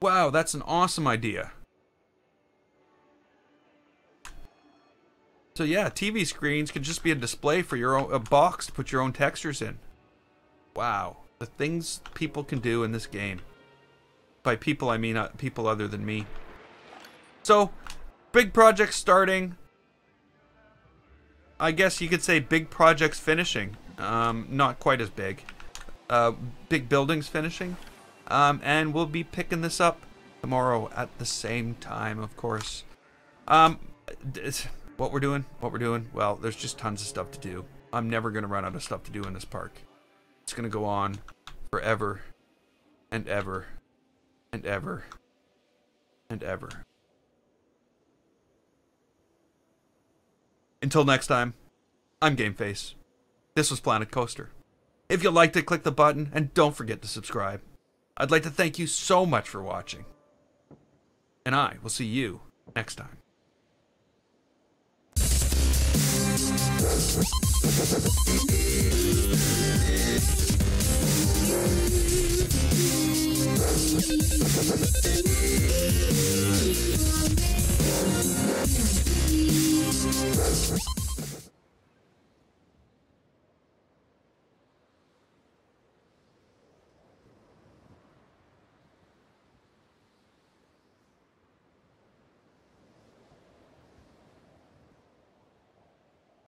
Wow, that's an awesome idea. So yeah, TV screens could just be a display for your own, a box to put your own textures in. Wow, the things people can do in this game. By people, I mean people other than me. So, big projects starting. I guess you could say big projects finishing. Not quite as big. Big buildings finishing. And we'll be picking this up tomorrow at the same time, of course. What we're doing? Well, there's just tons of stuff to do. I'm never going to run out of stuff to do in this park. It's going to go on forever and ever and ever and ever. Until next time, I'm Gameface. This was Planet Coaster. If you liked it, click the button and don't forget to subscribe. I'd like to thank you so much for watching. And I will see you next time.